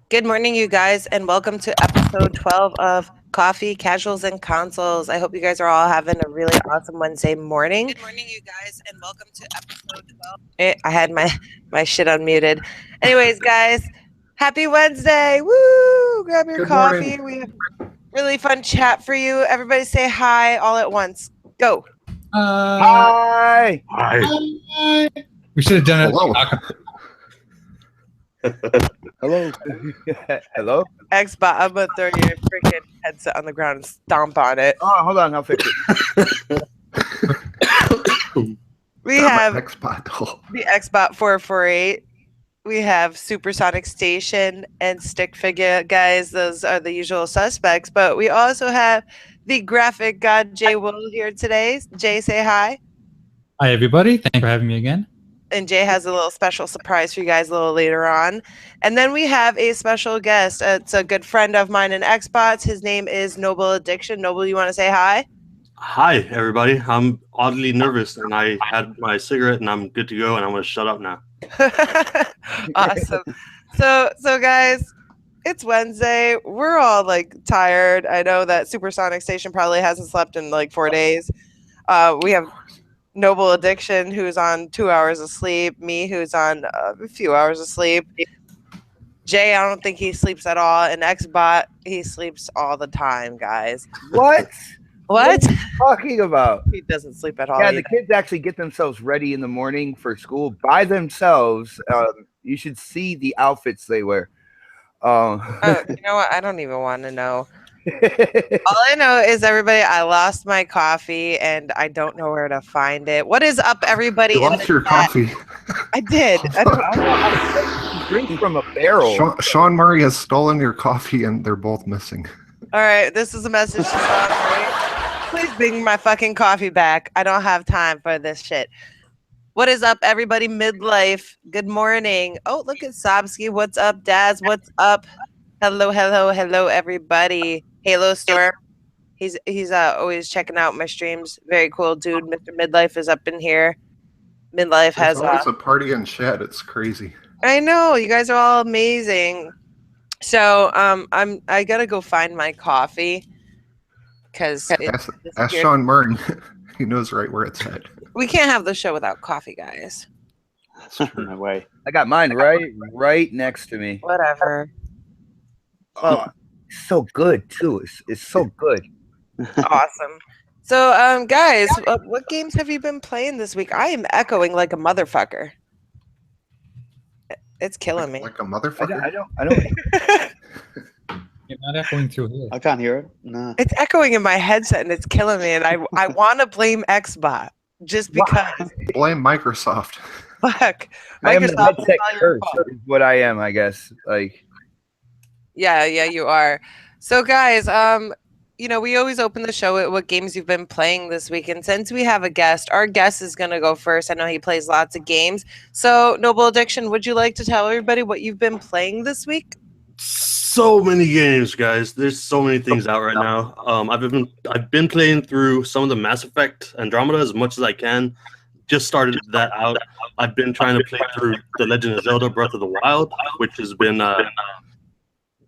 Good morning, you guys, and welcome to episode 12 of Coffee, Casuals, and Consoles. I hope you guys are all having a really awesome Wednesday morning. Good morning, you guys, and welcome to episode 12. I had my shit unmuted. Anyways, guys, happy Wednesday. Woo! Grab your coffee. Morning. We have really fun chat for you. Everybody say hi all at once. Go. Hi. Hi. We should have done it. Hello. Hello. Hello. Xbot, I'm gonna throw your freaking headset on the ground and stomp on it. Oh, hold on, I'll fix it. We have the Xbot 448. We have Supersonic Station and Stick Figure, guys. Those are the usual suspects. But we also have the graphic god Jay Will here today. Jay, say hi. Hi, everybody. Thanks for having me again. And Jay has a little special surprise for you guys a little later on. And then we have a special guest. It's a good friend of mine in Xbox. His name is Noble Addiction. Noble, you want to say hi? Hi, everybody. I'm oddly nervous, and I had my cigarette, and I'm good to go, and I'm going to shut up now. Awesome. So guys, it's Wednesday. We're all like tired. I know that Supersonic Station probably hasn't slept in like 4 days. We have Noble Addiction, who's on 2 hours of sleep. Me, who's on a few hours of sleep. Jay, I don't think he sleeps at all. And Xbot, he sleeps all the time, guys. What? What? are you talking about? He doesn't sleep at all. Yeah, either. the kids actually get themselves ready in the morning for school by themselves. You should see the outfits they wear. You know what? I don't even want to know. All I know is, everybody, I lost my coffee and I don't know where to find it. What is up, everybody? You lost your coffee. I did. I don't know. Drink from a barrel. Sean Murray has stolen your coffee and they're both missing. All right, this is a message to Sean Murray. Please bring my fucking coffee back. I don't have time for this shit. What is up, everybody? Midlife. Good morning. Oh, look at Sobsky. What's up, Daz? What's up? Hello, everybody. Halo Storm. He's always checking out my streams. Very cool dude. Mr. Midlife is up in here. Midlife has always a party in chat. It's crazy. I know, you guys are all amazing. So I gotta go find my coffee because ask Sean Murray. He knows right where it's at. We can't have the show without coffee, guys. That's true. No way. I got mine right next to me. Whatever. Oh, it's so good too. It's so good. Awesome. So guys, what games have you been playing this week? I am echoing like a motherfucker. It's killing me. Like a motherfucker? I don't. You're not echoing through here. I can't hear it. No. It's echoing in my headset and it's killing me. And I want to blame Xbot just because. Blame Microsoft. Fuck. I am the Microsoft headset is all your curse. fault. Is what I am, I guess. Like. Yeah, you are. So, guys, we always open the show at what games you've been playing this week. And since we have a guest, our guest is going to go first. I know he plays lots of games. So, Noble Addiction, would you like to tell everybody what you've been playing this week? So many games, guys. There's so many things out right now. I've been playing through some of the Mass Effect Andromeda as much as I can. Just started that out. I've been trying to play through The Legend of Zelda Breath of the Wild, which has been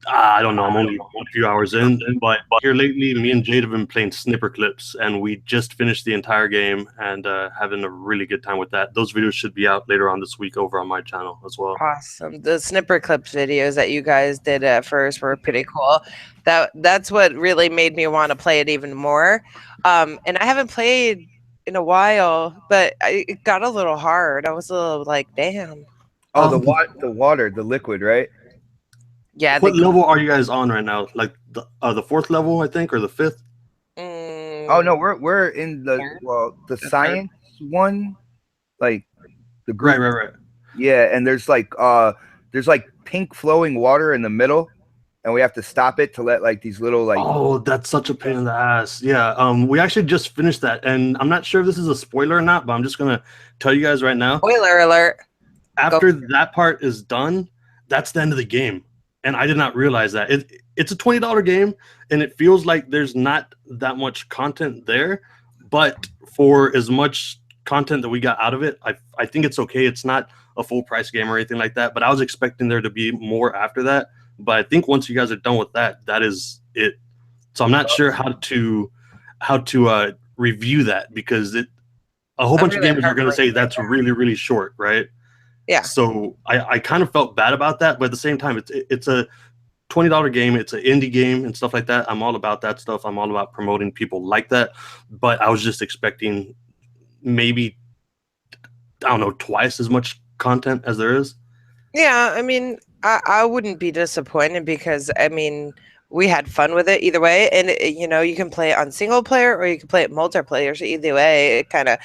I don't know, I'm only a few hours in, but here lately, me and Jade have been playing Snipper Clips, and we just finished the entire game and having a really good time with that. Those videos should be out later on this week over on my channel as well. Awesome. The Snipper Clips videos that you guys did at first were pretty cool. That's what really made me want to play it even more. And I haven't played in a while, but it got a little hard. I was a little like, damn. Oh, the water, the liquid, right? Yeah. What level are you guys on right now? Like the fourth level, I think, or the fifth? Oh no, we're in the science one, like the group. Right. Yeah, and there's like pink flowing water in the middle, and we have to stop it to let like these little like. Oh, that's such a pain in the ass. Yeah. We actually just finished that, and I'm not sure if this is a spoiler or not, but I'm just gonna tell you guys right now. Spoiler alert. After that part is done, that's the end of the game. And I did not realize that. It's a $20 game, and it feels like there's not that much content there. But for as much content that we got out of it, I think it's okay. It's not a full price game or anything like that. But I was expecting there to be more after that. But I think once you guys are done with that, that is it. So I'm not sure how to review that, because a whole bunch of really gamers are going to hard say that's really, really short, right? Yeah. So I kind of felt bad about that, but at the same time, it's a $20 game. It's an indie game and stuff like that. I'm all about that stuff. I'm all about promoting people like that. But I was just expecting maybe, I don't know, twice as much content as there is. Yeah, I mean, I wouldn't be disappointed because, I mean, we had fun with it either way. And, you know, you can play it on single player or you can play it multiplayer. So either way, it kind of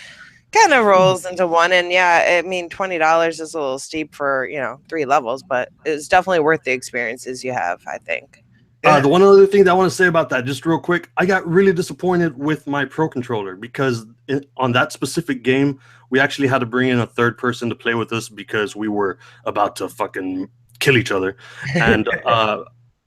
rolls into one. And yeah, I mean, $20 is a little steep for, you know, 3 levels, but it's definitely worth the experiences you have, I think. The one other thing that I want to say about that, just real quick, I got really disappointed with my Pro Controller because on that specific game, we actually had to bring in a third person to play with us because we were about to fucking kill each other. And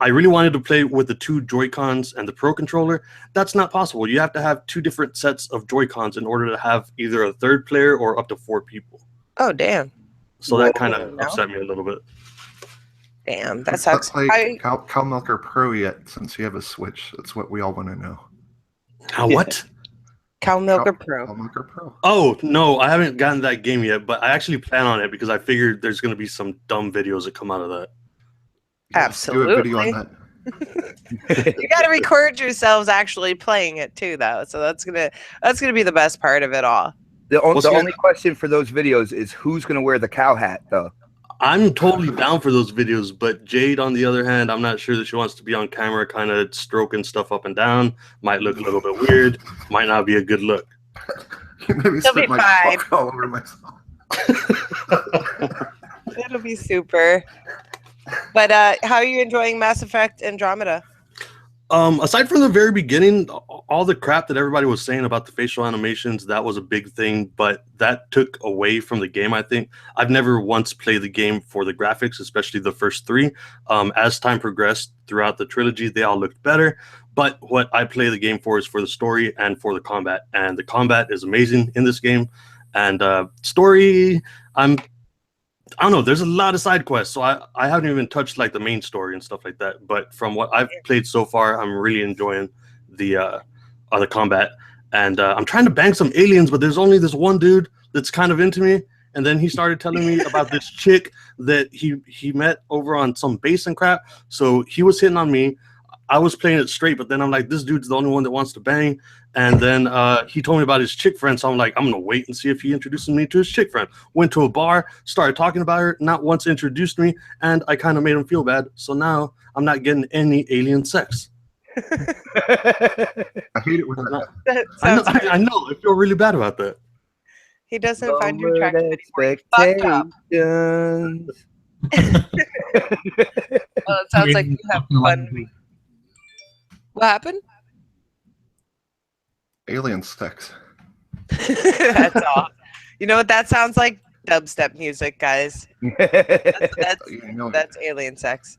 I really wanted to play with the 2 Joy-Cons and the Pro Controller. That's not possible. You have to have 2 different sets of Joy-Cons in order to have either a third player or up to 4 people. Oh, damn. So that kind of upset me a little bit. Damn, that sucks. Play Cow Milker Pro yet, since you have a Switch. That's what we all want to know. How what? Cow Milker Pro. Cow Milker Pro. Oh, no, I haven't gotten that game yet, but I actually plan on it because I figured there's going to be some dumb videos that come out of that. Absolutely. Do a video on that. You got to record yourselves actually playing it too, though. So that's gonna be the best part of it all. The only question for those videos is who's going to wear the cow hat, though. I'm totally down for those videos, but Jade, on the other hand, I'm not sure that she wants to be on camera kind of stroking stuff up and down. Might look a little bit weird. Might not be a good look. Maybe She'll be spit my fine. fuck all over myself. It'll be super. But how are you enjoying Mass Effect Andromeda? Aside from the very beginning, all the crap that everybody was saying about the facial animations, that was a big thing, but that took away from the game, I think. I've never once played the game for the graphics, especially the first 3. As time progressed throughout the trilogy, they all looked better, but what I play the game for is for the story and for the combat, and the combat is amazing in this game, and story, I don't know, there's a lot of side quests, so I haven't even touched like the main story and stuff like that. But from what I've played so far, I'm really enjoying the combat. And I'm trying to bang some aliens, but there's only this one dude that's kind of into me. And then he started telling me about this chick that he met over on some base and crap. So he was hitting on me. I was playing it straight, but then I'm like, this dude's the only one that wants to bang. And then he told me about his chick friend, so I'm like, I'm going to wait and see if he introduces me to his chick friend. Went to a bar, started talking about her, not once introduced me, and I kind of made him feel bad. So now I'm not getting any alien sex. I hate it when that. I know. I feel really bad about that. He doesn't find you attractive anymore. Fucked up. Oh, it sounds like you have fun. What happened? Alien sex. That's all. You know what that sounds like? Dubstep music, guys. That's alien sex.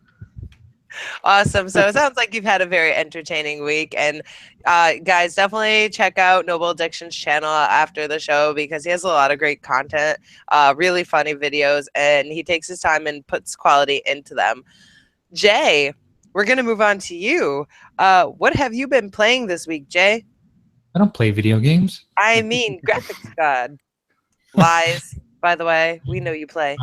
Awesome. So it sounds like you've had a very entertaining week. And guys, definitely check out Noble Addiction's channel after the show because he has a lot of great content, really funny videos, and he takes his time and puts quality into them. Jay, we're going to move on to you. What have you been playing this week, Jay? I don't play video games. I mean, graphics god. Lies, by the way. We know you play.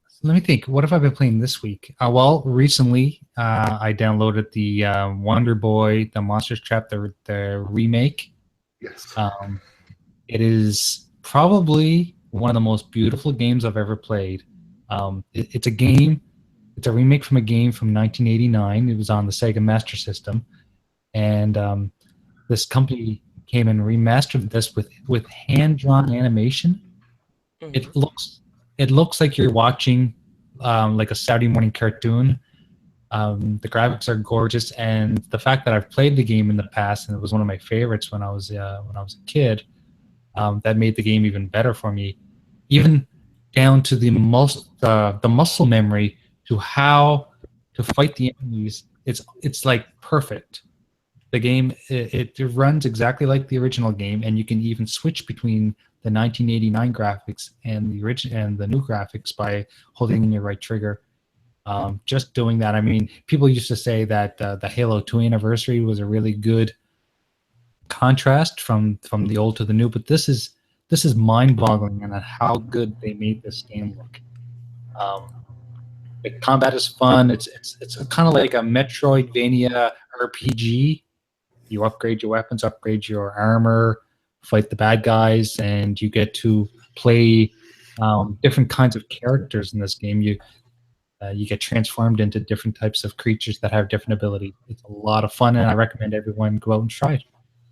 So let me think. What have I been playing this week? Well, recently I downloaded the Wonder Boy, the Monsters Trap, the remake. Yes. It is probably one of the most beautiful games I've ever played. It's a game. It's a remake from a game from 1989. It was on the Sega Master System, and this company came and remastered this with hand-drawn animation. Mm-hmm. It looks like you're watching like a Saturday morning cartoon. The graphics are gorgeous, and the fact that I've played the game in the past and it was one of my favorites when I was a kid, that made the game even better for me, even down to the muscle memory to how to fight the enemies. It's like perfect. The game it runs exactly like the original game, and you can even switch between the 1989 graphics and the original and the new graphics by holding in your right trigger. Just doing that. I mean, people used to say that the Halo 2 anniversary was a really good contrast from the old to the new, but this is mind-boggling and how good they made this game look. The combat is fun. It's kind of like a Metroidvania RPG. You upgrade your weapons, upgrade your armor, fight the bad guys, and you get to play different kinds of characters in this game. You get transformed into different types of creatures that have different abilities. It's a lot of fun, and I recommend everyone go out and try it.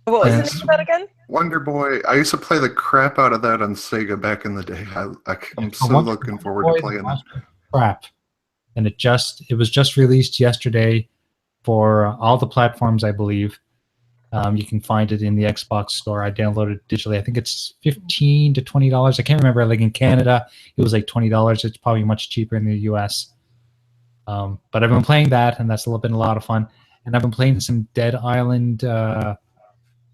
What was the Yes. name of that again? Wonder Boy. I used to play the crap out of that on Sega back in the day. I'm so looking forward to playing it. Crap, and it was just released yesterday for all the platforms, I believe. You can find it in the Xbox store. I downloaded it digitally. I think it's $15 to $20. I can't remember. Like in Canada, it was like $20. It's probably much cheaper in the US. But I've been playing that, and that's been a lot of fun. And I've been playing some Dead Island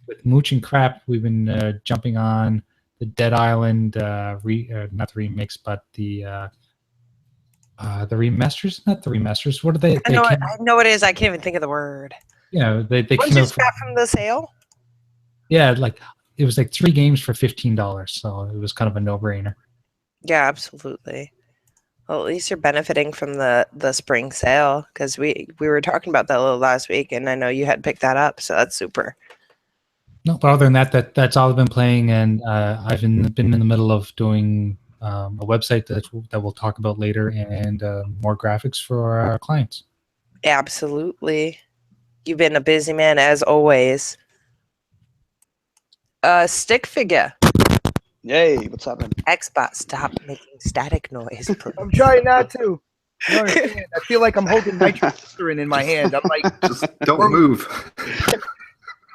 with Mooch and Crap. We've been jumping on the Dead Island not the remix, but the remasters. Not the remasters. What are they? I know what it is. I can't even think of the word. Yeah, they What came you out. just got from the sale? Yeah, like it was like 3 games for $15, so it was kind of a no-brainer. Yeah, absolutely. Well, at least you're benefiting from the spring sale, because we were talking about that a little last week, and I know you had picked that up, so that's super. No, but other than that's all I've been playing, and I've been in the middle of doing a website that we'll talk about later, and more graphics for our clients. Absolutely. You've been a busy man as always. Stick figure. Yay, what's happening? Xbox, stop making static noise. I'm trying not to. You don't understand. I feel like I'm holding nitroglycerin in my hand. I'm like, Just don't move.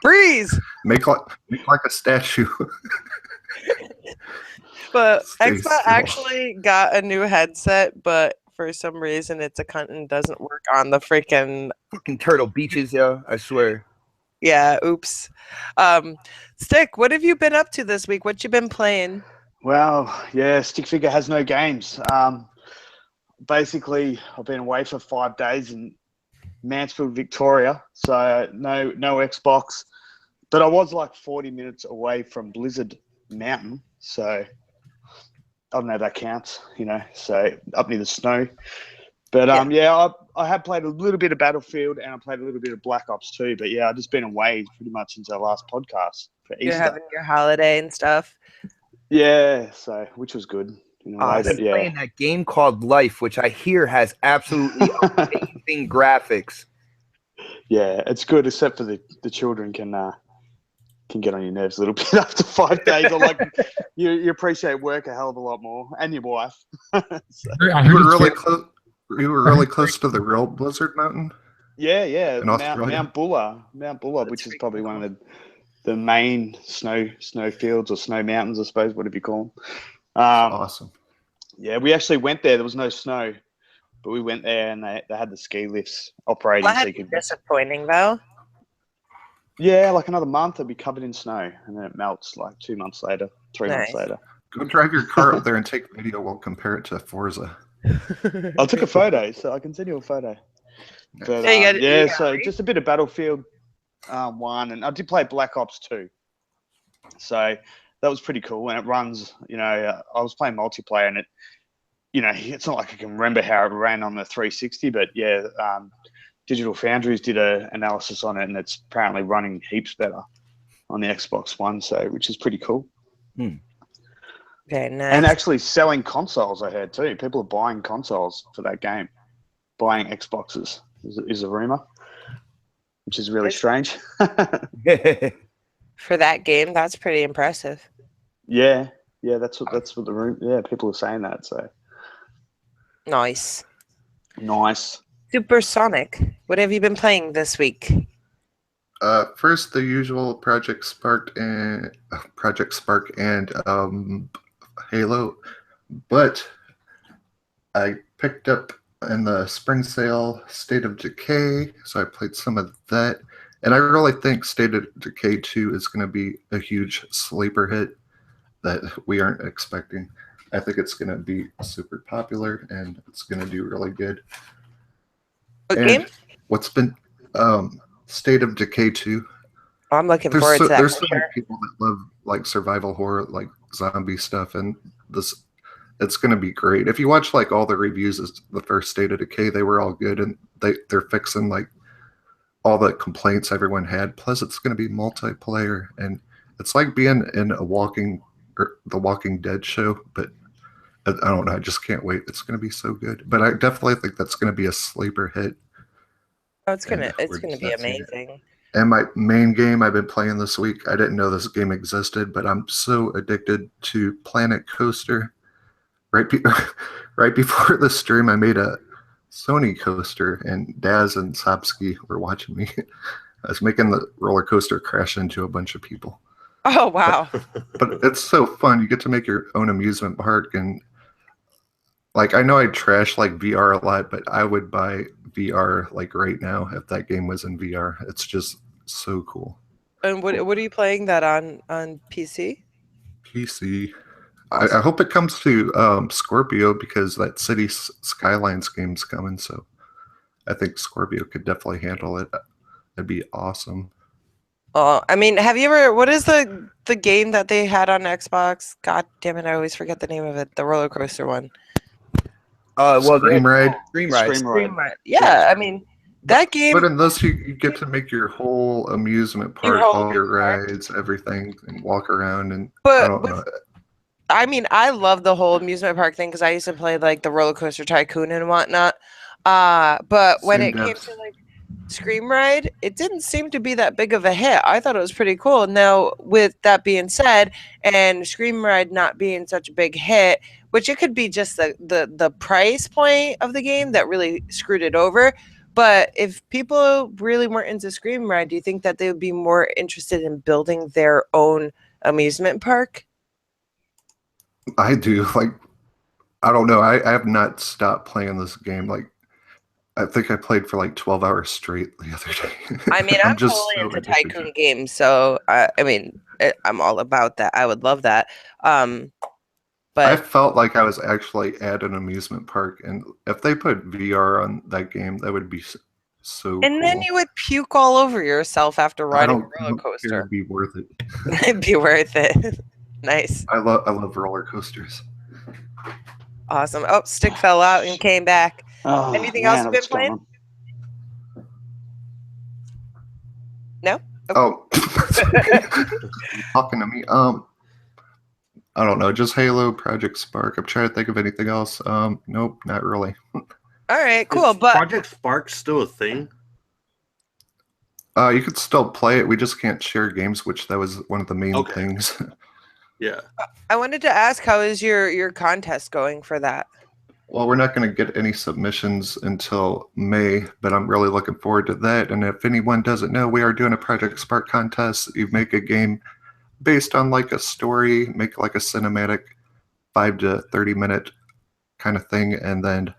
Freeze! Make like a statue. But Stay Xbox still. actually got a new headset, but for some reason it's a cunt and doesn't work on the freaking fucking Turtle Beaches, yo. I swear. yeah, oops. Stick, what have you been up to this week? What you been playing? Well, yeah, Stick Figure has no games. Basically, I've been away for 5 days in Mansfield, Victoria, so no Xbox. But I was like 40 minutes away from Blizzard Mountain, so I don't know if that counts, so up near the snow. But yeah, I have played a little bit of Battlefield, and I played a little bit of Black Ops 2. But yeah, I've just been away pretty much since our last podcast for You're Easter. having your holiday and stuff. Yeah, so which was good. I've been playing that game called Life, which I hear has absolutely amazing graphics. Yeah, it's good, except for the children can get on your nerves a little bit after 5 days. Or like you appreciate work a hell of a lot more, and your wife. So. You were really close to the real Blizzard Mountain. Yeah, in Australia? Mount Buller, which is probably one of the main snow fields or snow mountains, I suppose, whatever you call them. Awesome. Yeah, we actually went there. There was no snow, but we went there and they had the ski lifts operating. Well, that'd be disappointing, though. Yeah, like another month, it'd be covered in snow, and then it melts like 2 months later, 3 months later. Go drive your car up there and take video. We'll compare it to Forza. I took a photo, so I can send you a photo. But so just a bit of Battlefield 1, and I did play Black Ops 2. So that was pretty cool, and it runs. I was playing multiplayer, and it, it's not like I can remember how it ran on the 360, but yeah, Digital Foundries did an analysis on it, and it's apparently running heaps better on the Xbox One, which is pretty cool. Very nice. And actually selling consoles, I heard too. People are buying consoles for that game. Buying Xboxes is a rumor, which is really strange. For that game, that's pretty impressive. Yeah, that's what the room. Yeah, people are saying that. So nice. Supersonic, what have you been playing this week? First, the usual Project Spark and Halo, but I picked up in the spring sale State of Decay, so I played some of that, and I really think State of Decay 2 is going to be a huge sleeper hit that we aren't expecting. I think it's going to be super popular, and it's going to do really good. What And game? what's been State of Decay 2. I'm looking forward to that. There's for so many sure. people that love like survival horror, like zombie stuff, and this it's going to be great. If you watch like all the reviews of the first State of Decay, they were all good, and they're fixing like all the complaints everyone had. Plus, it's going to be multiplayer, and it's like being in the Walking Dead show. But I don't know. I just can't wait. It's going to be so good. But I definitely think that's going to be a sleeper hit. Oh, it's gonna we're be just not seeing it. amazing. And my main game I've been playing this week, I didn't know this game existed, but I'm so addicted to Planet Coaster. Right, right before the stream, I made a Sony coaster, and Daz and Sapsky were watching me. I was making the roller coaster crash into a bunch of people. Oh wow! But it's so fun. You get to make your own amusement park, and like I know I trash like VR a lot, but I would buy VR like right now if that game was in VR. It's just so cool. And what are you playing that on PC? PC. Awesome. I hope it comes to Scorpio because that City Skylines game's coming. So I think Scorpio could definitely handle it. That'd be awesome. Oh, I mean, have you ever? What is the game that they had on Xbox? God damn it! I always forget the name of it. The roller coaster one. Scream Ride. Scream Ride. Scream Ride. Yeah, I mean that game. But in this, you get to make your whole amusement park, all your rides, everything, and walk around. And I don't know. I mean, I love the whole amusement park thing because I used to play like the roller coaster tycoon and whatnot. But when it came to like Scream Ride, it didn't seem to be that big of a hit. I thought it was pretty cool. Now, with that being said, and Scream Ride not being such a big hit, which it could be just the price point of the game that really screwed it over. But if people really weren't into Scream Ride, do you think that they would be more interested in building their own amusement park? I do. Like, I don't know. I have not stopped playing this game. Like, I think I played for like 12 hours straight the other day. I mean, I'm just totally so into tycoon games, so I mean, I'm all about that. I would love that. But I felt like I was actually at an amusement park, and if they put VR on that game, that would be so and cool. then you would puke all over yourself after riding a roller coaster. It'd be worth it. It'd be worth it. Nice. I love roller coasters. Awesome. Oh, stick fell out and came back. Oh, Anything else you've been playing? No? Oh, talking to me. I don't know. Just Halo, Project Spark. I'm trying to think of anything else. Nope, not really. All right, cool. Is But Project Spark still a thing? You could still play it. We just can't share games, which that was one of the main things. Yeah. I wanted to ask, how is your contest going for that? Well, we're not going to get any submissions until May, but I'm really looking forward to that. And if anyone doesn't know, we are doing a Project Spark contest. You make a game based on like a story, make like a cinematic 5 to 30 minute kind of thing, and then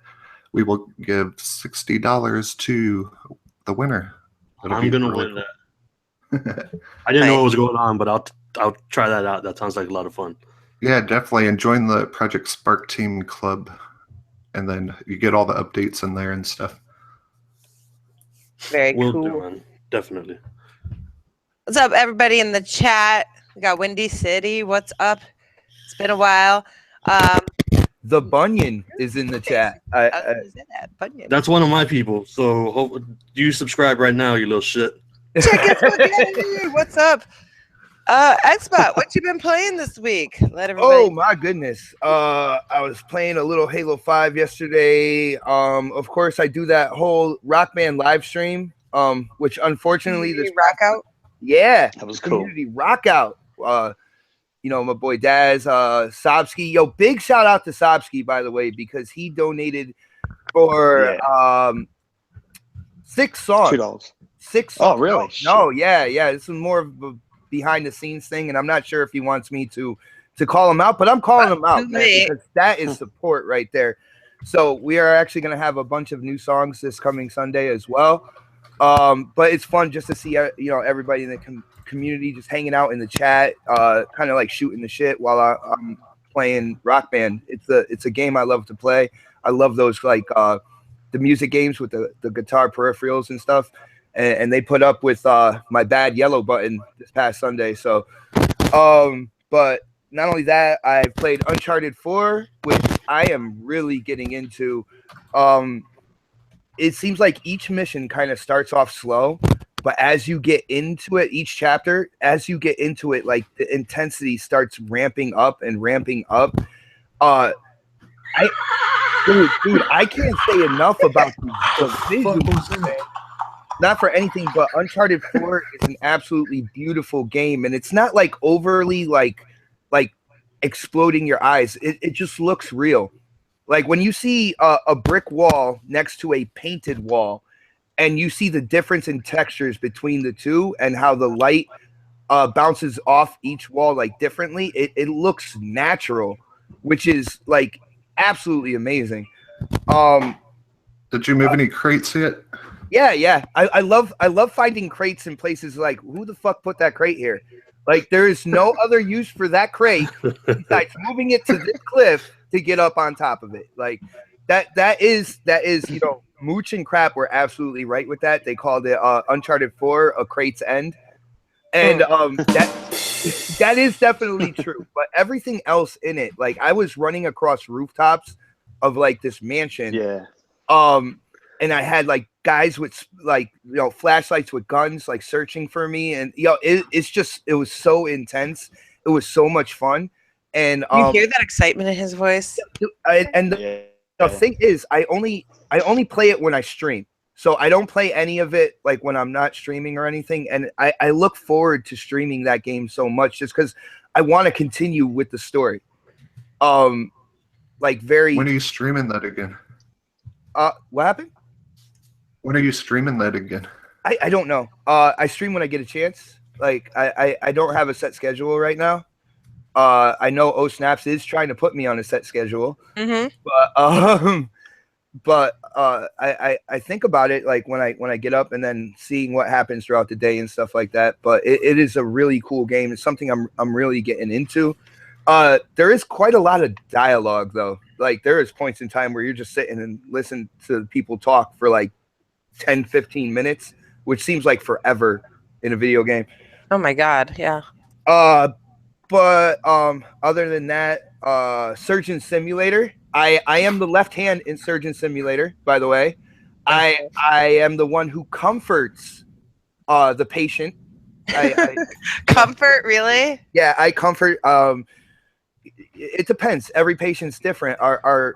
we will give $60 to the winner. I'm gonna win that. I didn't know what was going on, but I'll try that out. That sounds like a lot of fun. Yeah, definitely. And join the Project Spark Team Club, and then you get all the updates in there and stuff. Very Will cool. do, man. Definitely. What's up, everybody in the chat? We got Windy City. What's up? It's been a while. The Bunyan is in the chat. That's one of my people. So you subscribe right now, you little shit. Check it. What's up? Xbot, what you been playing this week? Let everybody. Oh my goodness. I was playing a little Halo 5 yesterday. Of course I do that whole Rock Band live stream. Which unfortunately this rock out. Yeah, that was cool. Community rock out. You know, my boy Daz, Sobsky. Yo, big shout out to Sobsky, by the way, because he donated for 6 songs. $2. 6 songs. Oh, really? No, yeah. This is more of a behind the scenes thing, and I'm not sure if he wants me to call him out, but I'm calling him out, man, because that is support right there. So we are actually going to have a bunch of new songs this coming Sunday as well. But it's fun just to see, you know, everybody in the community just hanging out in the chat, kind of like shooting the shit while I'm playing Rock Band. It's a game I love to play. I love those like the music games with the guitar peripherals and stuff, and they put up with my bad yellow button this past Sunday. So, but not only that, I've played Uncharted 4, which I am really getting into. It seems like each mission kind of starts off slow, but as you get into it, each chapter, as you get into it, like the intensity starts ramping up and ramping up. Dude, I can't say enough about the visuals, man. Not for anything, but Uncharted 4 is an absolutely beautiful game, and it's not like overly like exploding your eyes. It just looks real. Like when you see a brick wall next to a painted wall, and you see the difference in textures between the two and how the light bounces off each wall like differently, it looks natural, which is like absolutely amazing. Did you move any crates yet? Yeah. I love finding crates in places like, who the fuck put that crate here? Like there is no other use for that crate besides moving it to this cliff to get up on top of it. Like that is Mooch and Crap were absolutely right with that. They called it Uncharted 4 a crate's end. And that is definitely true. But everything else in it, like I was running across rooftops of like this mansion. Yeah. And I had like guys with like flashlights with guns like searching for me, and it was so intense. It was so much fun. And you hear that excitement in his voice. The thing is, I only play it when I stream. So I don't play any of it like when I'm not streaming or anything. And I look forward to streaming that game so much just because I want to continue with the story. When are you streaming that again? What happened? When are you streaming that again? I don't know. I stream when I get a chance. Like I don't have a set schedule right now. I know O Snaps is trying to put me on a set schedule. Mm-hmm. But I think about it like when I get up and then seeing what happens throughout the day and stuff like that. But it is a really cool game. It's something I'm really getting into. There is quite a lot of dialogue though. Like there is points in time where you're just sitting and listen to people talk for like 10-15 minutes, which seems like forever in a video game. Oh my god, yeah. But other than that, Surgeon Simulator. I am the left hand in Surgeon Simulator, by the way. I am the one who comforts the patient. Comfort, really? Yeah, I comfort. It depends. Every patient's different. Our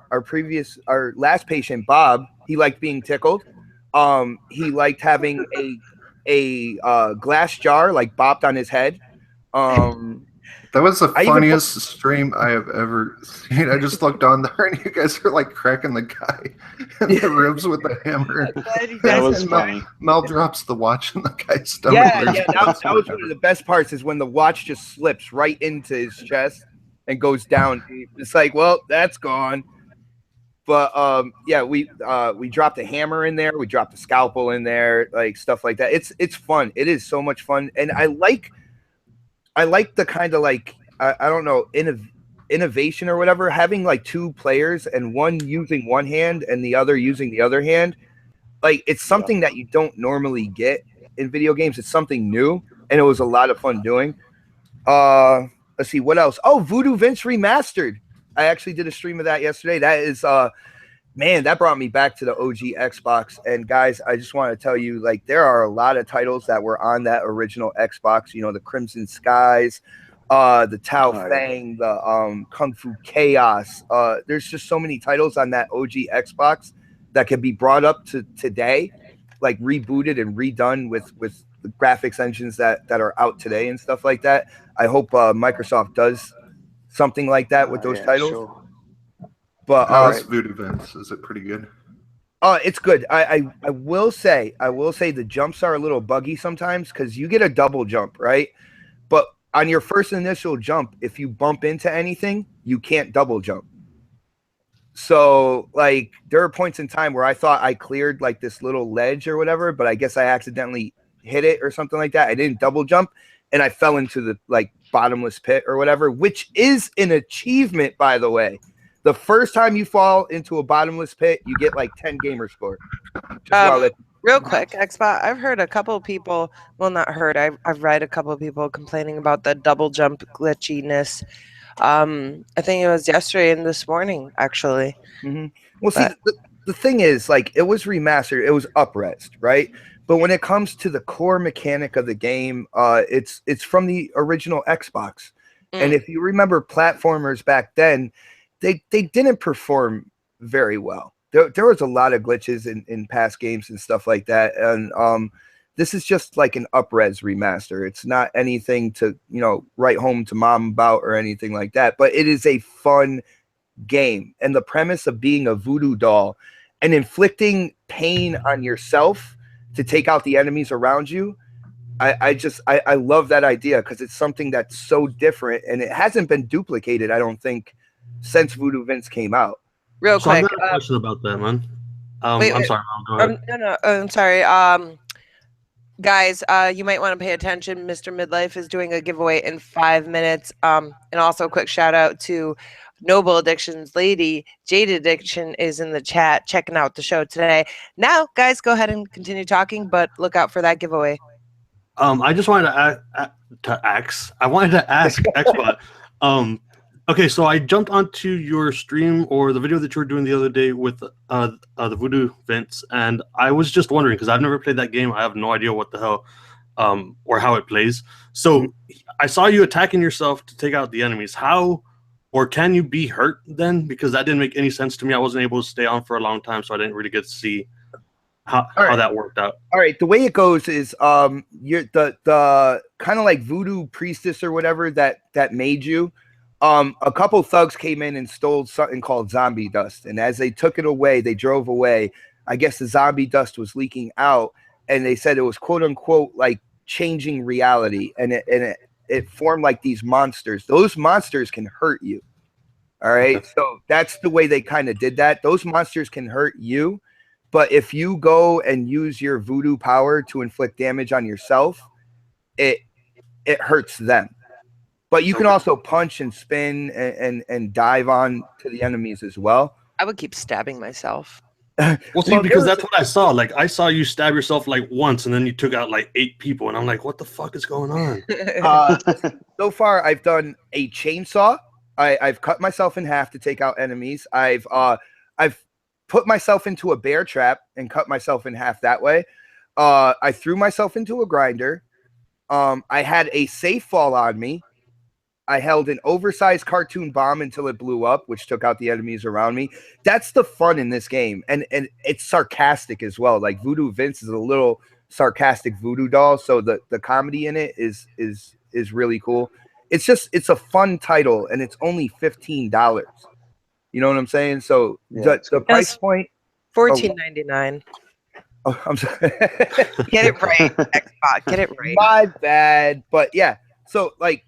last patient, Bob, he liked being tickled. He liked having a glass jar like bopped on his head. That was the funniest stream I have ever seen. I just looked on there and you guys are like cracking the guy in the ribs with the hammer. That was funny. Mel drops the watch in the guy's stomach. Yeah, that was one of the best parts is when the watch just slips right into his chest and goes down. It's like, well, that's gone. But we dropped a hammer in there. We dropped a scalpel in there, like stuff like that. It's fun. It is so much fun, and I like the kind of like I don't know innovation or whatever. Having like two players and one using one hand and the other using the other hand, like it's something that you don't normally get in video games. It's something new, and it was a lot of fun doing. Let's see what else. Oh, Voodoo Vince Remastered. I actually did a stream of that yesterday. That is man, that brought me back to the OG Xbox. And guys, I just want to tell you, like, there are a lot of titles that were on that original Xbox. You know, the Crimson Skies, the Tao Fang, the Kung Fu Chaos. There's just so many titles on that OG Xbox that can be brought up to today, like rebooted and redone with the graphics engines that are out today and stuff like that. I hope Microsoft does something like that with those titles. Sure. But how's Voodoo Vince? Is it pretty good? It's good. I will say the jumps are a little buggy sometimes because you get a double jump, right? But on your first initial jump, if you bump into anything, you can't double jump. So like there are points in time where I thought I cleared like this little ledge or whatever, but I guess I accidentally hit it or something like that. I didn't double jump and I fell into the like bottomless pit or whatever, which is an achievement, by the way. The first time you fall into a bottomless pit, you get like 10 gamer score. Real quick, Xbot, I've heard a couple of people, well, not heard, I've read a couple of people complaining about the double jump glitchiness. I think it was yesterday and this morning, actually. Well, see, the thing is, like, it was remastered, it was up-resed, right? But when it comes to the core mechanic of the game, it's from the original Xbox. And if you remember platformers back then, they didn't perform very well. There was a lot of glitches in past games and stuff like that. And this is just like an up-res remaster. It's not anything to, write home to mom about or anything like that. But it is a fun game. And the premise of being a voodoo doll and inflicting pain on yourself to take out the enemies around you, I love that idea because it's something that's so different and it hasn't been duplicated, I don't think, since Voodoo Vince came out. Real quick, I've got a question about that, man. Wait, I'm sorry, go ahead. No, I'm sorry. Guys, you might want to pay attention. Mr. Midlife is doing a giveaway in 5 minutes. And also a quick shout out to Noble Addictions lady. Jade Addiction is in the chat checking out the show today. Now, guys, go ahead and continue talking, but look out for that giveaway. I just wanted to ask Xbot. Okay, so I jumped onto your stream or the video that you were doing the other day with the Voodoo Vince, and I was just wondering because I've never played that game. I have no idea what the hell or how it plays. So I saw you attacking yourself to take out the enemies. How or can you be hurt then? Because that didn't make any sense to me. I wasn't able to stay on for a long time, so I didn't really get to see how that worked out. All right, the way it goes is you're the kind of like voodoo priestess or whatever that made you. A couple thugs came in and stole something called zombie dust, and as they took it away, they drove away. I guess the zombie dust was leaking out, and they said it was quote unquote like changing reality, and it formed like these monsters. Those monsters can hurt you. All right, so that's the way they kind of did that. Those monsters can hurt you, but if you go and use your voodoo power to inflict damage on yourself, it hurts them. But you can also punch and spin and dive on to the enemies as well. I would keep stabbing myself. Well, see, because that's what I saw. Like, I saw you stab yourself like once, and then you took out like 8 people, and I'm like, what the fuck is going on? So far, I've done a chainsaw. I've cut myself in half to take out enemies. I've put myself into a bear trap and cut myself in half that way. I threw myself into a grinder. I had a safe fall on me. I held an oversized cartoon bomb until it blew up, which took out the enemies around me. That's the fun in this game. And it's sarcastic as well. Like Voodoo Vince is a little sarcastic voodoo doll. So the comedy in it is really cool. It's a fun title and it's only $15. You know what I'm saying? So the price point $14.99. Oh, I'm sorry. Get it right, Xbox. Get it right. My bad. But yeah, so like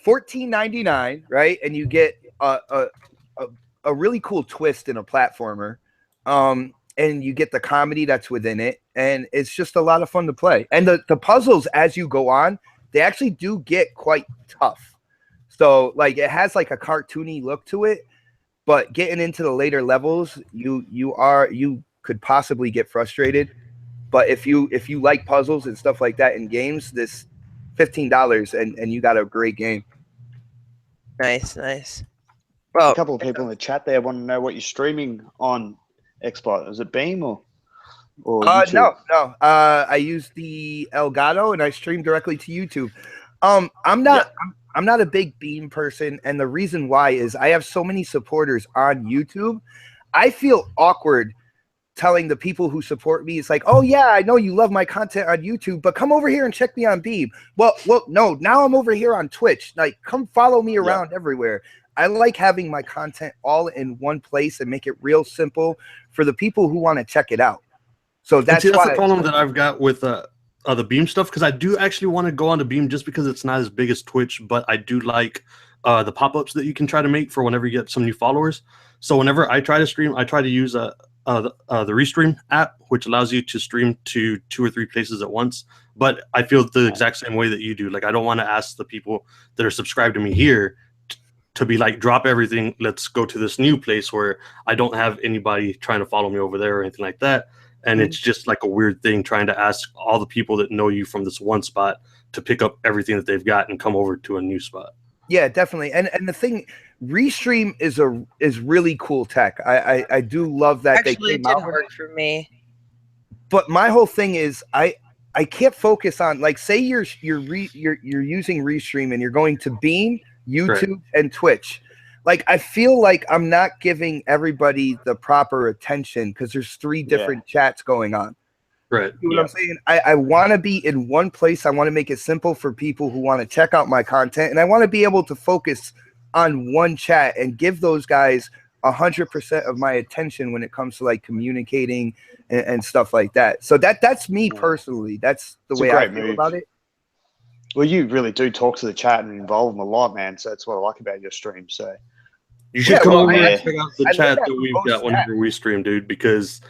$14.99, right? And you get a really cool twist in a platformer. And you get the comedy that's within it, and it's just a lot of fun to play. And the puzzles as you go on, they actually do get quite tough. So like it has like a cartoony look to it, but getting into the later levels, you could possibly get frustrated. But if you like puzzles and stuff like that in games, this $15 and you got a great game. Nice. Well, a couple of people in the chat there want to know what you're streaming on Xbox. Is it Beam or YouTube? No. I use the Elgato and I stream directly to YouTube. I'm not a big Beam person, and the reason why is I have so many supporters on YouTube. I feel awkward telling the people who support me, it's like, oh yeah, I know you love my content on YouTube, but come over here and check me on Beam. Well, no, now I'm over here on Twitch. Like, come follow me around everywhere. I like having my content all in one place and make it real simple for the people who want to check it out. So that's the problem that I've got with the Beam stuff, because I do actually want to go on to Beam just because it's not as big as Twitch, but I do like the pop-ups that you can try to make for whenever you get some new followers. So whenever I try to stream, I try to use the Restream app, which allows you to stream to 2 or 3 places at once. But I feel the exact same way that you do. Like, I don't want to ask the people that are subscribed to me here to be like, drop everything, let's go to this new place where I don't have anybody trying to follow me over there or anything like that. And it's just like a weird thing trying to ask all the people that know you from this one spot to pick up everything that they've got and come over to a new spot. Yeah, definitely. And the thing, Restream is really cool tech. I do love that. Actually, it didn't work for me. But my whole thing is I can't focus on, like, say you're using Restream and you're going to Beam, YouTube, and Twitch. Like, I feel like I'm not giving everybody the proper attention because there's 3 different chats going on. Right. You know what I'm saying? I want to be in one place. I want to make it simple for people who want to check out my content. And I want to be able to focus on one chat and give those guys 100% of my attention when it comes to, like, communicating and stuff like that. So that's me personally. That's the way I feel about it. Well, you really do talk to the chat and involve them a lot, man. So that's what I like about your stream. So you should come over and check out the chat that we've got whenever we stream, dude, because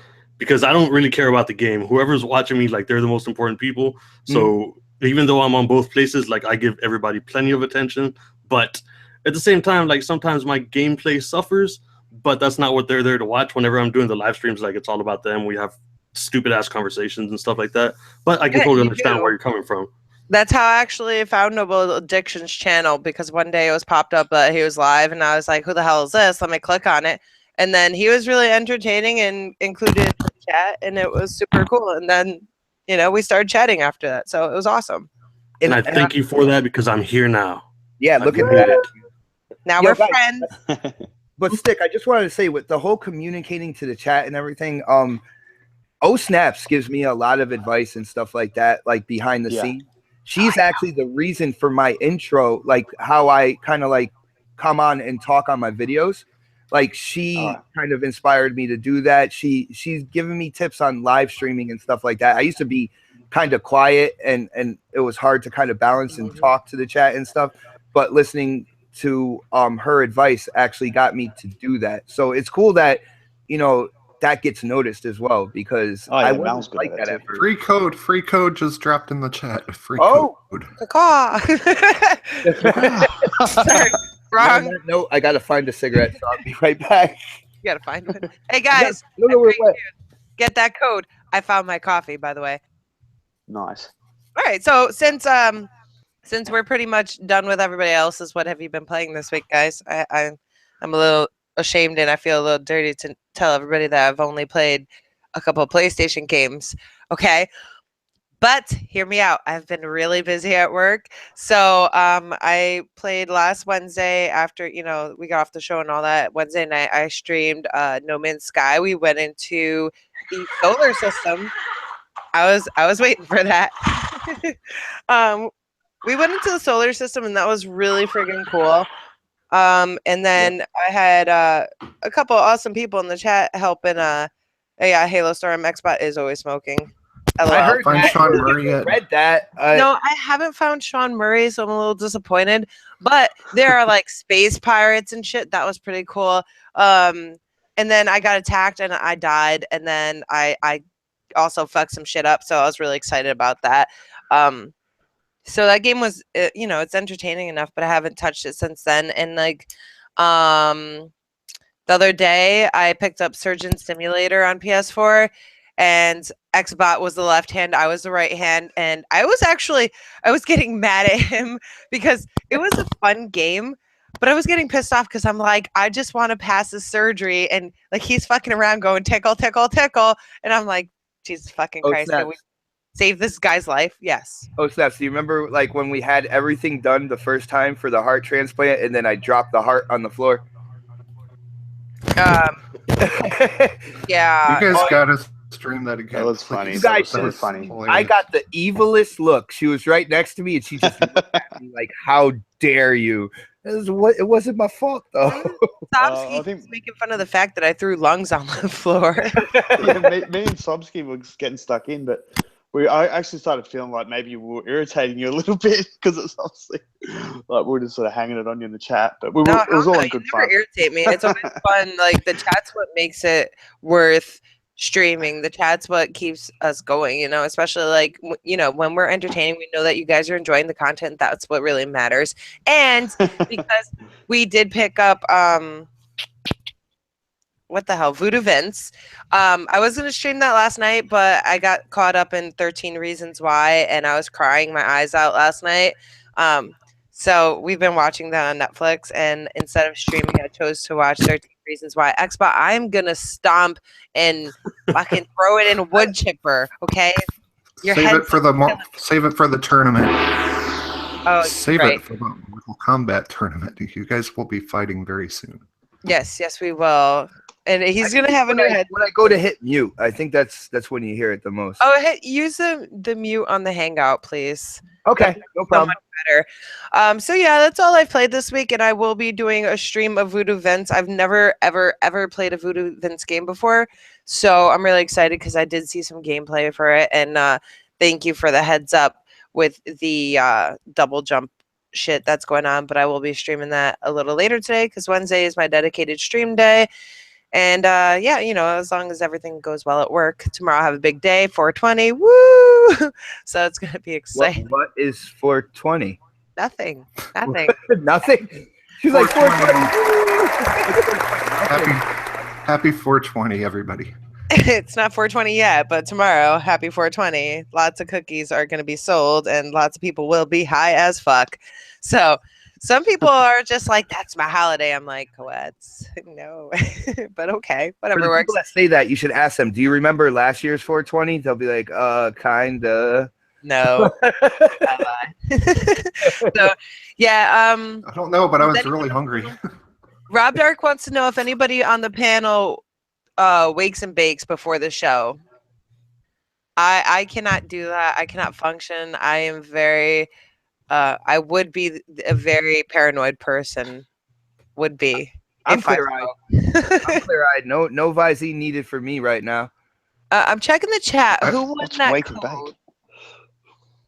I don't really care about the game. Whoever's watching me, like, they're the most important people. So even though I'm on both places, like, I give everybody plenty of attention. But at the same time, like, sometimes my gameplay suffers, but that's not what they're there to watch. Whenever I'm doing the live streams, like, it's all about them. We have stupid ass conversations and stuff like that. But I can totally understand where you're coming from. That's how I actually found Noble Addiction's channel, because one day it was popped up that he was live, and I was like, who the hell is this? Let me click on it. And then he was really entertaining and included the chat, and it was super cool. And then, you know, we started chatting after that. So it was awesome. And I thank you for that, because I'm here now. Yeah, look at that. Now we're friends. But Stick, I just wanted to say, with the whole communicating to the chat and everything, Snaps gives me a lot of advice and stuff like that, like behind the scenes. She's actually the reason for my intro, like how I kind of like come on and talk on my videos. Like, she kind of inspired me to do that. She's given me tips on live streaming and stuff like that. I used to be kind of quiet, and it was hard to kind of balance and talk to the chat and stuff. But listening to her advice actually got me to do that. So it's cool that, you know, that gets noticed as well, because I wasn't like that at first. Free code just dropped in the chat. Free code. Sorry, wrong. No, I gotta find a cigarette, so I'll be right back. You gotta find one. Hey guys, get that code. I found my coffee, by the way. Nice. All right, so since we're pretty much done with everybody else's, what have you been playing this week, guys? I'm a little ashamed, and I feel a little dirty to tell everybody that I've only played a couple of PlayStation games. Okay, but hear me out. I've been really busy at work, so I played last Wednesday after, you know, we got off the show and all that. Wednesday night I streamed No Man's Sky. We went into the solar system. I was waiting for that. We went into the solar system, and that was really friggin' cool. And then I had a couple awesome people in the chat helping. Halo Storm Xbot is always smoking. I heard that. Sean Murray yet. Read that. No, I haven't found Sean Murray, so I'm a little disappointed. But there are like space pirates and shit. That was pretty cool. And then I got attacked and I died. And then I also fucked some shit up. So I was really excited about that. So that game was, you know, it's entertaining enough, but I haven't touched it since then. And like, the other day I picked up Surgeon Simulator on PS4, and Xbot was the left hand, I was the right hand, and I was getting mad at him because it was a fun game, but I was getting pissed off because I'm like, I just want to pass the surgery, and like he's fucking around going tickle, tickle, tickle, and I'm like, Jesus fucking Christ, can we save this guy's life? Yes. Oh, Snaps, do you remember like when we had everything done the first time for the heart transplant, and then I dropped the heart on the floor? Yeah. You guys gotta stream that again. That was funny. You guys, that was funny. I got the evilest look. She was right next to me, and she just looked at me like, "How dare you?" It wasn't my fault though. Sobsky was making fun of the fact that I threw lungs on the floor. Yeah, me and Sobsky were getting stuck in, but I actually started feeling like maybe we were irritating you a little bit because it's obviously like we were just sort of hanging it on you in the chat. But it was all in good fun. Never irritate me. It's always fun. Like the chat's what makes it worth streaming. The chat's what keeps us going, you know, especially like, you know, when we're entertaining, we know that you guys are enjoying the content. That's what really matters. And because we did pick up, what the hell, Voodoo Vince. I was going to stream that last night, but I got caught up in 13 Reasons Why, and I was crying my eyes out last night. So we've been watching that on Netflix, and instead of streaming, I chose to watch 13 Reasons Why. Xbox, I'm going to stomp and fucking throw it in a wood chipper, okay? Save it for the tournament. Oh, Save right. it for the Mortal Kombat tournament. You guys will be fighting very soon. Yes, we will. And he's gonna have a new head. When I go to hit mute, I think that's when you hear it the most. Oh, use the mute on the Hangout, please. Okay, no problem. So much better. So yeah, that's all I've played this week, and I will be doing a stream of Voodoo Vince. I've never ever played a Voodoo Vince game before, so I'm really excited because I did see some gameplay for it, and thank you for the heads up with the double jump shit that's going on. But I will be streaming that a little later today because Wednesday is my dedicated stream day. And yeah, you know, as long as everything goes well at work, tomorrow I have a big day, 420, woo! So it's going to be exciting. What is 420? Nothing. Nothing? She's like 420. Happy 420, everybody. It's not 420 yet, but tomorrow, happy 420. Lots of cookies are going to be sold, and lots of people will be high as fuck. So some people are just like, that's my holiday. I'm like, what? No. But okay, whatever For the works. people that say that, you should ask them, do you remember last year's 420? They'll be like, kinda. No. So, yeah. I don't know, but I was really hungry. Rob Dark wants to know if anybody on the panel wakes and bakes before the show. I cannot do that. I cannot function. I am very... I would be a very paranoid person. Would be. I'm clear-eyed. I'm clear-eyed. No Visine needed for me right now. I'm checking the chat. Who won that wake code?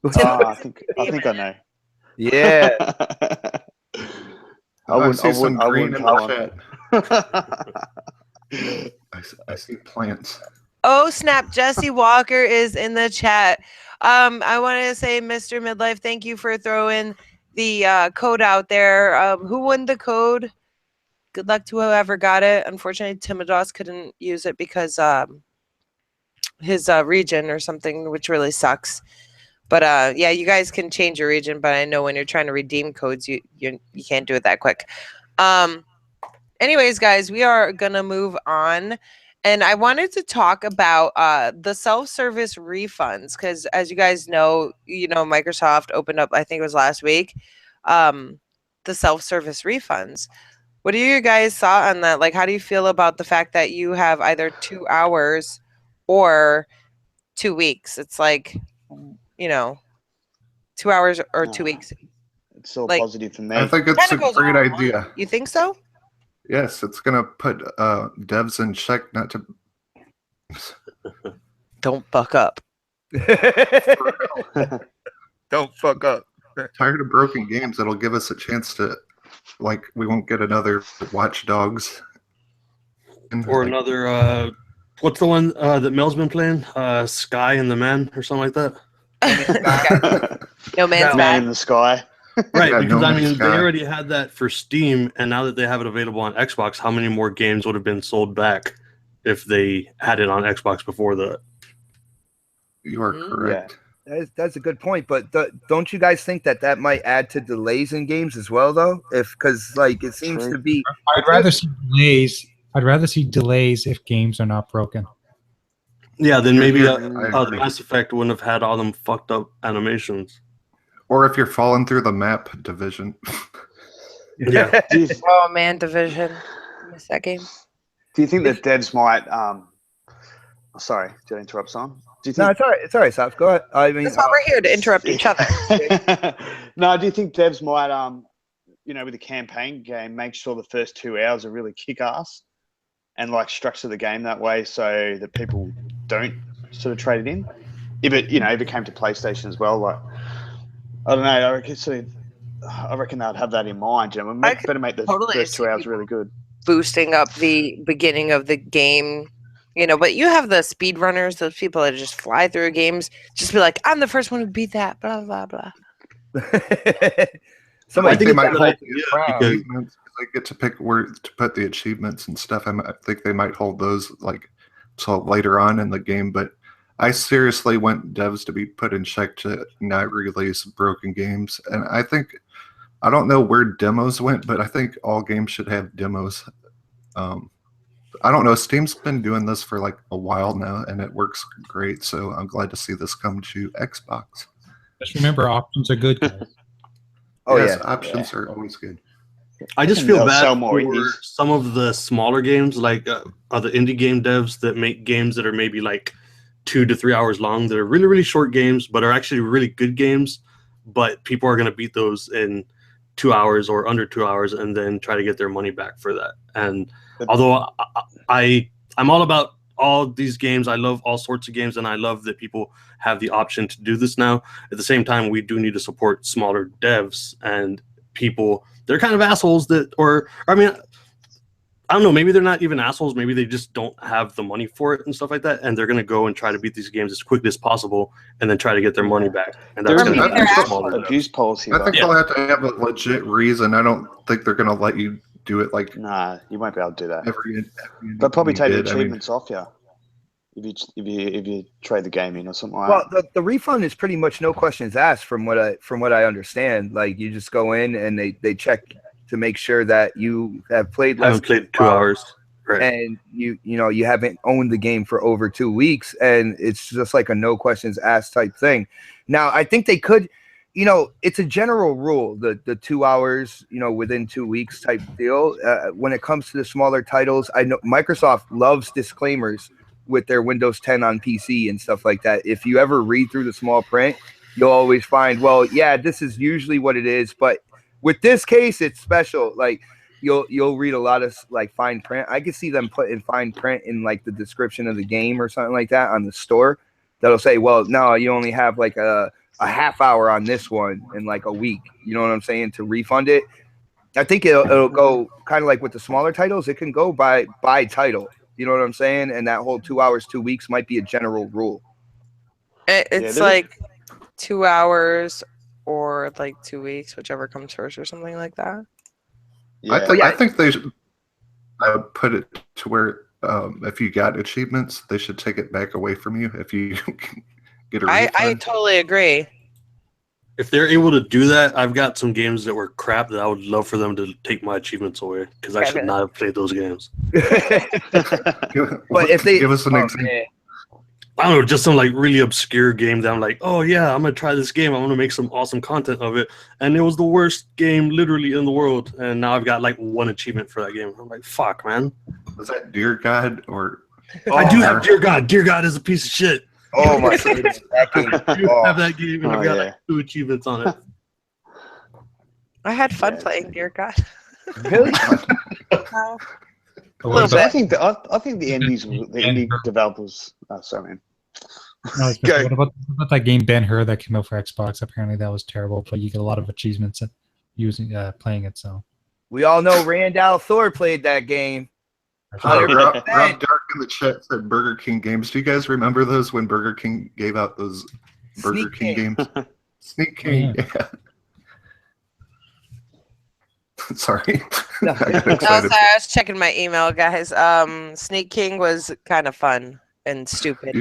and bake? I think I know. Yeah. I see some green in the chat. I see plants. Oh snap! Jesse Walker is in the chat. I want to say, Mr. Midlife, thank you for throwing the code out there. Who won the code? Good luck to whoever got it. Unfortunately, Timodos couldn't use it because his region or something, which really sucks. But yeah, you guys can change your region, but I know when you're trying to redeem codes, you can't do it that quick. Anyways, guys, we are gonna move on. And I wanted to talk about the self-service refunds because, as you guys know, Microsoft opened up, I think it was last week, the self-service refunds. What do you guys thought on that? Like, how do you feel about the fact that you have either 2 hours or 2 weeks? It's like, 2 hours or 2 weeks. It's all positive for me. I think it's a great idea. You think so? Yes, it's going to put devs in check not to... Don't fuck up. Don't fuck up. Tired of broken games. It'll give us a chance to, we won't get another Watch Dogs. Or another, what's the one that Mel's been playing? Sky and the Man or something like that? No Man's Sky. Man in the Sky. Right, Yeah, because No I Man's mean, they Sky. already had that for Steam, and now that they have it available on Xbox, how many more games would have been sold back if they had it on Xbox before that? You are correct. That's a good point, but don't you guys think that might add to delays in games as well, though? Because it seems to be. I'd rather see delays. I'd rather see delays if games are not broken. Yeah, then maybe I the agree. Mass Effect wouldn't have had all them fucked up animations. Or if you're falling through the map division. Yeah. Oh man, Division. I miss that game. Do you think that devs might? Sorry, did I interrupt, Son? Do you think? No, it's all right. It's all right, Saf. Go ahead. I mean, That's why we're here, to interrupt each other. No, do you think devs might, with a campaign game, make sure the first 2 hours are really kick-ass and structure the game that way so that people don't sort of trade it in? If it came to PlayStation as well, I don't know. I reckon they'd have that in mind. Better make the first 2 hours really good. Boosting up the beginning of the game You know, but you have the speedrunners, those people that just fly through games, just be like, I'm the first one to beat that, blah, blah, blah. Somebody I think they might it's a hold good the idea achievements. They get to pick where to put the achievements and stuff. I think they might hold those like till later on in the game. But I seriously want devs to be put in check to not release broken games. And I don't know where demos went, but I think all games should have demos. I don't know. Steam's been doing this for like a while now, and it works great. So I'm glad to see this come to Xbox. Just remember, options are good, guys. Oh Yes, yeah, options are always good. I just And feel they'll bad sell more for indies. some of the smaller games, like other indie game devs that make games that are maybe like 2 to 3 hours long. That are really, really short games, but are actually really good games. But people are going to beat those in 2 hours or under 2 hours, and then try to get their money back for that. And although I'm all about all these games, I love all sorts of games, and I love that people have the option to do this now. At the same time, we do need to support smaller devs and people. They're kind of assholes that, or I mean, I don't know, maybe they're not even assholes. Maybe they just don't have the money for it and stuff like that. And they're going to go and try to beat these games as quickly as possible and then try to get their money back. And that's There going is to maybe be they're smaller devs. abuse policy. I think Yeah. they'll have to have a legit reason. I don't think they're going to let you do it like Nah, you won't be able to do that. every They'll probably you take the did. I mean, achievements off you if you trade the game in or something like well, that. the refund is pretty much no questions asked from what I understand. Like you just go in and they check to make sure that you have played I less haven't played 2 hours. Right. and you know you haven't owned the game for over 2 weeks, and it's just like a no questions asked type thing. Now I think they could, you know, it's a general rule, the 2 hours, you know, within 2 weeks type deal. When it comes to the smaller titles, I know Microsoft loves disclaimers with their Windows 10 on PC and stuff like that. If you ever read through the small print, you'll always find, well, yeah, this is usually what it is, but with this case, it's special. Like you'll read a lot of like fine print. I could see them put in fine print in like the description of the game or something like that on the store. That'll say, well, no, you only have like a half hour on this one in like a week. You know what I'm saying? To refund it. I think it'll go kind of like with the smaller titles. It can go by title. You know what I'm saying? And that whole 2 hours, 2 weeks might be a general rule. It's like 2 hours or like 2 weeks, whichever comes first or something like that. Yeah. I think they should put it to where if you got achievements, they should take it back away from you if you get a refund. I totally agree. If they're able to do that, I've got some games that were crap that I would love for them to take my achievements away because I should not have played those games. But if they give us an example. man. I don't know, just some like really obscure game that I'm like, oh yeah, I'm gonna try this game. I'm gonna make some awesome content of it, and it was the worst game literally in the world. And now I've got like 1 achievement for that game. I'm like, fuck, man. Was that Dear God or? I do have Dear God. Dear God is a piece of shit. Oh my goodness, that game. I do Oh. have that game, and Oh, I've got yeah. like 2 achievements on it. I had fun playing, dear God. Really? Wow. But Little what bit. about, I think the indie developers. Oh, sorry, man. no, it's Go. what about that game Ben-Hur that came out for Xbox? Apparently that was terrible, but you get a lot of achievements at using playing it. So We all know Randall Thor played that game. Rob 100%. Dark in the chat said Burger King games. Do you guys remember those when Burger King gave out those Burger Sneak King King. games? Sneak King, yeah. Sorry. I got I excited. was checking my email, guys. Sneak King was kind of fun and stupid.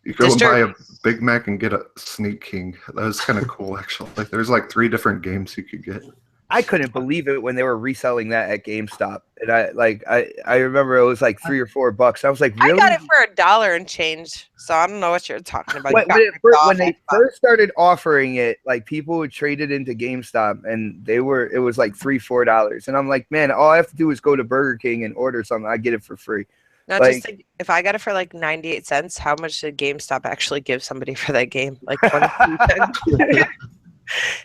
You go and buy a Disturbing. Big Mac and get a Sneak King. That was kind of cool, actually. Like, there's like 3 different games you could get. I couldn't believe it when they were reselling that at GameStop, and I remember it was like $3 or $4. I was like, really? I got it for $1 and change, so I don't know what you're talking about. When they first started offering it, like people would trade it into GameStop, and it was like $3, $4, and I'm like, man, all I have to do is go to Burger King and order something. I get it for free. No, like- just think, if I got it for like 98 cents, how much did GameStop actually give somebody for that game? Like 22 cents.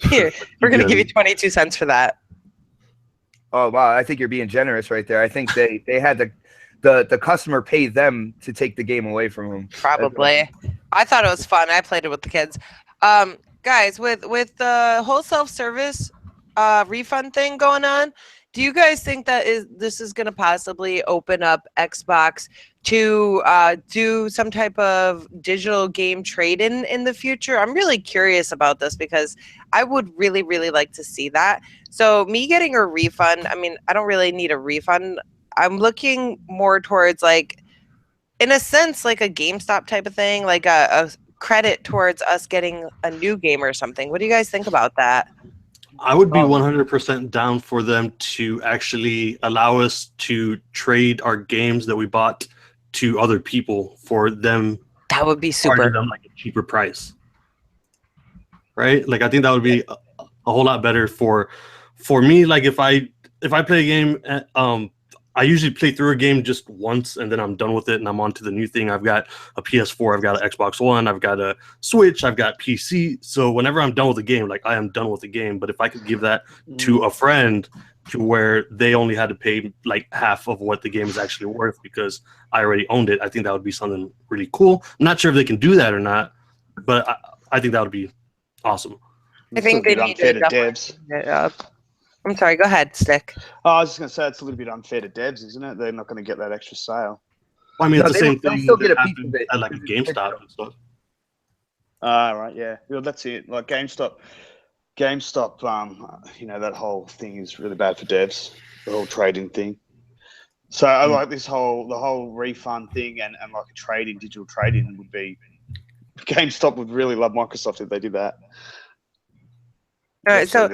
Here, we're gonna give you 22 cents for that. Oh wow, I think you're being generous right there. I think they had the customer pay them to take the game away from them. Probably. I thought it was fun. I played it with the kids. Guys, with the whole self-service refund thing going on, Do you guys think that this is going to possibly open up Xbox to do some type of digital game trade-in in the future? I'm really curious about this because I would really, really like to see that. So me getting a refund, I mean, I don't really need a refund. I'm looking more towards, like, in a sense, like a GameStop type of thing, like a credit towards us getting a new game or something. What do you guys think about that? I would be 100% down for them to actually allow us to trade our games that we bought to other people for them. That would be super. Charging them like a cheaper price, right? Like I think that would be a whole lot better for me. Like if I play a game, I usually play through a game just once and then I'm done with it and I'm on to the new thing. I've got a PS4, I've got an Xbox One, I've got a Switch, I've got PC. So whenever I'm done with the game, like I am done with the game. But if I could give that to a friend to where they only had to pay like half of what the game is actually worth because I already owned it, I think that would be something really cool. I'm not sure if they can do that or not, but I think that would be awesome. I think they need to devs. I'm sorry, go ahead, Stick. Oh, I was just going to say it's a little bit unfair to devs, isn't it? They're not going to get that extra sale. Well, I mean, it's the same thing that happens at like a GameStop and stuff. Right, yeah. Well, that's it. Like GameStop, you know, that whole thing is really bad for devs, the whole trading thing. So I like the whole refund thing and like a digital trading would be, GameStop would really love Microsoft if they did that. All right, so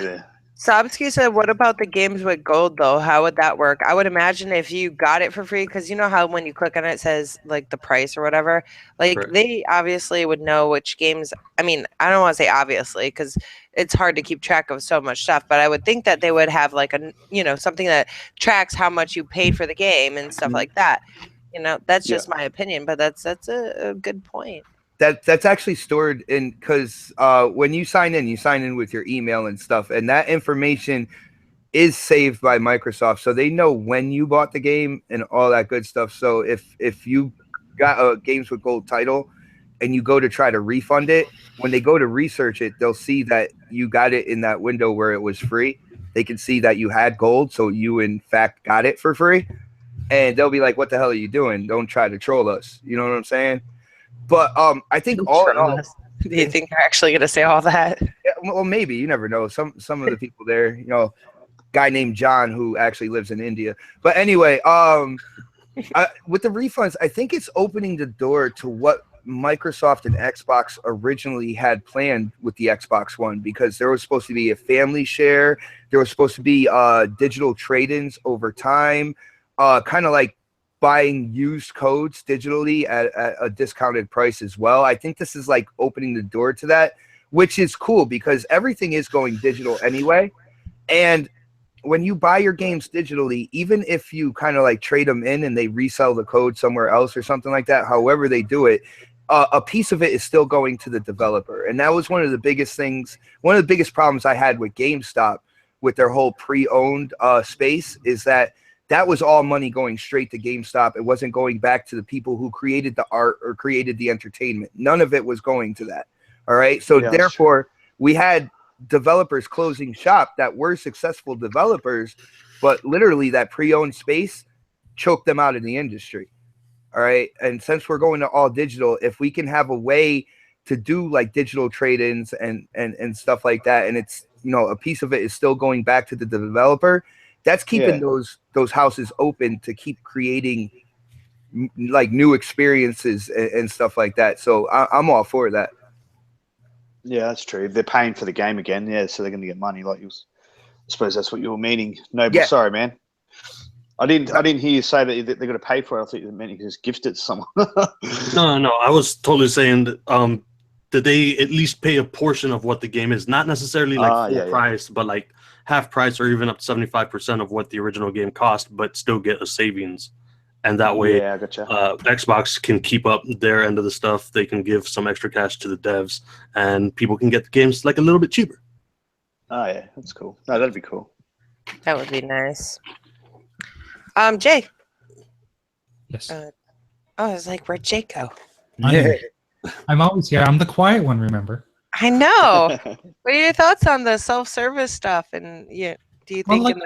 Sobsky said, what about the games with gold, though? How would that work? I would imagine if you got it for free, because you know how when you click on it, it says, like, the price or whatever. Like, they obviously would know which games. I mean, I don't want to say obviously, because it's hard to keep track of so much stuff. But I would think that they would have, like, something that tracks how much you paid for the game and stuff like that. You know, that's just my opinion, but that's a good point. That's actually stored in, because when you sign in with your email and stuff, and that information is saved by Microsoft, so they know when you bought the game and all that good stuff. So if you got a Games with Gold title and you go to try to refund it, when they go to research it, they'll see that you got it in that window where it was free. They can see that you had gold, so you in fact got it for free, and they'll be like, "What the hell are you doing? Don't try to troll us." You know what I'm saying? But I think all in all, do you think they're actually going to say all that? Yeah, well, maybe. You never know. Some of the people there, you know, guy named John who actually lives in India. But anyway, with the refunds, I think it's opening the door to what Microsoft and Xbox originally had planned with the Xbox One, because there was supposed to be a family share. There was supposed to be digital trade-ins over time, kind of like buying used codes digitally at a discounted price as well. I think this is like opening the door to that, which is cool because everything is going digital anyway. And when you buy your games digitally, even if you kind of like trade them in and they resell the code somewhere else or something like that, however they do it, a piece of it is still going to the developer. And that was one of the biggest things, one of the biggest problems I had with GameStop with their whole pre-owned space, is that was all money going straight to GameStop. It wasn't going back to the people who created the art or created the entertainment. None of it was going to that. All right. So therefore, we had developers closing shop that were successful developers, but literally that pre-owned space choked them out of the industry. All right. And since we're going to all digital, if we can have a way to do like digital trade-ins and stuff like that, and it's, you know, a piece of it is still going back to the developer, that's keeping those houses open to keep creating like new experiences and stuff like that. So I'm all for that. Yeah, that's true. They're paying for the game again. Yeah, so they're going to get money. Like I suppose that's what you were meaning. No, but sorry, man. I didn't hear you say that they're going to pay for it. I thought you meant you could just gift it to someone. No. I was totally saying that they at least pay a portion of what the game is, not necessarily like full price, but like half price or even up to 75% of what the original game cost, but still get a savings. And that way, I gotcha. Xbox can keep up their end of the stuff. They can give some extra cash to the devs, and people can get the games like a little bit cheaper. Oh yeah, that's cool. No, that'd be cool. That would be nice. Jay. Yes. I was like, where'd Jay go? I'm always here. I'm the quiet one, remember? I know. What are your thoughts on the self-service stuff? And do you think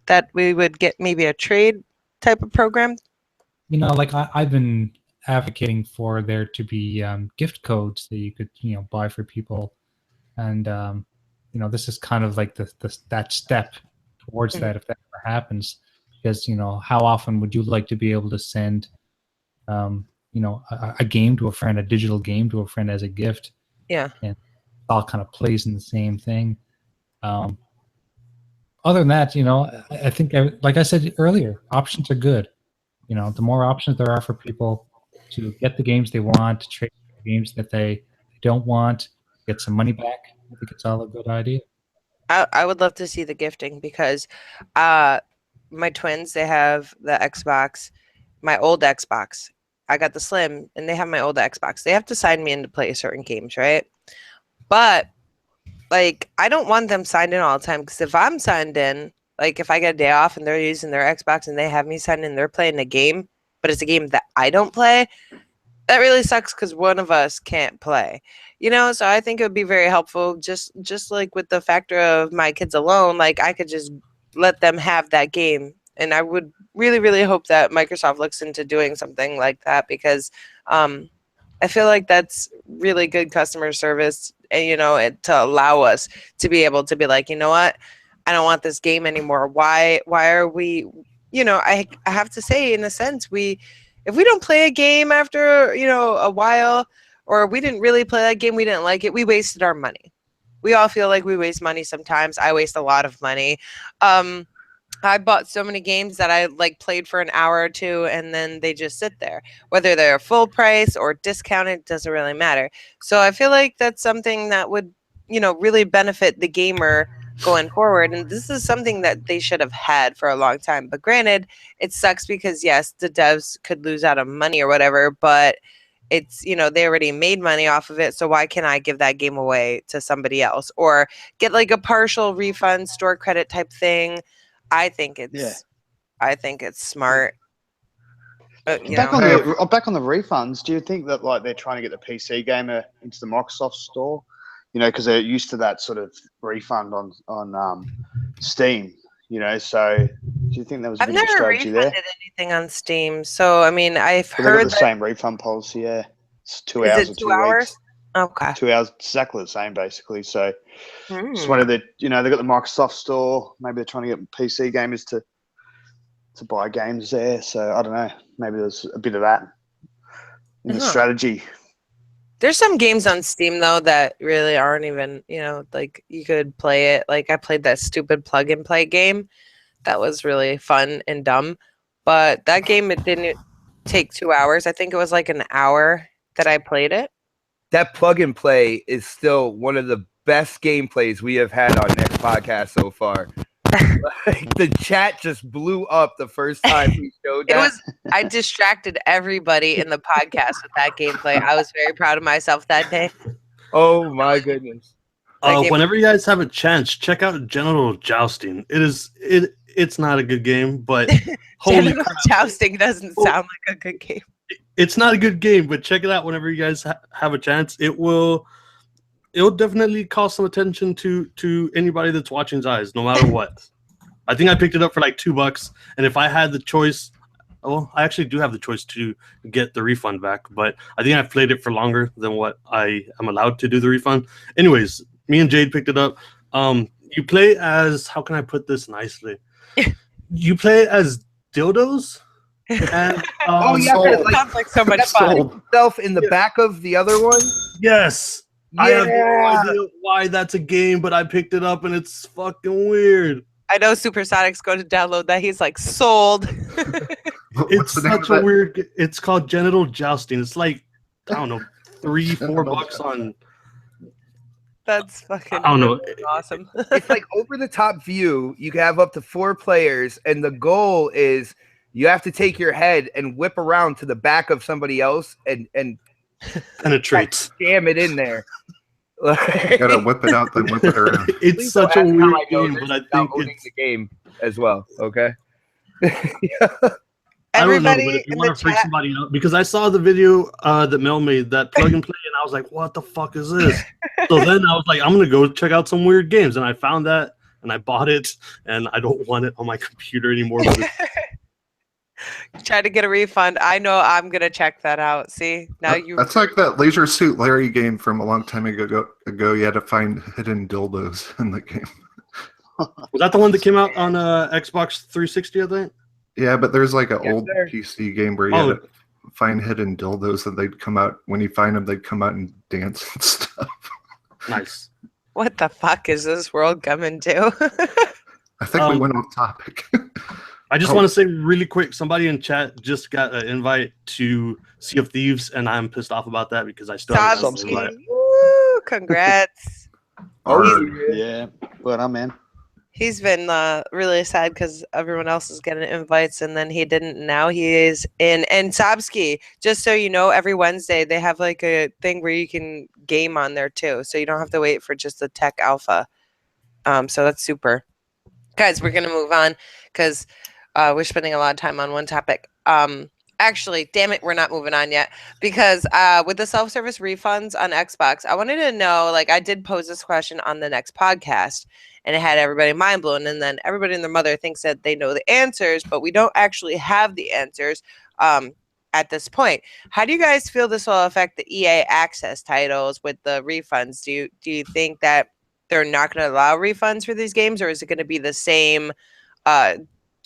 that we would get maybe a trade type of program? You know, like I've been advocating for there to be gift codes that you could, buy for people, and this is kind of like that step towards that, if that ever happens, because how often would you like to be able to send a game to a friend, a digital game to a friend as a gift? Yeah. And it all kind of plays in the same thing. Other than that, I think, like I said earlier, options are good. The more options there are for people to get the games they want, to trade the games that they don't want, get some money back, I think it's all a good idea. I would love to see the gifting, because my twins, they have the Xbox, my old Xbox. I got the Slim, and they have my old Xbox. They have to sign me in to play certain games, right? But, like, I don't want them signed in all the time, because if I'm signed in, like, if I get a day off and they're using their Xbox and they have me signed in, they're playing a game, but it's a game that I don't play, that really sucks, because one of us can't play. So I think it would be very helpful, just like with the factor of my kids alone, like I could just let them have that game. And I would really, really hope that Microsoft looks into doing something like that, because I feel like that's really good customer service, and to allow us to be able to be like, you know what, I don't want this game anymore. Why are we, I have to say, in a sense, if we don't play a game after, a while, or we didn't really play that game, we didn't like it, we wasted our money. We all feel like we waste money sometimes. I waste a lot of money. I bought so many games that I played for an hour or two, and then they just sit there. Whether they're full price or discounted, doesn't really matter. So I feel like that's something that would, really benefit the gamer going forward. And this is something that they should have had for a long time. But granted, it sucks because, yes, the devs could lose out on money or whatever, but it's, they already made money off of it. So why can't I give that game away to somebody else, or get a partial refund, store credit type thing? I think it's smart. Back on the refunds, do you think that they're trying to get the PC gamer into the Microsoft store? Because they're used to that sort of refund on Steam. So do you think that was a bit of a strategy there? I've never refunded anything on Steam, so I mean, I've They heard got the same refund policy. Yeah, it's 2 Is hours it or 2 2 hours? weeks. Okay. 2 hours, exactly the same, basically. So just wanted that, they got the Microsoft store. Maybe they're trying to get PC gamers to buy games there. So I don't know. Maybe there's a bit of that in the strategy. There's some games on Steam though that really aren't even, you could play it. Like, I played that stupid plug and play game. That was really fun and dumb. But that game, it didn't take 2 hours. I think it was an hour that I played it. That plug and play is still one of the best gameplays we have had on Next Podcast so far. The chat just blew up the first time we showed that. I distracted everybody in the podcast with that gameplay. I was very proud of myself that day. Oh my goodness. Whenever you guys have a chance, check out Genital Jousting. It's not a good game, but holy crap. Jousting doesn't sound like a good game. It's not a good game, but check it out whenever you guys have a chance. It'll definitely call some attention to anybody that's watching's eyes, no matter what. I think I picked it up for $2, and if I had the choice, well, I actually do have the choice to get the refund back, but I think I've played it for longer than what I am allowed to do the refund. Anyways, me and Jade picked it up. You play as, how can I put this nicely? You play as dildos. And, it sounds like so much fun. Self in the back of the other one. Yes. Yeah. I have no idea why that's a game, but I picked it up and it's fucking weird. I know Supersonic's going to download that. He's sold. It's such a weird. It's called Genital Jousting. It's I don't know, $3-4 on. That's fucking. I don't know. Awesome. It's over the top view. You can have up to 4 players, and the goal is you have to take your head and whip around to the back of somebody else and penetrates. Jam it in there. You gotta whip it out, then whip it around. It's such a weird game, but I think it's the game as well. Okay. I don't know, but if you want to freak somebody out, because I saw the video that Mel made, that plug and play, and I was like, "What the fuck is this?" So then I was like, "I'm gonna go check out some weird games," and I found that, and I bought it, and I don't want it on my computer anymore. Try to get a refund. I know I'm gonna check that out. See, now That's like that Leisure Suit Larry game from a long time ago. You had to find hidden dildos in the game. Was that the one that came out on Xbox 360? I think. Yeah, but there's like an old PC game where you had to find hidden dildos, and they'd come out. When you find them, they'd come out and dance and stuff. Nice. What the fuck is this world coming to? I think we went off topic. I just want to say really quick, somebody in chat just got an invite to Sea of Thieves, and I'm pissed off about that because I still haven't got an invite. Woo, congrats. Yeah, but I'm in. He's been really sad because everyone else is getting invites, and then he didn't. Now he is in. And Sabsky, just so you know, every Wednesday they have like a thing where you can game on there too, so you don't have to wait for just the tech alpha. So that's super. Guys, we're gonna move on because we're spending a lot of time on one topic. Actually, damn it, we're not moving on yet because with the self-service refunds on Xbox, I wanted to know, like, I did pose this question on the next podcast, and it had everybody mind blown, and then everybody and their mother thinks that they know the answers, but we don't actually have the answers at this point. How do you guys feel this will affect the EA Access titles with the refunds? Do you think that they're not going to allow refunds for these games, or is it going to be the same?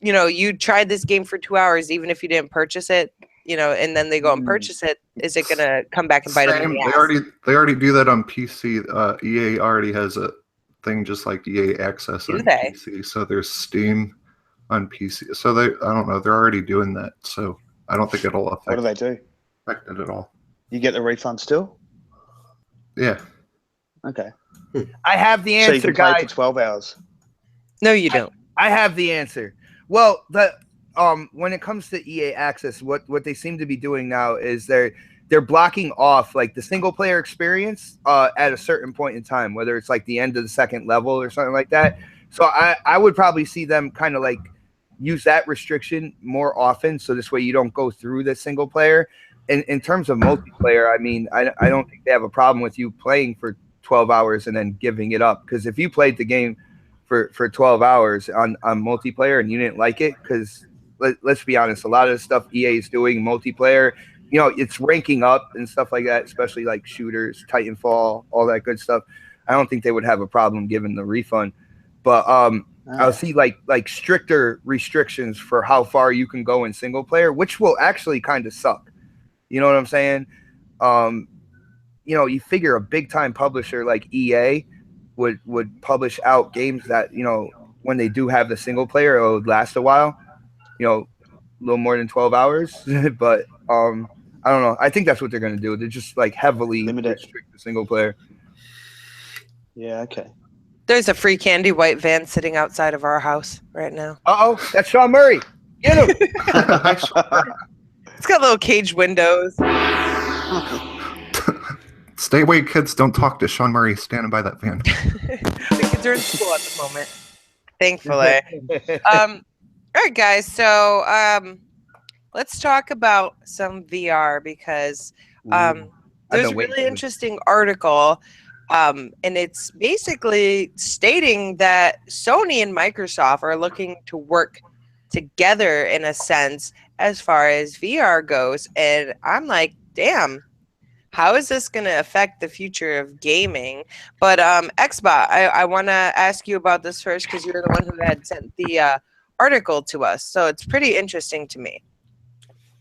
You tried this game for 2 hours, even if you didn't purchase it, and then they go and purchase it. Is it going to come back and bite them in the ass? They already do that on PC. EA already has a thing just like EA Access on PC. So there's Steam on PC. So I don't know. They're already doing that. So I don't think it'll affect. What do they do? Affect it at all. You get the refund still? Yeah. Okay. I have the So answer, you can play guys. for 12 hours. No, you don't. I have the answer. Well, when it comes to EA Access, what they seem to be doing now is they're blocking off like the single player experience at a certain point in time, whether it's like the end of the second level or something like that. So I would probably see them kind of like use that restriction more often, so this way you don't go through the single player. In terms of multiplayer, I mean, I don't think they have a problem with you playing for 12 hours and then giving it up, because if you played the game for 12 hours on multiplayer and you didn't like it, because let's be honest, a lot of the stuff EA is doing multiplayer, it's ranking up and stuff like that, especially like shooters, Titanfall, all that good stuff. I don't think they would have a problem giving the refund, but I'll see like stricter restrictions for how far you can go in single player, which will actually kind of suck. You know what I'm saying? You figure a big time publisher like EA would publish out games that, when they do have the single player, it would last a while, a little more than 12 hours. But I don't know. I think that's what they're going to do. They're just like heavily restrict the single player. Yeah, okay. There's a free candy white van sitting outside of our house right now. Uh-oh, that's Sean Murray. Get him. It's got little cage windows. Stay away, kids. Don't talk to Sean Murray standing by that van. The kids are in school at the moment, thankfully. All right, guys. So let's talk about some VR, because there's a really interesting article, and it's basically stating that Sony and Microsoft are looking to work together in a sense as far as VR goes. And I'm like, damn. How is this going to affect the future of gaming? But Xbot, I want to ask you about this first, because you're the one who had sent the article to us. So it's pretty interesting to me.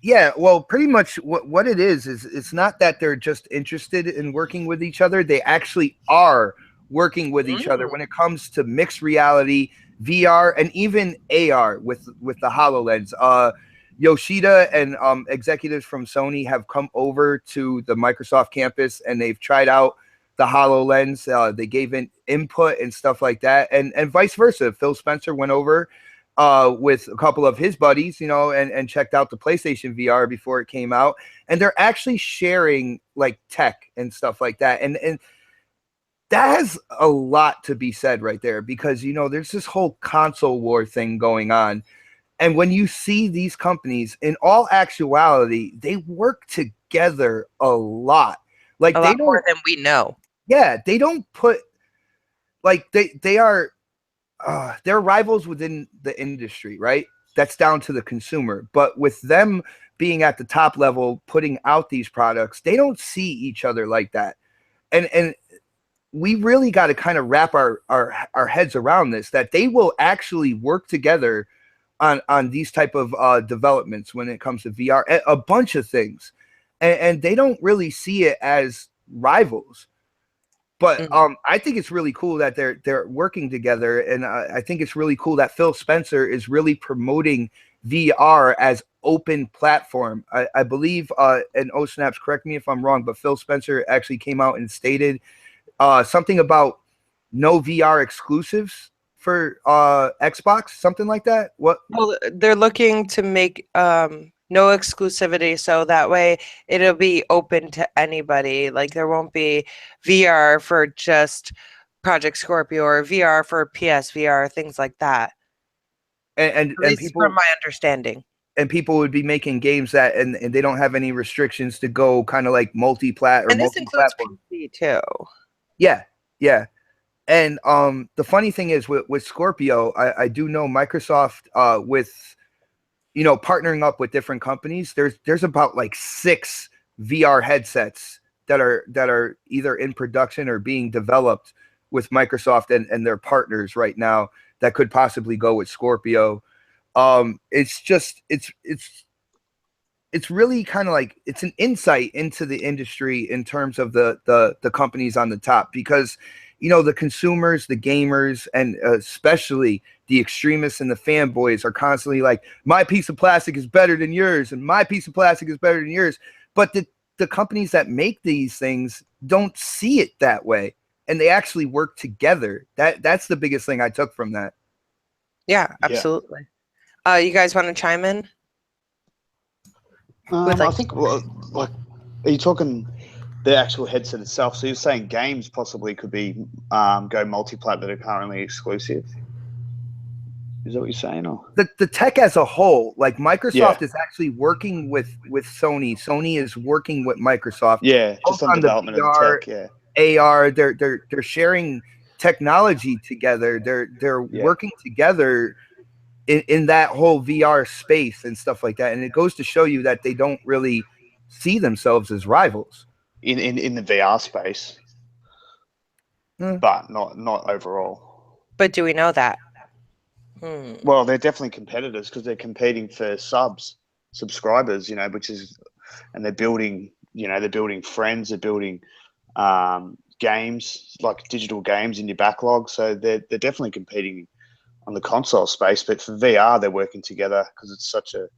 Yeah, well, pretty much what it is it's not that they're just interested in working with each other. They actually are working with each other when it comes to mixed reality, VR, and even AR with the HoloLens. Yoshida and executives from Sony have come over to the Microsoft campus, and they've tried out the HoloLens. They gave input and stuff like that, and vice versa. Phil Spencer went over with a couple of his buddies, and checked out the PlayStation VR before it came out, and they're actually sharing like tech and stuff like that, and that has a lot to be said right there, because there's this whole console war thing going on. And when you see these companies, in all actuality, they work together a lot. Like a lot more than we know. Yeah, they don't put like they are they're rivals within the industry, right? That's down to the consumer. But with them being at the top level, putting out these products, they don't see each other like that. And we really got to kind of wrap our heads around this, that they will actually work together on these type of developments when it comes to VR, a bunch of things. And they don't really see it as rivals. But I think it's really cool that they're working together, and I think it's really cool that Phil Spencer is really promoting VR as open platform. I believe, and Snaps, correct me if I'm wrong, but Phil Spencer actually came out and stated something about no VR exclusives for Xbox, something like that. What? Well, they're looking to make no exclusivity, so that way it'll be open to anybody. Like there won't be VR for just Project Scorpio or VR for PSVR, things like that. And people, from my understanding, and people would be making games that and they don't have any restrictions to go kind of like multi-plat or and this includes PC too. Yeah. And the funny thing is with Scorpio, I do know Microsoft with partnering up with different companies. There's about like 6 VR headsets that are either in production or being developed with Microsoft and their partners right now that could possibly go with Scorpio. It's really kind of like it's an insight into the industry in terms of the companies on the top, because the consumers, the gamers, and especially the extremists and the fanboys are constantly like, my piece of plastic is better than yours, and my piece of plastic is better than yours. But the companies that make these things don't see it that way, and they actually work together. That's the biggest thing I took from that. Yeah, absolutely. You guys want to chime in? I think, like, are you talking the actual headset itself? So you're saying games possibly could be go multi-plat that are currently exclusive? Is that what you're saying? Or the tech as a whole, like Microsoft is actually working with Sony. Sony is working with Microsoft. Yeah, just on development of the tech. Yeah, AR. They're sharing technology together. They're working together in that whole VR space and stuff like that. And it goes to show you that they don't really see themselves as rivals in the VR space, but not overall. But do we know that? Well, they're definitely competitors because they're competing for subscribers, which is, and they're building, they're building friends, they're building games, like digital games in your backlog. So they're definitely competing on the console space, but for VR, they're working together because it's such a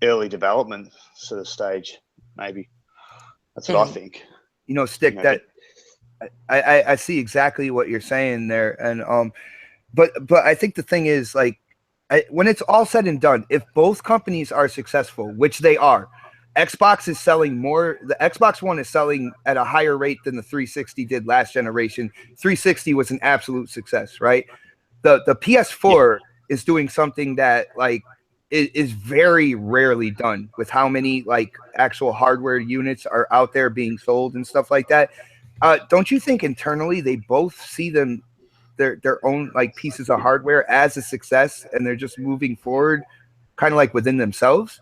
early development sort of stage. Maybe that's what I think. Stick that I see exactly what you're saying there, and but I think the thing is, like, when it's all said and done, if both companies are successful, which they are, Xbox is selling more. The Xbox One is selling at a higher rate than the 360 did last generation. 360 was an absolute success, right? The PS4 is doing something that like is very rarely done with how many like actual hardware units are out there being sold and stuff like that. Don't you think internally they both see their own like pieces of hardware as a success, and they're just moving forward kind of like within themselves?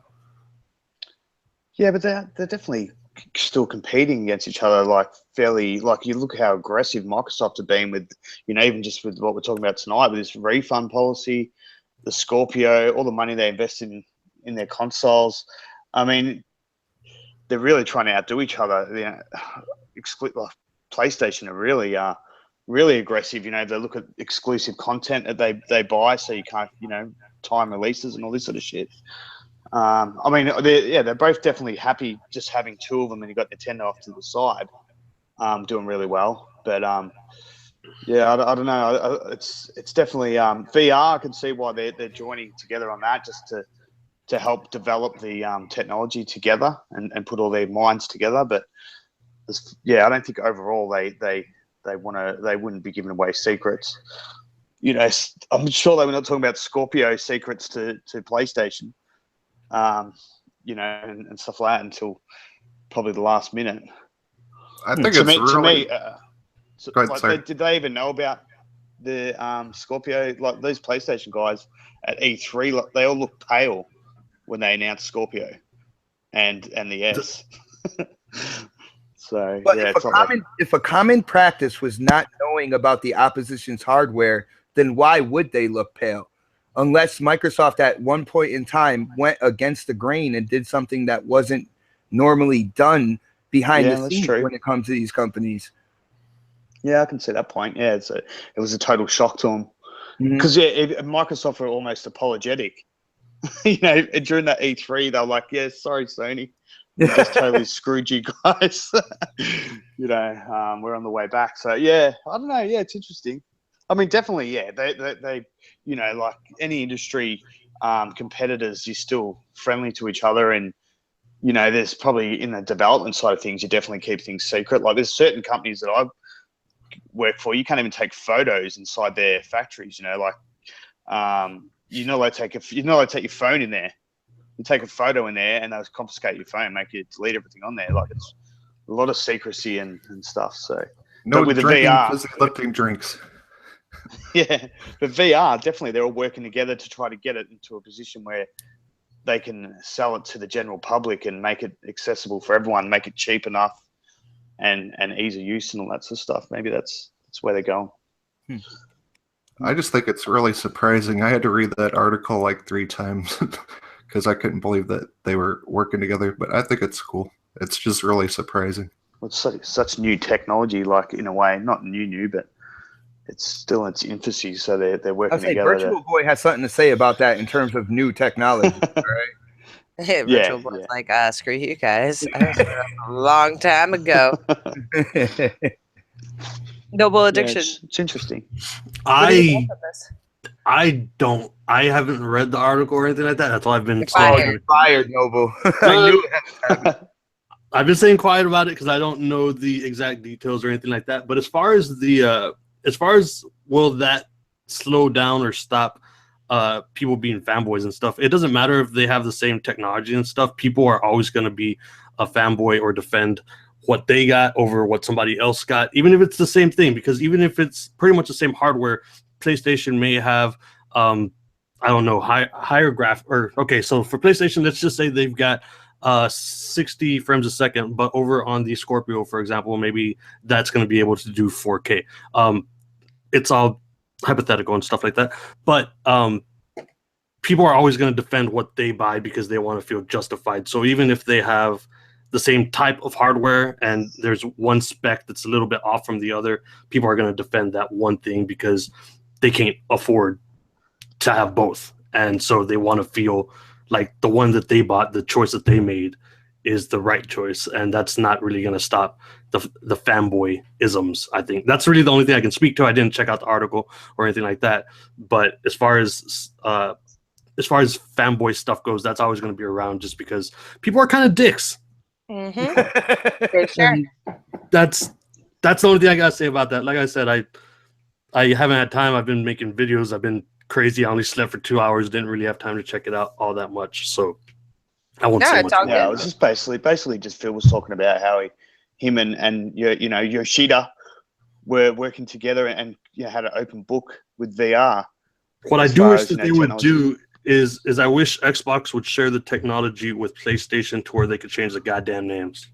Yeah, but they're definitely still competing against each other, like fairly, like you look how aggressive Microsoft have been with, even just with what we're talking about tonight with this refund policy, the Scorpio, all the money they invest in their consoles. I mean, they're really trying to outdo each other. Like PlayStation are really aggressive. They look at exclusive content that they buy, so you can't, time releases and all this sort of shit. I mean, they're both definitely happy just having 2 of them, and you got Nintendo off to the side, doing really well. But I don't know. It's definitely VR. I can see why they're joining together on that, just to help develop the technology together and put all their minds together. But I don't think overall they wouldn't be giving away secrets. I'm sure they were not talking about Scorpio secrets to PlayStation. And stuff like that until probably the last minute. I think to me, did they even know about the Scorpio, like these PlayStation guys at E3, like, they all look pale when they announced Scorpio and the S. So but yeah, if a common practice was not knowing about the opposition's hardware, then why would they look pale? Unless Microsoft at one point in time went against the grain and did something that wasn't normally done behind the scenes when it comes to these companies. Yeah, I can see that point. Yeah, it was a total shock to them because Microsoft were almost apologetic. During that E3, they're like, "Yeah, sorry, Sony, we just totally screwed you guys." We're on the way back. So yeah, I don't know. Yeah, it's interesting. I mean, definitely, yeah. They like any industry, competitors, you're still friendly to each other, and there's probably in the development side of things, you definitely keep things secret. Like there's certain companies that I've worked for, you can't even take photos inside their factories. You're not allowed to take your phone in there. You take a photo in there, and they'll confiscate your phone, make you delete everything on there. Like it's a lot of secrecy and stuff. So no, with the drinking, VR, lifting drinks. Yeah, but VR, definitely they're all working together to try to get it into a position where they can sell it to the general public and make it accessible for everyone, make it cheap enough and ease of use and all that sort of stuff. Maybe that's where they're going. I just think it's really surprising. I had to read that article like 3 times because I couldn't believe that they were working together, but I think it's cool. It's just really surprising. Well, it's such new technology, like in a way, not new, but it's still in its infancy, so they're working together. Virtual Boy has something to say about that in terms of new technology, right? Hey, Virtual Boy's like, screw you guys. I was a long time ago. Noble Addiction. It's interesting. I haven't read the article or anything like that. That's all I've been saying. Fired, Noble. I knew it. I've been staying quiet about it because I don't know the exact details or anything like that. But as far as will that slow down or stop people being fanboys and stuff, it doesn't matter if they have the same technology and stuff. People are always going to be a fanboy or defend what they got over what somebody else got, even if it's the same thing, because even if it's pretty much the same hardware, PlayStation may have higher graph so for PlayStation, let's just say they've got 60 frames a second, but over on the Scorpio, for example, maybe that's going to be able to do 4K. It's all hypothetical and stuff like that, but people are always going to defend what they buy because they want to feel justified. So even if they have the same type of hardware and there's one spec that's a little bit off from the other, people are going to defend that one thing because they can't afford to have both. And so they want to feel like the one that they bought, the choice that they made, is the right choice. And that's not really going to stop the fanboy isms. I think that's really the only thing I can speak to. I didn't check out the article or anything like that. But as far as fanboy stuff goes, that's always going to be around just because people are kind of dicks. Mm-hmm. For sure. That's the only thing I gotta say about that. Like I said, I haven't had time. I've been making videos. I've been crazy. I only slept for 2 hours. Didn't really have time to check it out all that much. So I won't say much. Yeah, it was just basically just Phil was talking about how him and Yoshida were working together and had an open book with VR. What I do wish that they would do is I wish Xbox would share the technology with PlayStation to where they could change the goddamn names.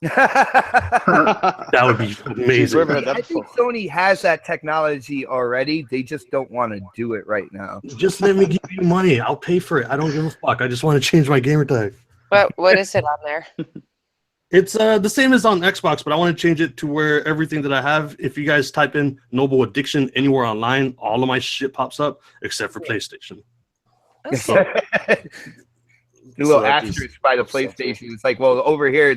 That would be amazing. I think Sony has that technology already. They just don't want to do it right now. Just let me give you money. I'll pay for it. I don't give a fuck. I just want to change my gamer tag. What is it on there? It's the same as on Xbox, but I want to change it to where everything that I have, if you guys type in Noble Addiction anywhere online, all of my shit pops up except for PlayStation. So, the little asterisk by the PlayStation. It's like, well, over here,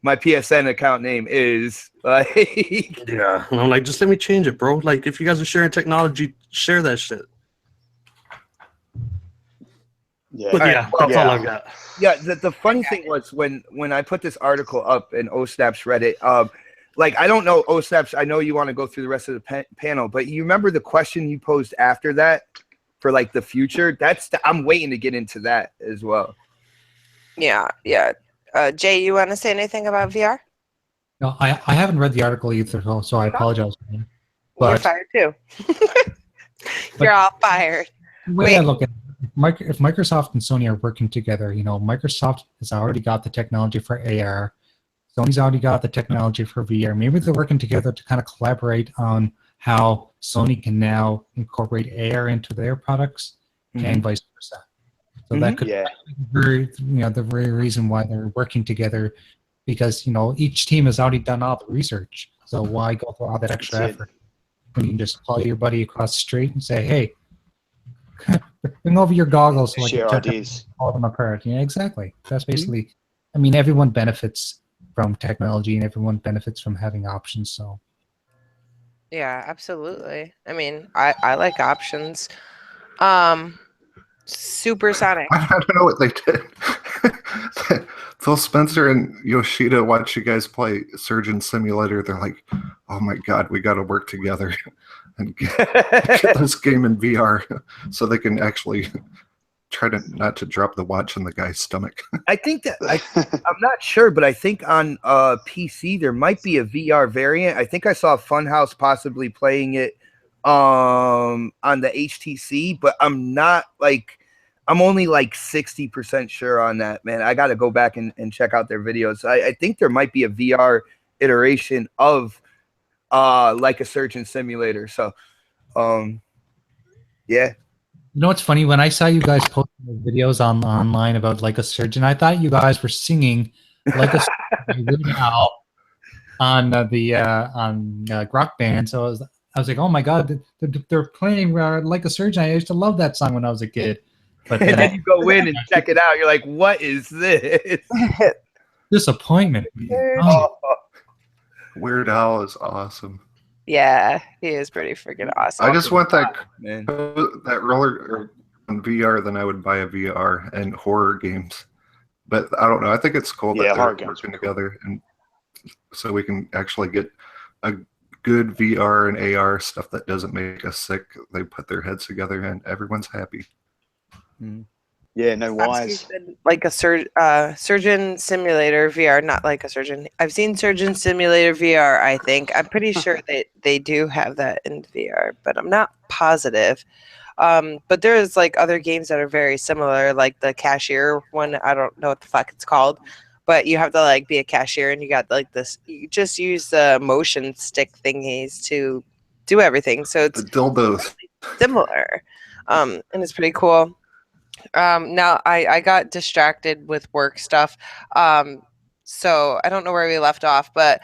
my PSN account name is like. Yeah, and I'm like, just let me change it, bro. Like, if you guys are sharing technology, share that shit. Yeah, but that's all I've got. Yeah, the funny thing was when I put this article up in OSNAP's Reddit, like, I don't know, OSNAP's, I know you want to go through the rest of the panel, but you remember the question you posed after that? For like the future, I'm waiting to get into that as well. Yeah. Jay, you want to say anything about VR? No, I haven't read the article either, so I apologize. You're fired too. You're all fired. The way I look at it, if Microsoft and Sony are working together, you know, Microsoft has already got the technology for AR. Sony's already got the technology for VR. Maybe they're working together to kind of collaborate on how Sony can now incorporate AR into their products and vice versa. So that could be the very reason why they're working together, because, you know, each team has already done all the research. So why go through all that extra effort when you can just call your buddy across the street and say, hey, bring over your goggles so I can check all them apart. Yeah, exactly. That's basically, I mean, everyone benefits from technology and everyone benefits from having options. So yeah, absolutely. I mean, I like options. Supersonic. I don't know what they did. Phil Spencer and Yoshida watch you guys play Surgeon Simulator. They're like, oh my God, we got to work together and get this game in VR so they can actually try to not to drop the watch in the guy's stomach. I think that I'm not sure, but I think on PC there might be a VR variant. I think I saw Funhouse possibly playing it on the HTC, but I'm only like 60% sure on that, man. I got to go back and check out their videos. I think there might be a VR iteration of like a Surgeon Simulator. So yeah. You know what's funny? When I saw you guys posting videos online about Like a Surgeon, I thought you guys were singing Like a Surgeon now on Rock Band. So I was like, oh my God, they're playing Like a Surgeon. I used to love that song when I was a kid. But and then you go in and check it out. You're like, what is this? Disappointment. Oh. Weird Al is awesome. Yeah, he is pretty freaking awesome. I just want that roller on VR, then I would buy a VR and horror games. But I don't know. I think it's cool that they're working together, and so we can actually get a good VR and AR stuff that doesn't make us sick. They put their heads together, and everyone's happy. Yeah, no wise. Like a Surgeon Simulator VR, not Like a Surgeon. I've seen Surgeon Simulator VR, I think. I'm pretty sure they do have that in VR, but I'm not positive. But there's like other games that are very similar, like the cashier one. I don't know what the fuck it's called, but you have to like be a cashier and you got like this, you just use the motion stick thingies to do everything. So it's the dildos. Similar. And it's pretty cool. Now I got distracted with work stuff. So I don't know where we left off, but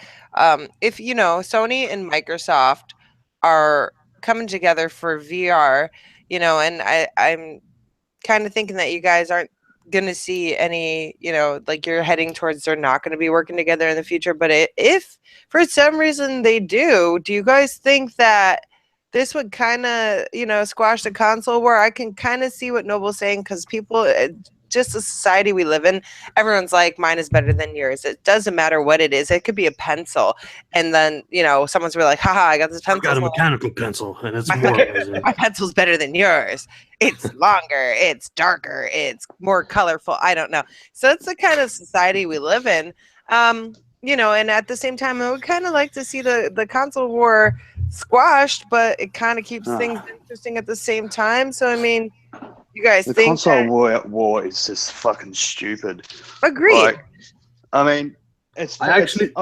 if you know, Sony and Microsoft are coming together for VR, you know, and I'm kind of thinking that you guys aren't going to see any, you know, like you're heading towards they're not going to be working together in the future. But if for some reason they do you guys think that this would kind of, you know, squash the console war? I can kind of see what Noble's saying, because people, just the society we live in, everyone's like, mine is better than yours. It doesn't matter what it is. It could be a pencil. And then, you know, someone's really like, haha, I got this pencil. I got a mechanical pencil, and it's more amazing. My pencil's better than yours. It's longer. It's darker. It's more colorful. I don't know. So it's the kind of society we live in. You know, and at the same time, I would kind of like to see the console war squashed, but it kind of keeps things interesting at the same time. So, I mean, you guys think the console war is just fucking stupid. Agreed. Like, I mean, I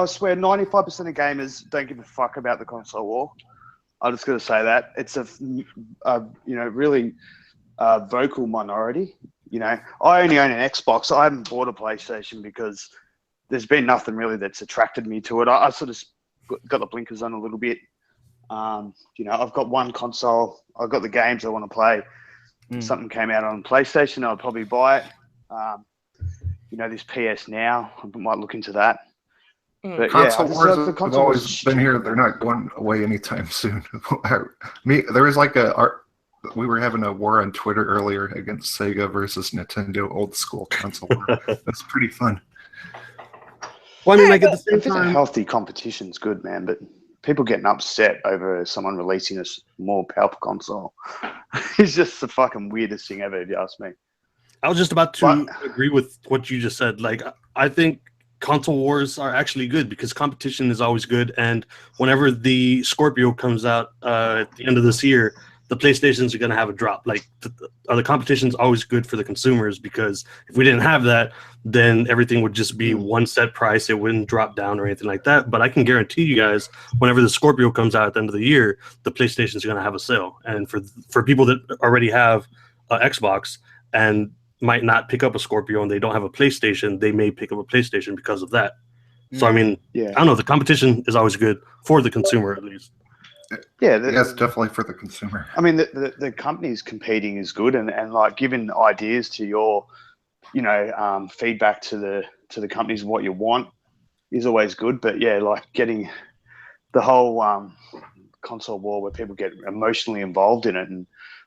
swear 95% of gamers don't give a fuck about the console war. I'm just going to say that. It's a you know, really vocal minority. You know, I only own an Xbox. I haven't bought a PlayStation because there's been nothing really that's attracted me to it. I sort of got the blinkers on a little bit. You know, I've got one console. I've got the games I want to play. If something came out on PlayStation, I'd probably buy it. You know, this PS Now, I might look into that. But console wars have always been here. They're not going away anytime soon. There was like we were having a war on Twitter earlier against Sega versus Nintendo old school console war. That's pretty fun. Well, I mean, like at the same time, healthy competition's good, man, but people getting upset over someone releasing a more powerful console is just the fucking weirdest thing ever, if you ask me. I was just about to agree with what you just said. Like, I think console wars are actually good because competition is always good. And whenever the Scorpio comes out at the end of this year, the PlayStations are going to have a drop. Like the competition is always good for the consumers, because if we didn't have that, then everything would just be one set price. It wouldn't drop down or anything like that. But I can guarantee you guys, whenever the Scorpio comes out at the end of the year, the PlayStation is going to have a sale. And for people that already have an Xbox and might not pick up a Scorpio and they don't have a PlayStation, they may pick up a PlayStation because of that. So I mean, I don't know. The competition is always good for the consumer, at least. Yeah, yes, definitely for the consumer. I mean, the companies competing is good, and like giving ideas to your, feedback to the companies what you want is always good. But yeah, like getting the whole console war where people get emotionally involved in it, and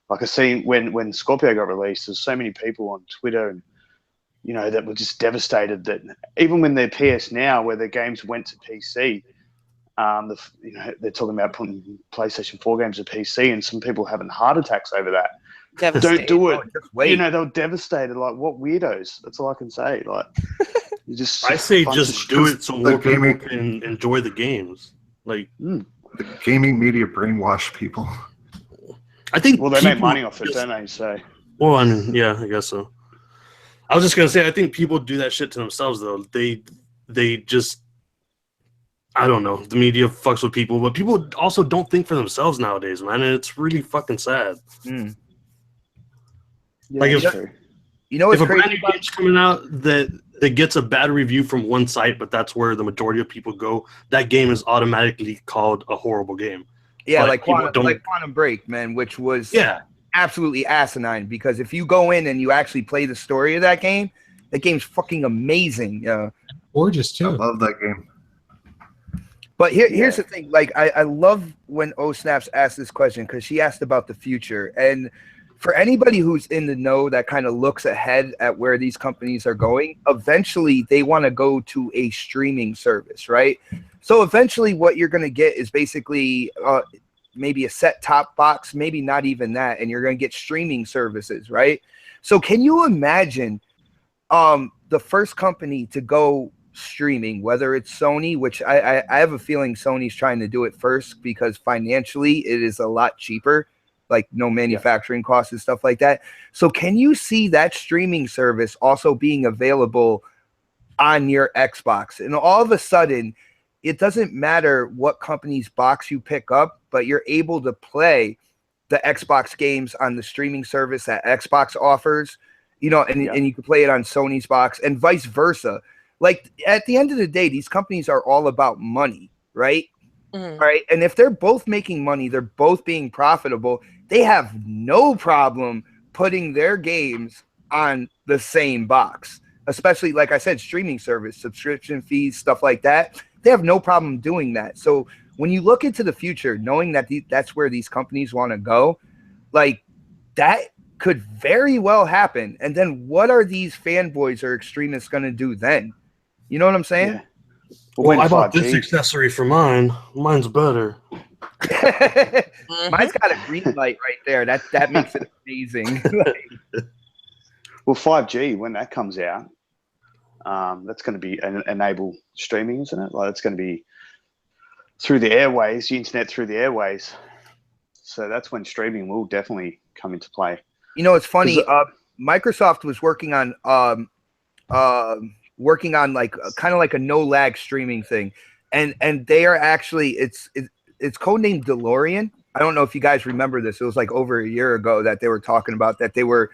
like I seen when Scorpio got released, there's so many people on Twitter and that were just devastated that even when their PS Now, where their games went to PC. They're talking about putting PlayStation 4 games to PC, and some people having heart attacks over that. Don't do it. Just wait. They were devastated. Like, what weirdos? That's all I can say. Like, I say just do it so more people can enjoy the games. Like, the gaming media brainwash people. I think. Well, they make money off it, don't they? So. Well, I mean, yeah, I guess so. I was just gonna say, I think people do that shit to themselves, though. They just. I don't know. The media fucks with people, but people also don't think for themselves nowadays, man. And it's really fucking sad. Yeah, like if a brand new game's coming out that gets a bad review from one site, but that's where the majority of people go, that game is automatically called a horrible game. Yeah, like Quantum Break, man, which was absolutely asinine, because if you go in and you actually play the story of that game's fucking amazing. Gorgeous too. I love that game. But here's the thing. Like, I love when OSnaps asked this question, because she asked about the future. And for anybody who's in the know that kind of looks ahead at where these companies are going, eventually they want to go to a streaming service, right? So eventually what you're going to get is basically maybe a set-top box, maybe not even that, and you're going to get streaming services, right? So can you imagine the first company to go streaming, whether it's Sony, which I have a feeling Sony's trying to do it first because financially it is a lot cheaper, like no manufacturing costs and stuff like that. So can you see that streaming service also being available on your Xbox? And all of a sudden, it doesn't matter what company's box you pick up, but you're able to play the Xbox games on the streaming service that Xbox offers, and you can play it on Sony's box and vice versa. Like, at the end of the day, these companies are all about money, right? Mm-hmm. Right. And if they're both making money, they're both being profitable, they have no problem putting their games on the same box, especially, like I said, streaming service, subscription fees, stuff like that. They have no problem doing that. So when you look into the future, knowing that that's where these companies want to go, like, that could very well happen. And then what are these fanboys or extremists going to do then? You know what I'm saying? Yeah. Well, I bought this accessory for mine. Mine's better. Mine's got a green light right there. That makes it amazing. Well, 5G, when that comes out, that's going to be enable streaming, isn't it? Like, it's going to be through the airways, the internet through the airways. So that's when streaming will definitely come into play. It's funny. Microsoft was working on like kind of like a no lag streaming thing, and they are actually it's codenamed DeLorean. I don't know if you guys remember this. It was like over a year ago that they were talking about that they were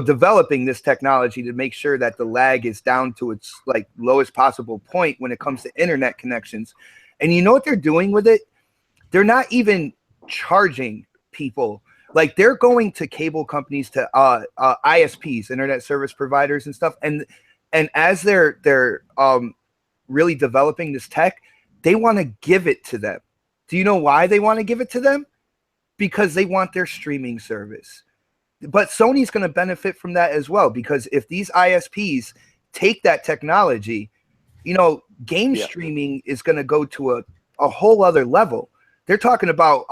developing this technology to make sure that the lag is down to its like lowest possible point when it comes to internet connections. And you know what they're doing with it? They're not even charging people. Like, they're going to cable companies, to ISPs, internet service providers and stuff, and as they're really developing this tech, they want to give it to them. Do you know why they want to give it to them? Because they want their streaming service. But Sony's going to benefit from that as well, because if these ISPs take that technology, game streaming is going to go to a whole other level. They're talking about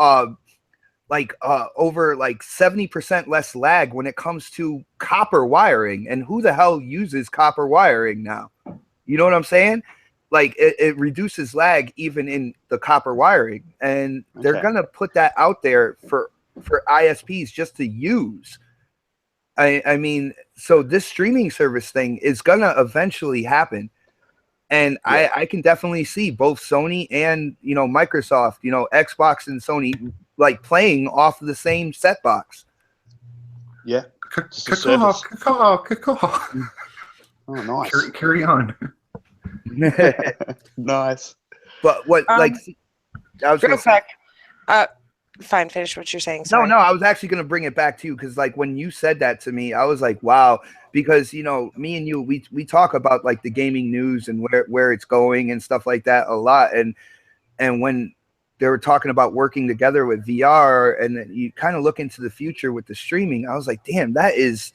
over like 70% less lag when it comes to copper wiring. And who the hell uses copper wiring now? You know what I'm saying? Like it reduces lag even in the copper wiring, and they're gonna put that out there for ISPs just to use. I mean, so this streaming service thing is gonna eventually happen, and I can definitely see both Sony and Microsoft, Xbox and Sony like playing off of the same set box. Yeah. Oh, nice. Carry on. Nice. But what like I was real gonna say, quick. Fine, finish what you're saying. Sorry. No, I was actually going to bring it back to you because, like, when you said that to me, I was like, wow, because, me and you, we talk about, like, the gaming news and where it's going and stuff like that a lot. And when they were talking about working together with VR and then you kind of look into the future with the streaming, I was like, damn, that is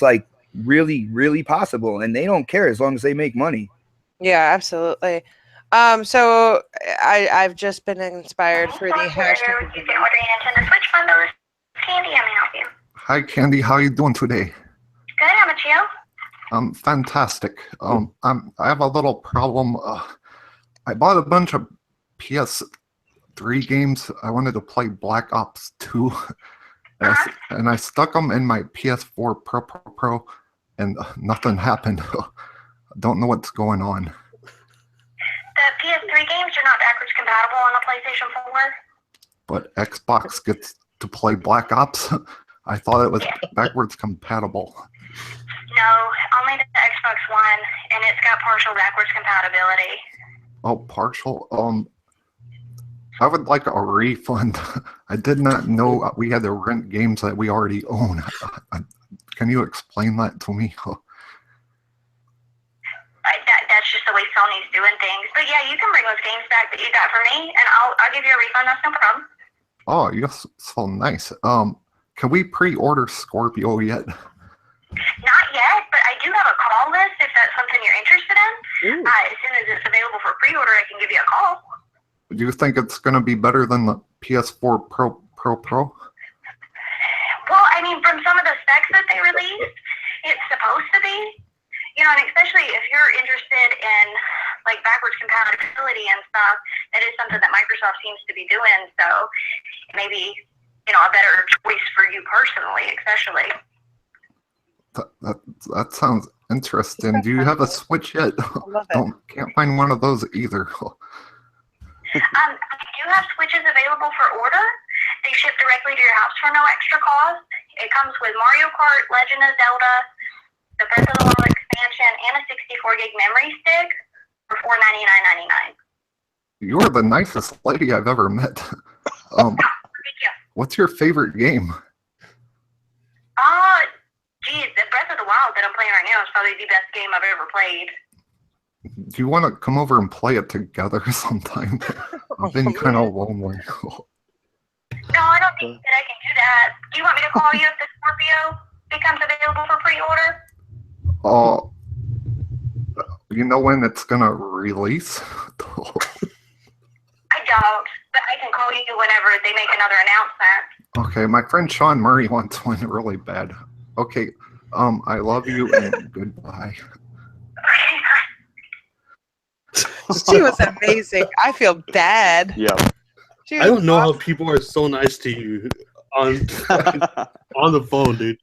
like really, really possible. And they don't care as long as they make money. Yeah, absolutely. So I've just been inspired for the hashtag. Candy, how may I help you? Hi, Candy. How are you doing today? Good, how about you? Fantastic. I have a little problem. I bought a bunch of PS3 games. I wanted to play Black Ops 2, and I stuck them in my PS4 Pro, and nothing happened. Don't know what's going on. The PS3 games are not backwards compatible on the PlayStation 4. But Xbox gets to play Black Ops. I thought it was backwards compatible. No, only the Xbox One, and it's got partial backwards compatibility. Oh, partial? I would like a refund. I did not know we had to rent games that we already own. Can you explain that to me? That's just the way Sony's doing things. But yeah, you can bring those games back that you got for me, and I'll give you a refund. That's no problem. Oh, you're so nice. Can we pre-order Scorpio yet? Not yet, but I do have a call list if that's something you're interested in. As soon as it's available for pre-order, I can give you a call. Do you think it's going to be better than the PS4 Pro? Well, I mean, from some of the specs that they released, it's supposed to be. And especially if you're interested in like backwards compatibility and stuff, that is something that Microsoft seems to be doing. So maybe, a better choice for you personally, especially. That sounds interesting. Do you have a Switch yet? Can't find one of those either. I do have Switches available for order. They ship directly to your house for no extra cost. It comes with Mario Kart, Legend of Zelda, the Breath of the Wild expansion, and a 64 gig memory stick for $499.99. You're the nicest lady I've ever met. What's your favorite game? Geez, the Breath of the Wild that I'm playing right now is probably the best game I've ever played. Do you want to come over and play it together sometime? I've been kind of lonely. No, I don't think that I can do that. Do you want me to call you if the Scorpio becomes available for pre-order? You know when it's gonna release? I don't, but I can call you whenever they make another announcement. Okay, my friend Sean Murray wants one really bad. Okay, I love you and goodbye. She was amazing. I feel bad. Yeah. I don't know how people are so nice to you on the phone, dude.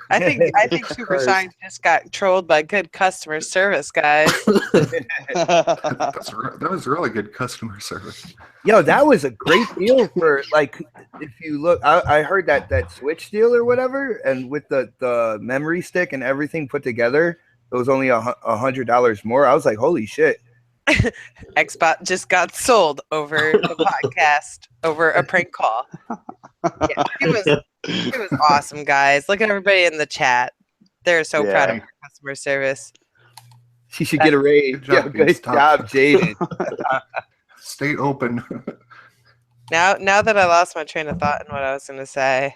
I think Super Science just got trolled by good customer service, guys. That was really good customer service. Yo, that was a great deal for, like, if you look, I heard that Switch deal or whatever, and with the memory stick and everything put together, it was only $100 more. I was like, holy shit. Xbox just got sold over the podcast over a prank call. Yeah, it was awesome, guys. Look at everybody in the chat. They're so proud of our customer service. She should get a raise. Good job, Jaden. Stay open. Now that I lost my train of thought and what I was going to say.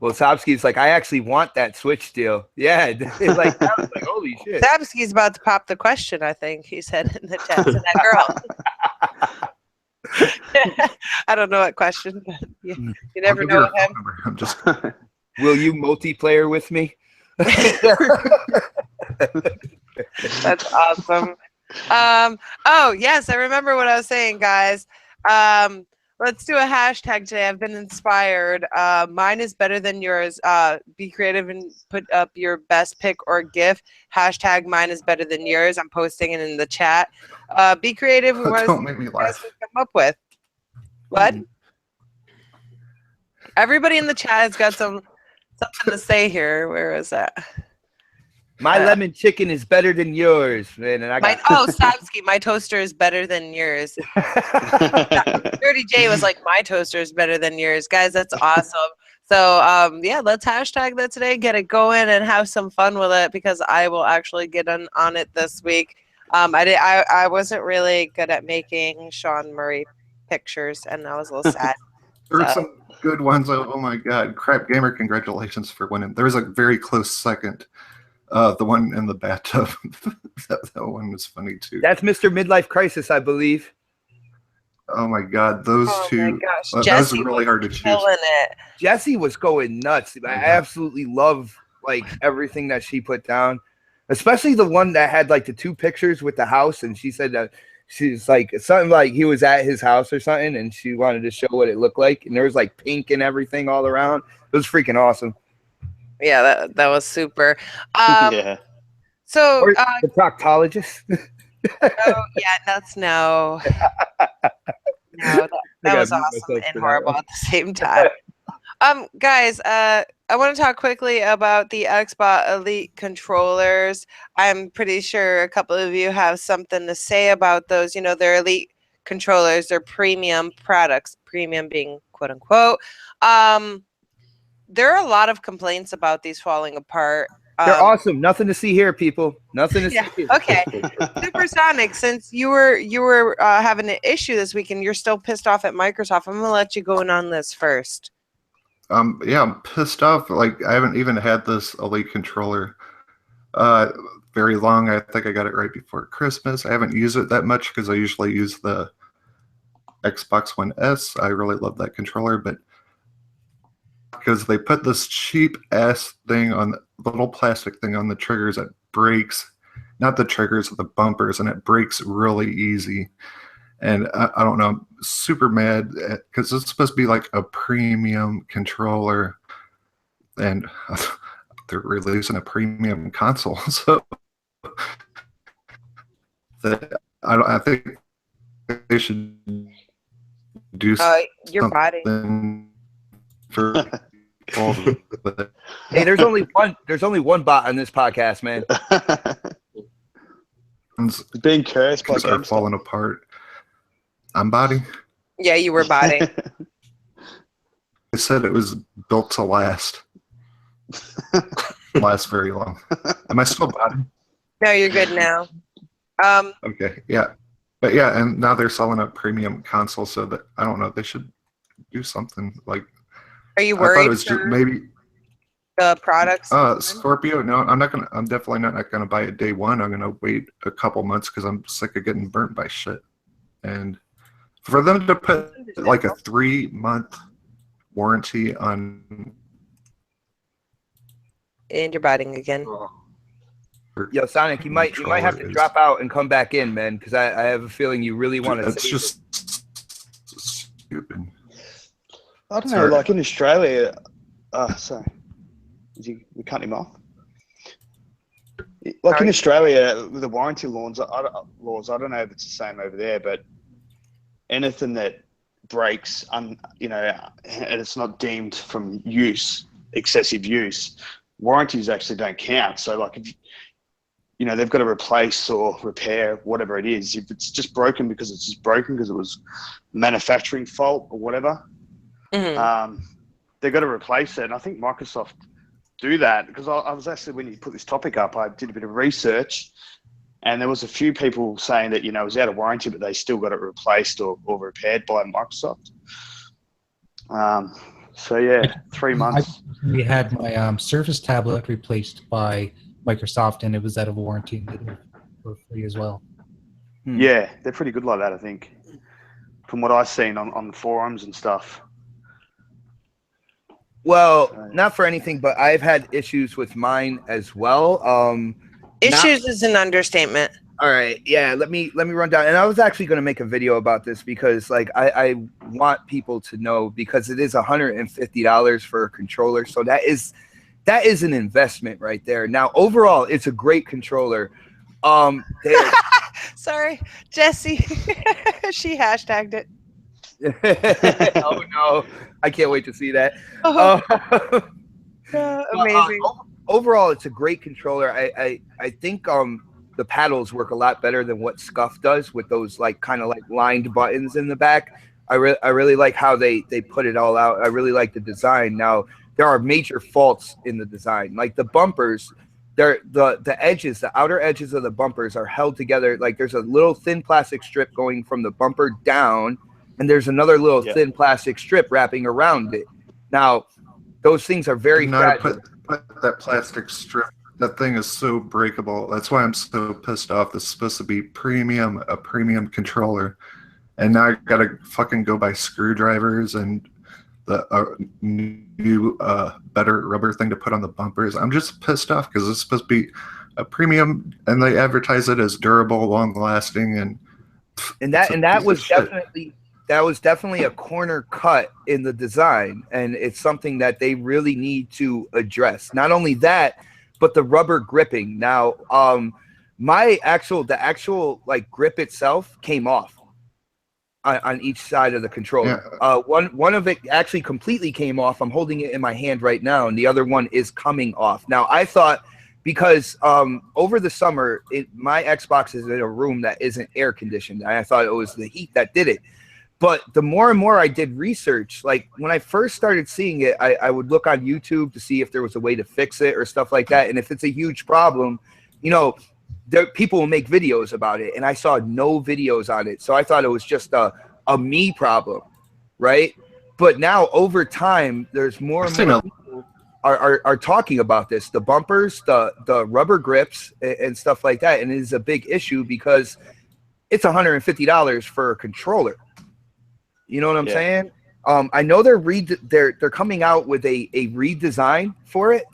Well, Sobsky's like, I actually want that Switch deal. Yeah, like, I was like, holy shit. Sobsky's about to pop the question, I think he said in the chat to that girl. I don't know what question, but you never know with him. I'm just. Will you multiplayer with me? That's awesome. Oh yes, I remember what I was saying, guys. Let's do a hashtag today. I've been inspired. Mine is better than yours. Be creative and put up your best pick or GIF. Hashtag mine is better than yours. I'm posting it in the chat. Be creative. We want to Don't see make me what you guys laugh. can come up with. What? Everybody in the chat has got something to say here. Where is that? My lemon chicken is better than yours, man. And I got Stavsky, my toaster is better than yours. Dirty J was like, my toaster is better than yours. Guys, that's awesome. So yeah, let's hashtag that today, get it going and have some fun with it, because I will actually get on it this week. I wasn't really good at making Sean Murray pictures, and I was a little sad. There were some good ones. Oh my God. Crap Gamer, congratulations for winning. There was a very close second. The one in the bathtub. that one was funny too. That's Mr. Midlife Crisis, I believe. Oh my God, those two. My gosh. That was really hard to choose. It. Jesse was going nuts. I absolutely love like everything that she put down, especially the one that had like the two pictures with the house, and she said that she's like something like he was at his house or something, and she wanted to show what it looked like, and there was like pink and everything all around. It was freaking awesome. Yeah, that was super. Yeah. So the proctologist. Oh yeah, that's no. No, that was awesome and horrible at the same time. Guys, I want to talk quickly about the Xbox Elite controllers. I'm pretty sure a couple of you have something to say about those. You know, they're Elite controllers, they're premium products, premium being quote unquote. There are a lot of complaints about these falling apart. They're awesome. Nothing to see here, people. Nothing to see here. Okay. Supersonic, since you were having an issue this week and you're still pissed off at Microsoft, I'm gonna let you go in on this first. Yeah, I'm pissed off. Like, I haven't even had this Elite controller very long. I think I got it right before Christmas. I haven't used it that much because I usually use the Xbox One S. I really love that controller, but because they put this cheap ass thing on the little plastic thing on the triggers that breaks, not the triggers, the bumpers, and it breaks really easy. And I don't know, I'm super mad because it's supposed to be like a premium controller, and they're releasing a premium console. So I think they should do your body. For hey, there's only one bot on this podcast, man. Being cursed by are falling apart. I'm body. Yeah, you were body. I said it was built to last. Last very long. Am I still body? No, you're good now. Okay, yeah. But yeah, and now they're selling a premium console, so that I don't know, they should do something like. Are you worried? I thought it was just maybe the products. Scorpio. No, I'm not gonna. I'm definitely not gonna buy it day one. I'm gonna wait a couple months because I'm sick of getting burnt by shit. And for them to put like a 3-month warranty on. And you're biting again. Yo, Sonic, you might have to drop out and come back in, man, because I have a feeling you really want to. It's just stupid. I don't know, like in Australia, sorry, we cut him off. Like in Australia, the warranty laws, I don't know if it's the same over there, but anything that breaks, you know, and it's not deemed from excessive use, warranties actually don't count. So like if you know, they've got to replace or repair whatever it is. If it's just broken because it's just broken because it was manufacturing fault or whatever, they've got to replace it. And I think Microsoft do that because I was actually, when you put this topic up, I did a bit of research and there was a few people saying that, you know, it was out of warranty, but they still got it replaced or repaired by Microsoft. So yeah, 3 months. We had my Surface tablet replaced by Microsoft, and it was out of warranty and did it for free as well. Yeah, they're pretty good like that, I think, from what I've seen on the forums and stuff. Well, not for anything, but I've had issues with mine as well. Issues is an understatement. All right, yeah. Let me run down. And I was actually going to make a video about this because, like, I want people to know, because it is $150 for a controller. So that is an investment right there. Now, overall, it's a great controller. Sorry, Jesse. She hashtagged it. Oh no, I can't wait to see that. Amazing. Overall, it's a great controller. I think the paddles work a lot better than what Scuff does with those like kind of like lined buttons in the back. I really like how they put it all out. I really like the design. Now, there are major faults in the design, like the bumpers. The edges, the outer edges of the bumpers are held together. Like there's a little thin plastic strip going from the bumper down, and there's another little thin plastic strip wrapping around it. Now, those things are very fragile. Put that plastic strip. That thing is so breakable. That's why I'm so pissed off. This is supposed to be a premium controller, and now I gotta fucking go buy screwdrivers and the new better rubber thing to put on the bumpers. I'm just pissed off because it's supposed to be a premium, and they advertise it as durable, long lasting, and that was definitely a corner cut in the design, and it's something that they really need to address. Not only that, but the rubber gripping. Now, the actual like grip itself came off on each side of the controller. Yeah. One of it actually completely came off. I'm holding it in my hand right now, and the other one is coming off. Now, I thought, because over the summer, my Xbox is in a room that isn't air conditioned, and I thought it was the heat that did it. But the more and more I did research, like when I first started seeing it, I would look on YouTube to see if there was a way to fix it or stuff like that. And if it's a huge problem, people will make videos about it. And I saw no videos on it. So I thought it was just a me problem, right? But now over time, there's more and more people are talking about this. The bumpers, the rubber grips and stuff like that. And it is a big issue because it's $150 for a controller. You know what I'm saying? I know they're coming out with a redesign for it.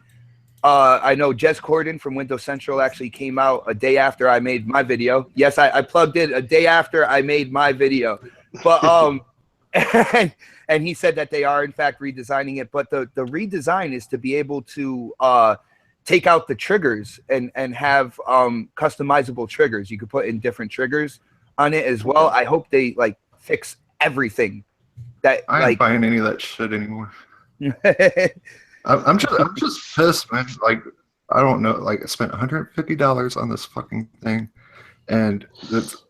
I know Jez Corden from Windows Central actually came out a day after I made my video. Yes, I plugged it a day after I made my video. But and he said that they are in fact redesigning it. But the redesign is to be able to take out the triggers and have customizable triggers. You could put in different triggers on it as well. I hope they like fix everything. That I ain't buying any of that shit anymore. I'm just pissed, man. Like, I don't know. Like, I spent $150 on this fucking thing, and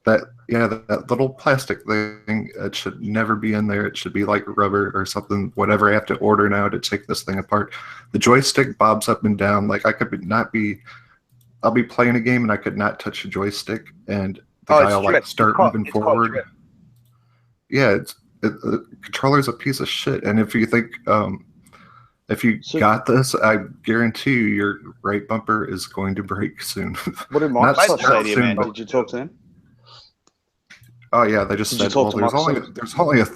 that little plastic thing, it should never be in there. It should be like rubber or something. Whatever I have to order now to take this thing apart. The joystick bobs up and down. Like, I'll be playing a game and I could not touch the joystick, and the guy will like start moving forward. Yeah, the controller's a piece of shit, and if you think if you got this, I guarantee you your right bumper is going to break soon. What did Microsoft say to you, man? Did you talk to them? Oh yeah, they just said, well, there's only a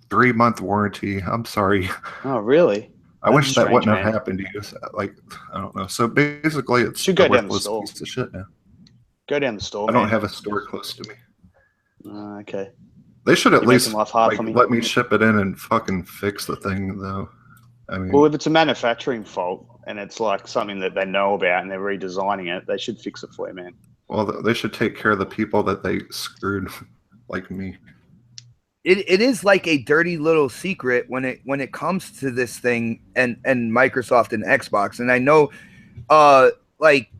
3-month warranty. I'm sorry. Oh really? I wish that wouldn't have happened to you. Like, I don't know. So basically, it's should go down the store. Piece of shit now. Go down the store. I don't have a store close to me. Okay. They should at least let me ship it in and fucking fix the thing, though. I mean, well, if it's a manufacturing fault and it's like something that they know about and they're redesigning it, they should fix it for you, man. Well, they should take care of the people that they screwed, like me. It is like a dirty little secret when it comes to this thing and Microsoft and Xbox. And I know, like,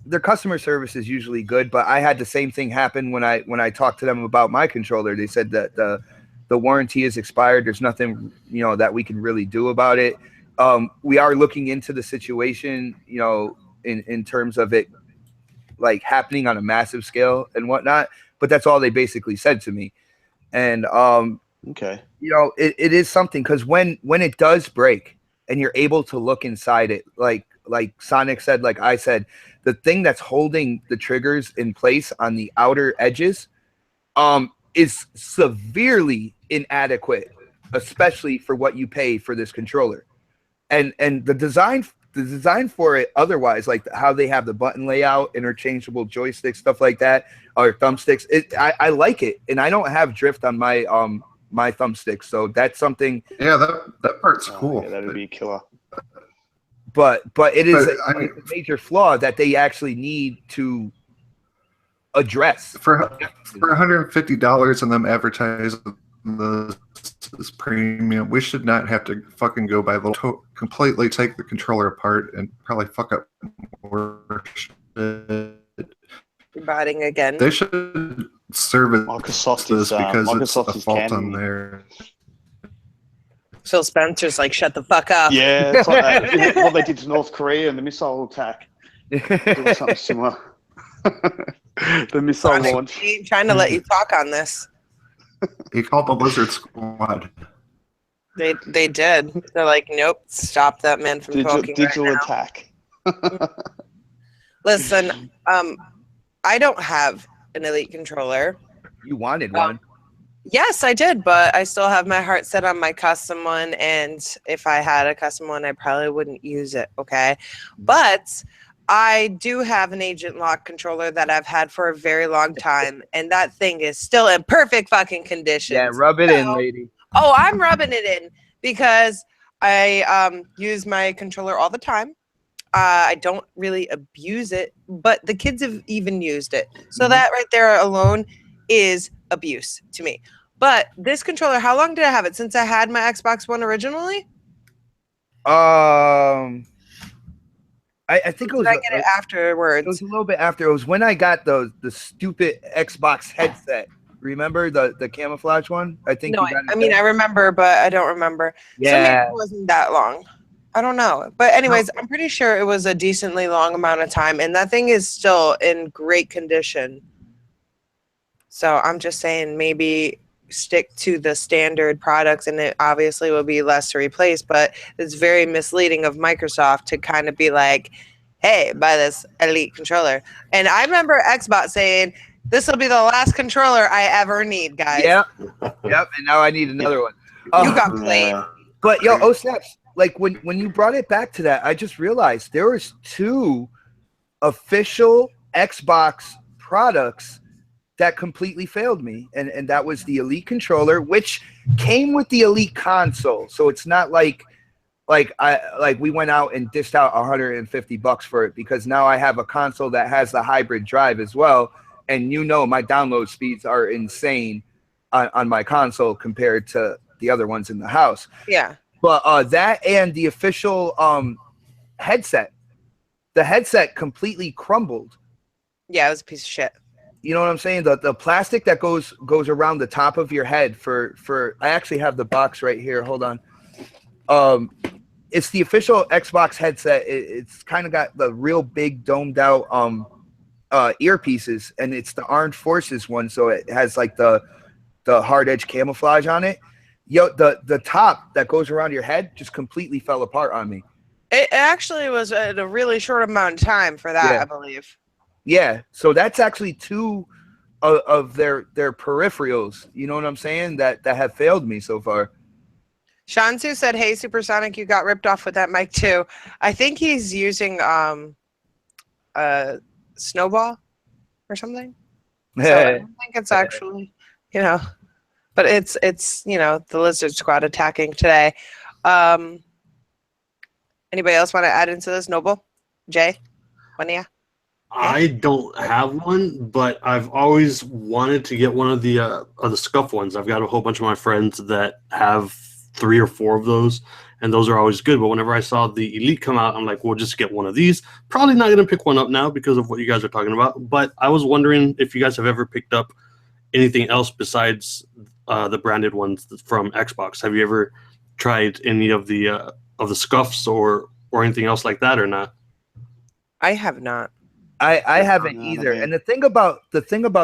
their customer service is usually good, but I had the same thing happen when I talked to them about my controller. They said that the warranty is expired. There's nothing, that we can really do about it. We are looking into the situation, in terms of it like happening on a massive scale and whatnot. But that's all they basically said to me. And okay, it is something, because when it does break and you're able to look inside it, like Sonic said, like I said, the thing that's holding the triggers in place on the outer edges is severely inadequate, especially for what you pay for this controller. And the design design for it otherwise, like how they have the button layout, interchangeable joysticks, stuff like that, or thumbsticks. I like it, and I don't have drift on my my thumbsticks, so that's something. Yeah, that part's cool. Yeah, that'd be a killer. But it is I mean, a major flaw that they actually need to address. For $150 and them advertising this premium, we should not have to fucking go by completely take the controller apart and probably fuck up more shit. You're botting again. They should service Microsoft this because Microsoft it's a is fault on canning. there. Phil Spencer's like, shut the fuck up. Yeah, it's like that. What they did to North Korea and the missile attack. Doing something similar. The missile Sonic, launch. trying to let you talk on this. He called the Lizard Squad. They did. They're like, nope, stop that man from talking. Digital right now. attack. Listen, I don't have an Elite controller. You wanted one. Yes, I did, but I still have my heart set on my custom one. And if I had a custom one, I probably wouldn't use it. Okay. But I do have an Agent Lock controller that I've had for a very long time. And that thing is still in perfect fucking condition. Yeah, rub it in, lady. Oh, I'm rubbing it in because I use my controller all the time. I don't really abuse it, but the kids have even used it. So that right there alone is abuse to me. But this controller, how long did I have it? Since I had my Xbox One originally? I think it was. Did I get it afterwards? It was a little bit after. It was when I got the stupid Xbox headset. Remember the camouflage one? I think. No, you got it I mean, I remember, but I don't remember. Yeah. So maybe it wasn't that long. I don't know. But anyways, I'm pretty sure it was a decently long amount of time. And that thing is still in great condition. So I'm just saying maybe stick to the standard products, and it obviously will be less to replace. But it's very misleading of Microsoft to kind of be like, hey, buy this Elite controller. And I remember Xbox saying, this will be the last controller I ever need, guys. Yep. And now I need another one. You got played. But yo, oh snaps! Like when you brought it back to that, I just realized there was 2 official Xbox products that completely failed me, and that was the Elite controller, which came with the Elite console. So it's not like we went out and dished out $150 for it, because now I have a console that has the hybrid drive as well. And you know my download speeds are insane on my console compared to the other ones in the house. Yeah. But that and the official headset, the headset completely crumbled. Yeah, it was a piece of shit. You know what I'm saying? The plastic that goes around the top of your head for I actually have the box right here. Hold on. It's the official Xbox headset. It's kind of got the real big domed out earpieces, and it's the Armed Forces one, so it has like the hard edge camouflage on it. Yo, the top that goes around your head just completely fell apart on me. It actually was at a really short amount of time for that, Yeah. I believe. Yeah, so that's actually 2 of their peripherals. You know what I'm saying? That have failed me so far. Shansu said, hey, Supersonic, you got ripped off with that mic too. I think he's using a snowball or something. So I don't think it's actually, but it's the Lizard Squad attacking today. Anybody else want to add into this? Noble? Jay?Wania? I don't have one, but I've always wanted to get one of the scuff ones. I've got a whole bunch of my friends that have 3 or 4 of those, and those are always good. But whenever I saw the Elite come out, I'm like, we'll just get one of these. Probably not going to pick one up now because of what you guys are talking about. But I was wondering if you guys have ever picked up anything else besides the branded ones from Xbox. Have you ever tried any of the scuffs or anything else like that, or not? I have not. I haven't either. And the thing about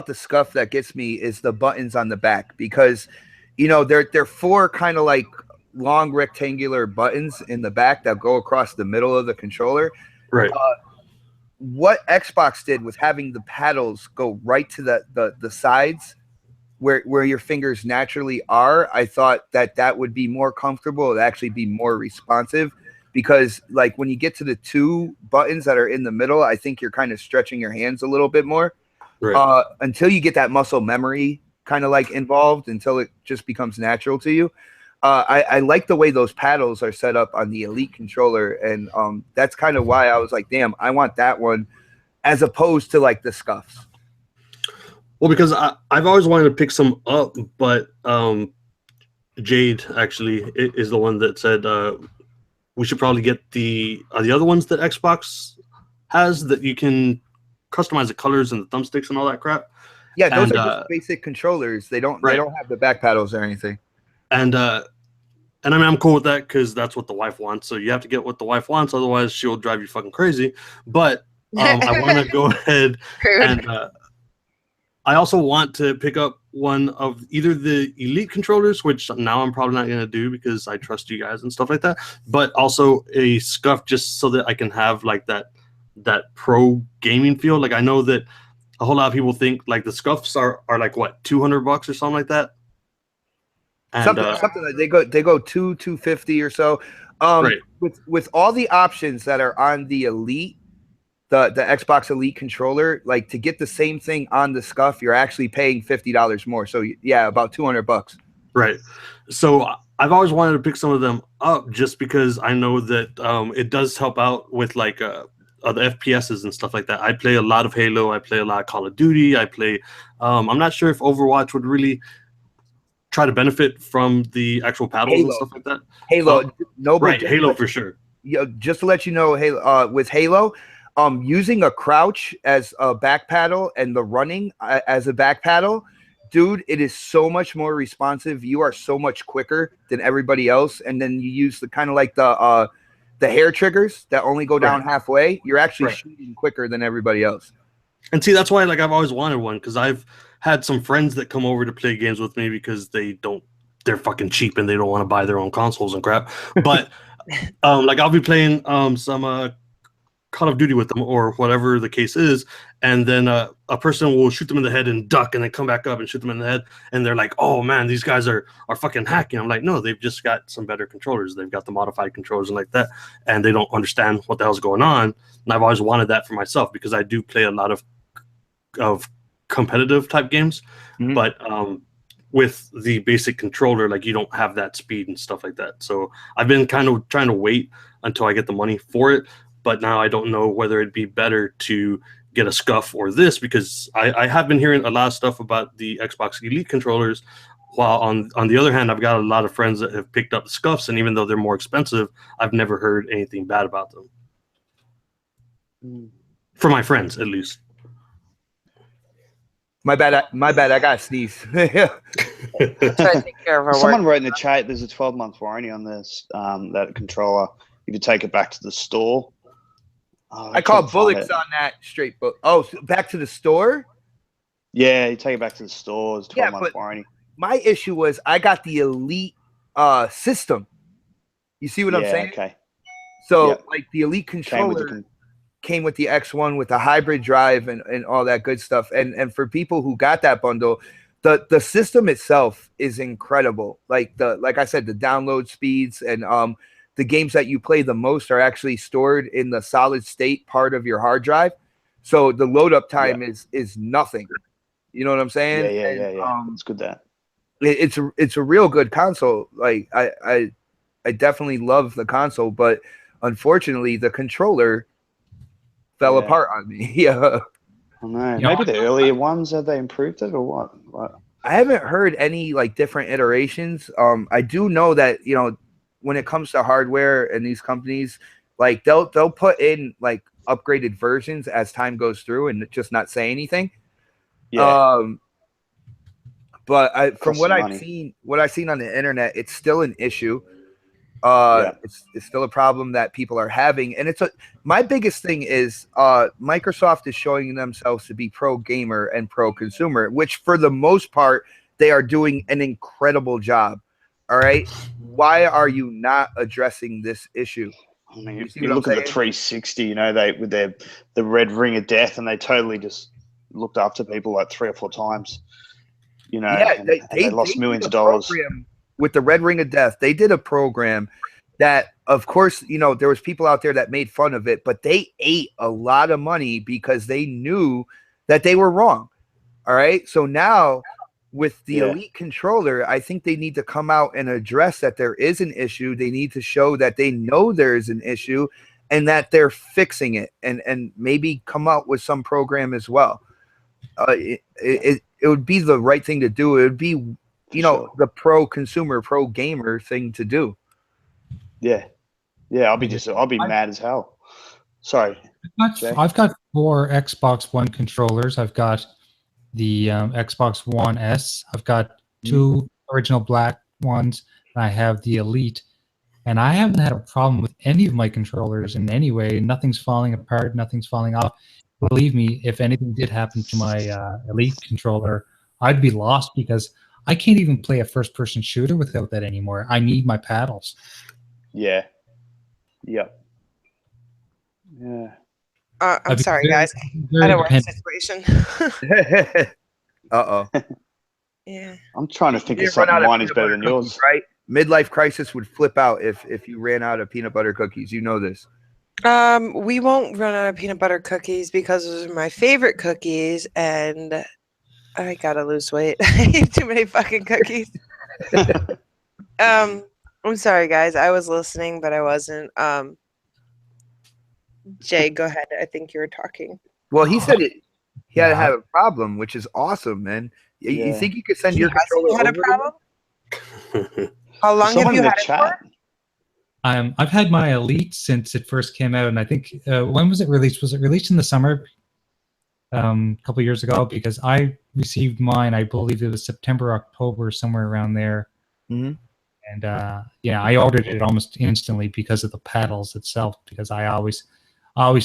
the scuff that gets me is the buttons on the back, because they're 4 kind of like long rectangular buttons in the back that go across the middle of the controller. Right. What Xbox did was having the paddles go right to the sides where your fingers naturally are. I thought that would be more comfortable. It'd actually be more responsive, because like when you get to the 2 buttons that are in the middle, I think you're kind of stretching your hands a little bit more. Right. Until you get that muscle memory kind of like involved, until it just becomes natural to you. I like the way those paddles are set up on the Elite controller, and that's kind of why I was like, damn, I want that one as opposed to like the scuffs. Well, because I've always wanted to pick some up, but Jade actually is the one that said we should probably get the other ones that Xbox has that you can customize the colors and the thumbsticks and all that crap. Yeah, those are just basic controllers. They don't have the back paddles or anything. And I mean, I'm cool with that because that's what the wife wants. So you have to get what the wife wants, otherwise she'll drive you fucking crazy. But I want to go ahead and I also want to pick up one of either the Elite controllers, which now I'm probably not going to do because I trust you guys and stuff like that, but also a scuff just so that I can have like that pro gaming feel. Like I know that a whole lot of people think like the scuffs are like what, $200 or something like that. And, something like they go $250 or so. Right. With all the options that are on the Elite, the Xbox Elite controller, like to get the same thing on the scuff, you're actually paying $50 more. So yeah, about $200. Right. So I've always wanted to pick some of them up just because I know that it does help out with like the FPSs and stuff like that. I play a lot of Halo. I play a lot of Call of Duty. I play. I'm not sure if Overwatch would really try to benefit from the actual paddles and stuff like that. Halo, right? Halo for sure. Yeah, just to let you know, Halo with Halo. Using a crouch as a back paddle and the running as a back paddle, dude, it is so much more responsive. You are so much quicker than everybody else. And then you use the kind of like the hair triggers that only go down halfway. You're actually shooting quicker than everybody else. And see, that's why like I've always wanted one, because I've had some friends that come over to play games with me because they're fucking cheap and they don't want to buy their own consoles and crap. But like I'll be playing some Call of Duty with them or whatever the case is, and then a person will shoot them in the head and duck and then come back up and shoot them in the head, and they're like, oh man, these guys are fucking hacking. I'm like, no, they've just got some better controllers. They've got the modified controllers and like that, and they don't understand what the hell's going on. And I've always wanted that for myself because I do play a lot of competitive type games, but with the basic controller, like you don't have that speed and stuff like that. So I've been kind of trying to wait until I get the money for it. But now I don't know whether it'd be better to get a scuff or this, because I have been hearing a lot of stuff about the Xbox Elite controllers, while on the other hand, I've got a lot of friends that have picked up the scuffs, and even though they're more expensive, I've never heard anything bad about them. For my friends, at least. My bad. I got to sneeze. Try to take care of our Someone work. wrote in the chat, there's a 12-month warranty on this that controller. If you take it back to the store. I call bullets on that straight book. Oh, so back to the store? Yeah, you take it back to the store. It's 12-month warranty. My issue was I got the Elite system. You see what I'm saying? Okay. So like the Elite controller came with the X1 with the hybrid drive and all that good stuff. And for people who got that bundle, the system itself is incredible. Like I said, the download speeds and the games that you play the most are actually stored in the solid state part of your hard drive. So the load up time is nothing. You know what I'm saying? Yeah. It's good that. It's a real good console. Like I definitely love the console, but unfortunately the controller fell apart on me. Yeah. I know. Maybe the earlier ones, have they improved it or what? I haven't heard any like different iterations. I do know that, when it comes to hardware and these companies, like they'll put in like upgraded versions as time goes through and just not say anything. Yeah. But from what I've seen on the internet, it's still an issue. It's still a problem that people are having, and my biggest thing is Microsoft is showing themselves to be pro gamer and pro consumer, which for the most part they are doing an incredible job. All right, why are you not addressing this issue? I mean, you look at the 360, they with the red ring of death, and they totally just looked after people like 3 or 4 times. They lost millions of dollars with the red ring of death. They did a program that of course, you know, there was people out there that made fun of it, but they ate a lot of money because they knew that they were wrong. All right. So now with the Elite controller, I think they need to come out and address that there is an issue. They need to show that they know there is an issue and that they're fixing it, and maybe come out with some program as well. It would be the right thing to do. It would be, you know, the pro consumer, pro gamer thing to do. Yeah. Yeah, I'll be mad as hell. Sorry. I've got 4 Xbox One controllers. I've got the Xbox One S. I've got 2 original black ones, and I have the Elite. And I haven't had a problem with any of my controllers in any way. Nothing's falling apart. Nothing's falling off. Believe me, if anything did happen to my Elite controller, I'd be lost because I can't even play a first-person shooter without that anymore. I need my paddles. Yeah. Yep. Yeah. I'm sorry, guys. I don't want a situation. Uh-oh. Yeah. I'm trying to think of something. Mine is better than yours. Right? Midlife crisis would flip out if you ran out of peanut butter cookies. You know this. We won't run out of peanut butter cookies because those are my favorite cookies, and I gotta lose weight. I eat too many fucking cookies. I'm sorry, guys. I was listening, but I wasn't. Jay, go ahead. I think you were talking. Well, he said it. He had to have a problem, which is awesome, man. You think you could send your controller had a problem? How long have you had it for? I've had my Elite since it first came out, and I think when was it released? Was it released in the summer a couple years ago? Because I received mine, I believe it was September, October, somewhere around there. Mm-hmm. And yeah, I ordered it almost instantly because of the paddles itself. Because I always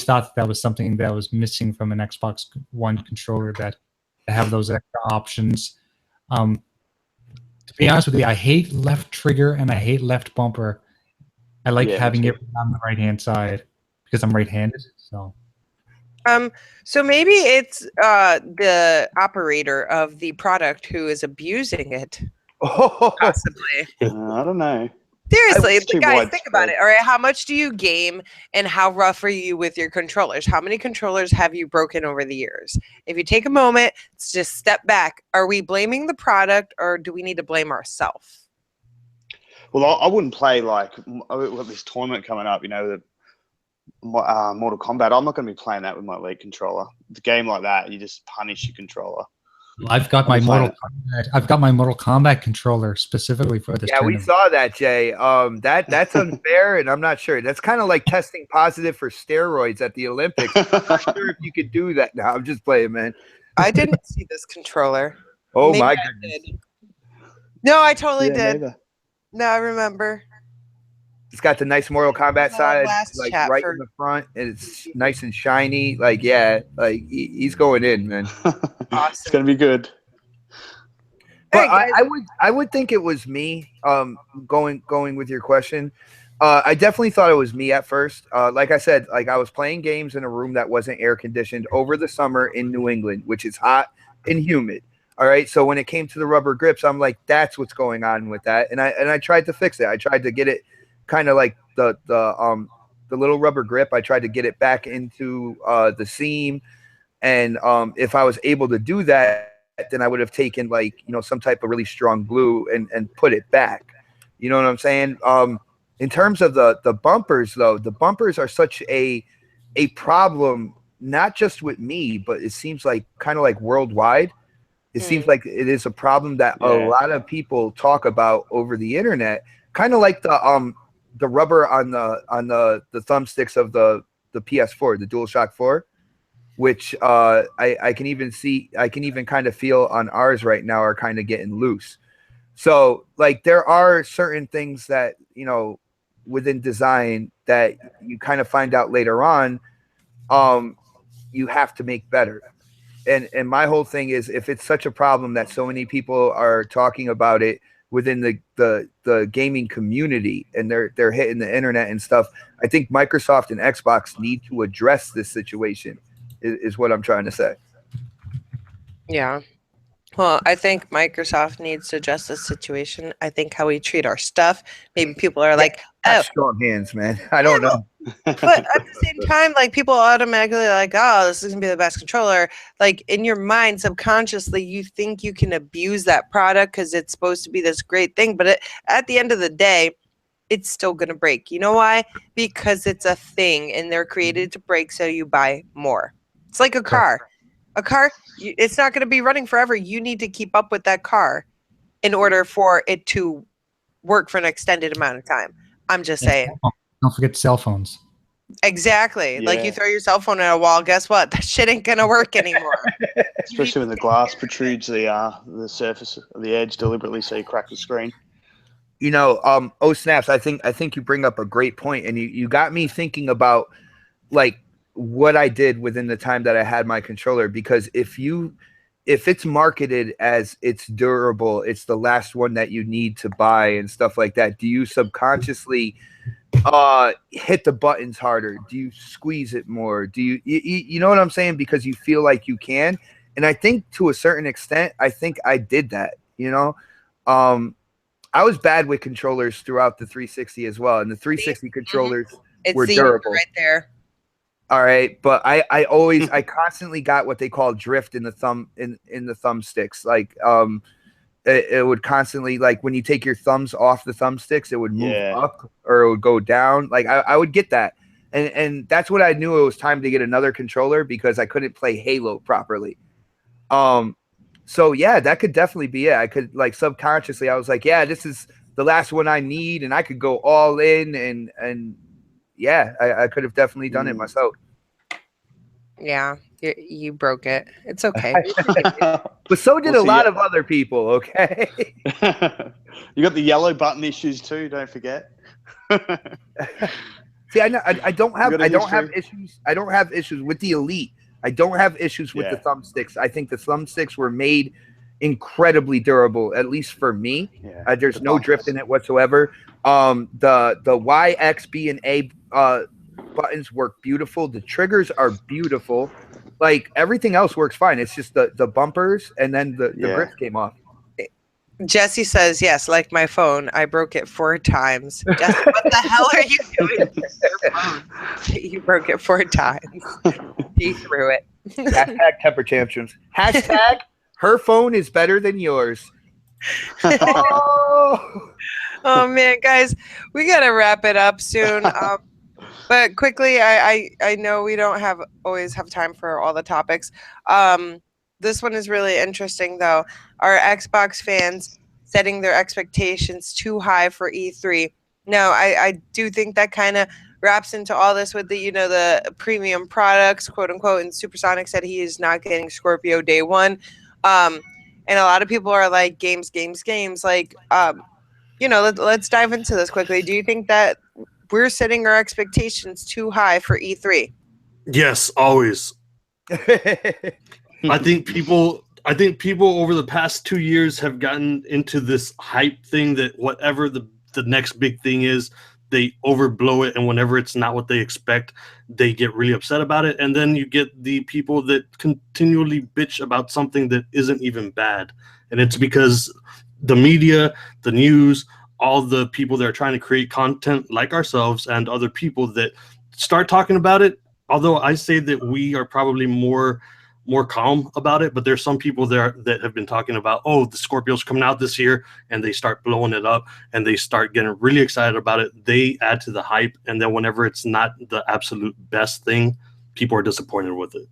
thought that was something that was missing from an Xbox One controller, that to have those extra options. To be honest with you, I hate left trigger and I hate left bumper. I like having it on the right-hand side because I'm right-handed. So maybe it's the operator of the product who is abusing it. Possibly. I don't know. Seriously, guys, think about it. All right, how much do you game, and how rough are you with your controllers? How many controllers have you broken over the years? If you take a moment, just step back. Are we blaming the product, or do we need to blame ourselves? Well, I wouldn't play like this tournament coming up. You know, the Mortal Kombat. I'm not going to be playing that with my Elite controller. The game like that, you just punish your controller. I've got my Mortal Kombat controller specifically for this. Yeah, tournament. We saw that, Jay. That's unfair, and I'm not sure. That's kind of like testing positive for steroids at the Olympics. I'm not sure if you could do that now. I'm just playing, man. I didn't see this controller. Oh, maybe my goodness. No, I totally did. Maybe. No, I remember. It's got the nice Mortal Kombat side, like right in the front, and it's nice and shiny. Like, yeah, like he's going in, man. Awesome. It's gonna be good. But I would think it was me. Going with your question, I definitely thought it was me at first. Like I said, like I was playing games in a room that wasn't air conditioned over the summer in New England, which is hot and humid. All right, so when it came to the rubber grips, I'm like, that's what's going on with that, and I tried to fix it. I tried to get it kind of like the little rubber grip. I tried to get it back into the seam, and if I was able to do that, then I would have taken like, you know, some type of really strong glue and put it back. You know what I'm saying? In terms of the bumpers, though, the bumpers are such a problem, not just with me, but it seems like kind of like worldwide. It seems like it is a problem that a lot of people talk about over the internet, kind of like the rubber on the thumbsticks of the PS4, the DualShock 4, which I can even kind of feel on ours right now are kind of getting loose. So like there are certain things that, you know, within design that you kind of find out later on, you have to make better. And my whole thing is, if it's such a problem that so many people are talking about it within the gaming community, and they're hitting the internet and stuff, I think Microsoft and Xbox need to address this situation, is what I'm trying to say. Yeah. Well, I think Microsoft needs to address this situation. I think how we treat our stuff. Maybe people are like, "Oh, strong hands, man." I don't know. But at the same time, like people automatically like, "Oh, this is gonna be the best controller." Like in your mind, subconsciously, you think you can abuse that product because it's supposed to be this great thing. But at the end of the day, it's still gonna break. You know why? Because it's a thing, and they're created to break, so you buy more. It's like a car. A car, it's not going to be running forever. You need to keep up with that car in order for it to work for an extended amount of time. I'm just saying. Don't forget cell phones. Exactly. Yeah. Like you throw your cell phone at a wall, guess what? That shit ain't going to work anymore. Especially when the glass protrudes the surface of the edge deliberately, so you crack the screen. You know, oh snaps! I think you bring up a great point, and you got me thinking about like what I did within the time that I had my controller, because if it's marketed as it's durable, it's the last one that you need to buy and stuff like that, do you subconsciously hit the buttons harder? Do you squeeze it more? Do you know what I'm saying? Because you feel like you can. And I think to a certain extent, I think I did that, you know. I was bad with controllers throughout the 360 as well, and the 360 controllers were durable right there. All right, but I always I constantly got what they call drift in the thumb in the thumbsticks. Like it would constantly, like when you take your thumbs off the thumbsticks, it would move up or it would go down. Like I would get that. And that's when I knew it was time to get another controller, because I couldn't play Halo properly. So yeah, that could definitely be it. I could, like, subconsciously I was like, yeah, this is the last one I need, and I could go all in, and yeah, I could have definitely done it myself. Yeah, you broke it. It's okay. But so did a lot of other people, okay? You got the yellow button issues too, don't forget. See, I don't have issues with the Elite. I don't have issues with the thumbsticks. I think the thumbsticks were made incredibly durable, at least for me. Yeah, there's no drift in it whatsoever. The Y, X, B, and A buttons work beautiful. The triggers are beautiful. Like everything else works fine. It's just the bumpers, and then the grips came off. Jesse says, yes, like my phone. I broke it 4 times. Jesse, what the hell are you doing with your phone? You broke it 4 times. He threw it. Hashtag temper tantrums. Hashtag her phone is better than yours. Oh man, guys, we got to wrap it up soon. But quickly, I know we don't always have time for all the topics. This one is really interesting, though. Are Xbox fans setting their expectations too high for E3? No, I do think that kind of wraps into all this with the premium products, quote unquote. And Supersonic said he is not getting Scorpio day one. And a lot of people are like, games. Like, let's dive into this quickly. Do you think that we're setting our expectations too high for E3? Yes, always. I think people over the past 2 years have gotten into this hype thing that whatever the next big thing is, they overblow it, and whenever it's not what they expect, they get really upset about it. And then you get the people that continually bitch about something that isn't even bad. And it's because the media, the news, all the people that are trying to create content like ourselves and other people that start talking about it. Although I say that we are probably more calm about it, but there's some people there that have been talking about, oh, the Scorpio's coming out this year, and they start blowing it up and they start getting really excited about it. They add to the hype, and then whenever it's not the absolute best thing, people are disappointed with it.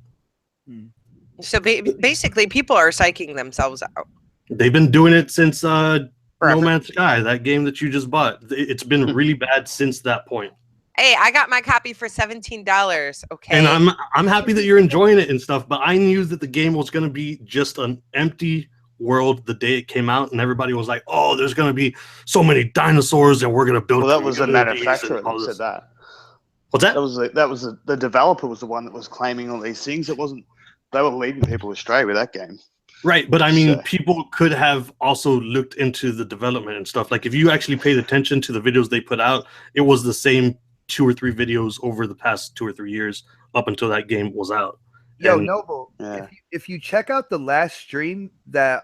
So basically, people are psyching themselves out. They've been doing it since No Man's Sky, that game that you just bought. It's been really bad since that point. Hey, I got my copy for $17. Okay, and I'm happy that you're enjoying it and stuff. But I knew that the game was going to be just an empty world the day it came out, and everybody was like, "Oh, there's going to be so many dinosaurs, and we're going to build." Well, that was the manufacturer that said that. What's that? That was the developer was the one that was claiming all these things. It wasn't. They were leading people astray with that game. Right, but I mean, people could have also looked into the development and stuff. Like if you actually paid attention to the videos they put out, it was the same 2 or 3 videos over the past 2 or 3 years up until that game was out. Yo, And- Noble, Yeah. if you check out the last stream that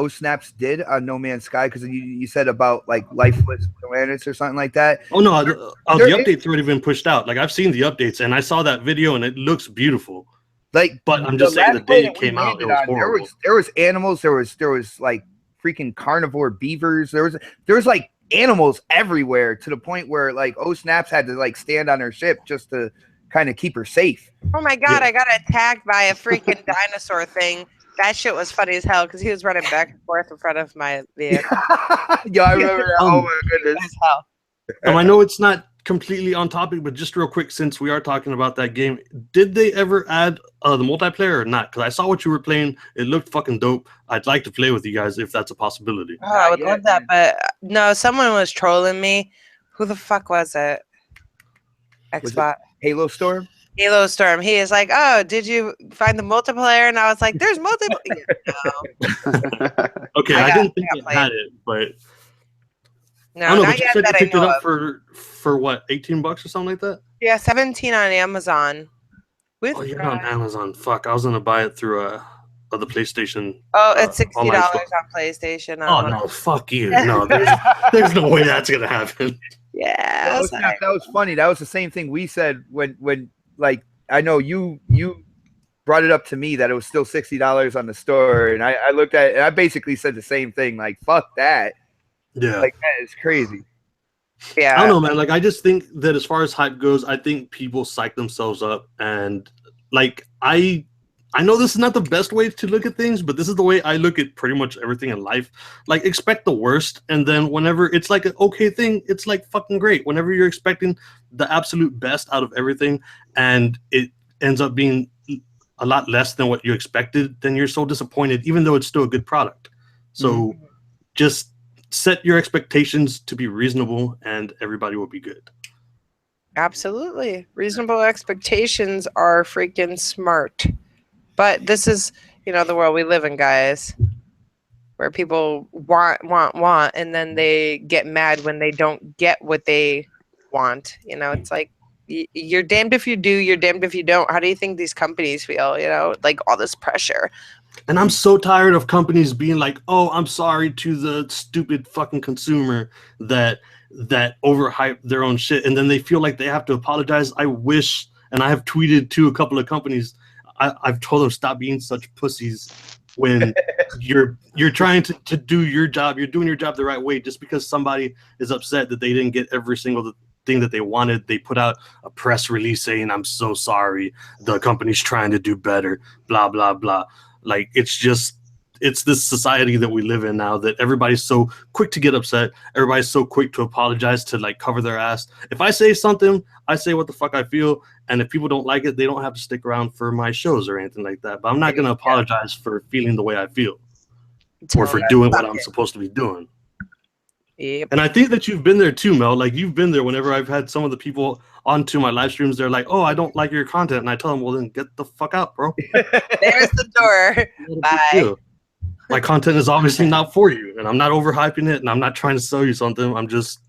Snaps did on No Man's Sky, because you said about like lifeless planets or something like that. Oh no, the there update's already been pushed out. Like I've seen the updates and I saw that video and it looks beautiful. Like, But I'm just saying the last day planet it we came out, it landed was on, horrible. there was animals, there was like freaking carnivore beavers, there was like animals everywhere, to the point where like Snaps had to like stand on her ship just to kind of keep her safe. Oh my god, Yeah. I got attacked by a freaking dinosaur thing. That shit was funny as hell because he was running back and forth in front of my vehicle. Yo, I remember that. Oh my goodness. As hell. I know it's not completely on topic, but just real quick, since we are talking about that game, did they ever add the multiplayer or not? Because I saw what you were playing. It looked fucking dope. I'd like to play with you guys if that's a possibility. Oh, I would Not love yet, that, but no, someone was trolling me. Who the fuck was it? Was it Xbox. Halo Storm? Halo Storm. He is like, oh, did you find the multiplayer? And I was like, there's multiplayer. Okay, I didn't think it had it, but No, I don't know. not But you yet said that you I picked it know up of. for what, $18 or something like that? Yeah, 17 on Amazon. With Oh, you're on Amazon. Fuck, I was gonna buy it through the PlayStation. it's $60 online on store. PlayStation. Oh no, fuck you! No, there's no way that's gonna happen. Yeah. No, Snap, that was funny. That was the same thing we said when like I know you brought it up to me that it was still $60 on the store, and I looked at it and I basically said the same thing, like fuck that. Yeah, Like that is crazy. Yeah. I don't know, man. Like I just think that as far as hype goes, I think people psych themselves up, and like I know this is not the best way to look at things, but this is the way I look at pretty much everything in life. Like, expect the worst, and then whenever it's like an okay thing, it's like fucking great. Whenever you're expecting the absolute best out of everything, and it ends up being a lot less than what you expected, then you're so disappointed, even though it's still a good product. So just set your expectations to be reasonable, and everybody will be good. Absolutely. Reasonable expectations are freaking smart. But this is, the world we live in, guys, where people want, and then they get mad when they don't get what they want. It's like, you're damned if you do, you're damned if you don't. How do you think these companies feel, like all this pressure? And I'm so tired of companies being like, oh, I'm sorry to the stupid fucking consumer that overhype their own shit. And then they feel like they have to apologize. I wish, and I have tweeted to a couple of companies, I've told them stop being such pussies when you're trying to do your job. You're doing your job the right way. Just because somebody is upset that they didn't get every single thing that they wanted, they put out a press release saying, I'm so sorry. The company's trying to do better, blah, blah, blah. Like, it's this society that we live in now that everybody's so quick to get upset. Everybody's so quick to apologize, to like cover their ass. If I say something, I say what the fuck I feel. And if people don't like it, they don't have to stick around for my shows or anything like that. But I'm not going to apologize for feeling the way I feel or for doing what I'm supposed to be doing. Yep. And I think that you've been there too, Mel. Like, you've been there whenever I've had some of the people onto my live streams. They're like, oh, I don't like your content. And I tell them, well, then get the fuck out, bro. There's the door. Bye. My content is obviously not for you, and I'm not overhyping it, and I'm not trying to sell you something. I'm just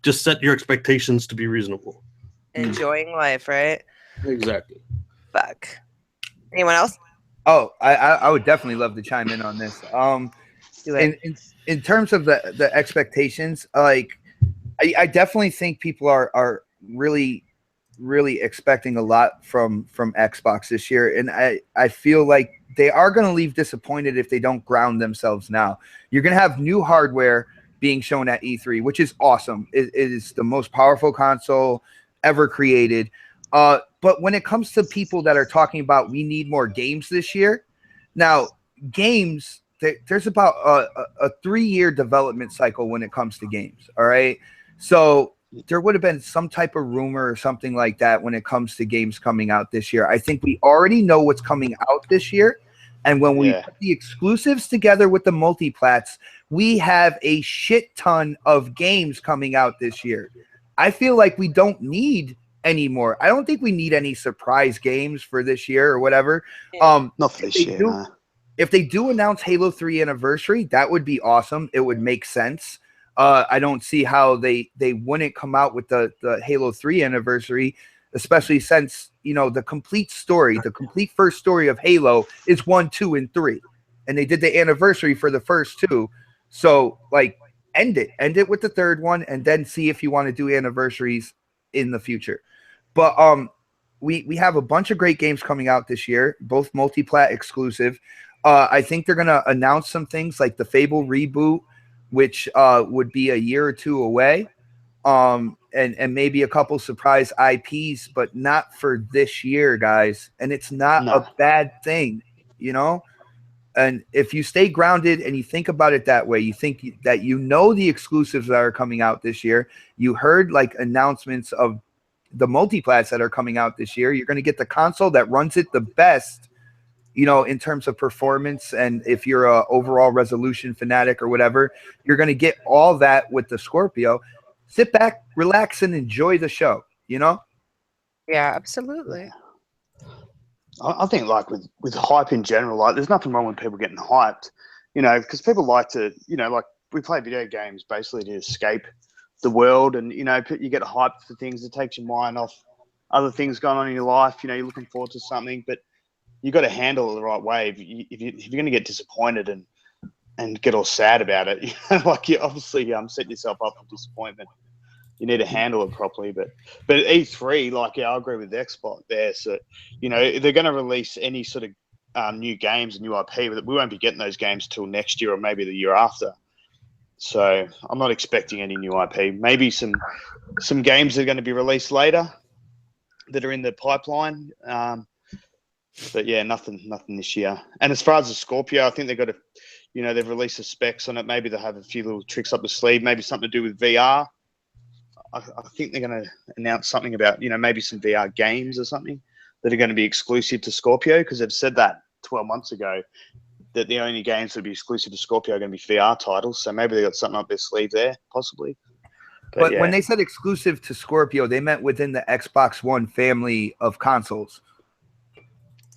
set your expectations to be reasonable. Enjoying life, right? Exactly. Fuck. Anyone else? Oh, I would definitely love to chime in on this. In terms of the expectations, like I definitely think people are really expecting a lot from Xbox this year, and I feel like they are going to leave disappointed if they don't ground themselves now. You're going to have new hardware being shown at E3, which is awesome. It is the most powerful console ever created. But when it comes to people that are talking about we need more games this year, now games, there's about a 3-year development cycle when it comes to games. All right. So there would have been some type of rumor or something like that when it comes to games coming out this year. I think we already know what's coming out this year. And when we put the exclusives together with the multiplats, we have a shit ton of games coming out this year. I feel like we don't need any more. I don't think we need any surprise games for this year or whatever. Not for this year. If they do announce Halo 3 Anniversary, that would be awesome. It would make sense. I don't see how they wouldn't come out with the Halo 3 Anniversary, especially since, you know, the complete story, the complete first story of Halo is 1, 2, and 3. And they did the anniversary for the first 2. So like end it with the third one, and then see if you want to do anniversaries in the future. But we have a bunch of great games coming out this year, both multi-plat exclusive. I think they're gonna announce some things like the Fable reboot, which would be a year or 2 away. And maybe a couple surprise IPs, but not for this year, guys. And it's not a bad thing, you know? And if you stay grounded and you think about it that way, you think that you know the exclusives that are coming out this year. You heard like announcements of the multiplats that are coming out this year. You're going to get the console that runs it the best, you know, in terms of performance. And if you're a overall resolution fanatic or whatever, you're going to get all that with the Scorpio. Sit back, relax, and enjoy the show, you know? Yeah, absolutely. I think like with hype in general, like there's nothing wrong with people getting hyped, you know, because people like to, you know, like we play video games basically to escape the world, and, you know, you get hyped for things that takes your mind off other things going on in your life. You know, you're looking forward to something, but you got to handle it the right way. If you're going to get disappointed and get all sad about it, you know, like you obviously setting yourself up for disappointment. You need to handle it properly, but E3, like, yeah, I agree with Xbox there. So, you know, if they're going to release any sort of new games and new IP, we won't be getting those games till next year or maybe the year after. So I'm not expecting any new IP. Maybe some games that are going to be released later that are in the pipeline. But yeah, nothing this year. And as far as the Scorpio, I think they've got to, you know, they've released the specs on it. Maybe they'll have a few little tricks up the sleeve. Maybe something to do with VR. I think they're going to announce something about, you know, maybe some VR games or something that are going to be exclusive to Scorpio, because they've said that 12 months ago that the only games that will be exclusive to Scorpio are going to be VR titles. So maybe they got something up their sleeve there, possibly. But yeah. When they said exclusive to Scorpio, they meant within the Xbox One family of consoles.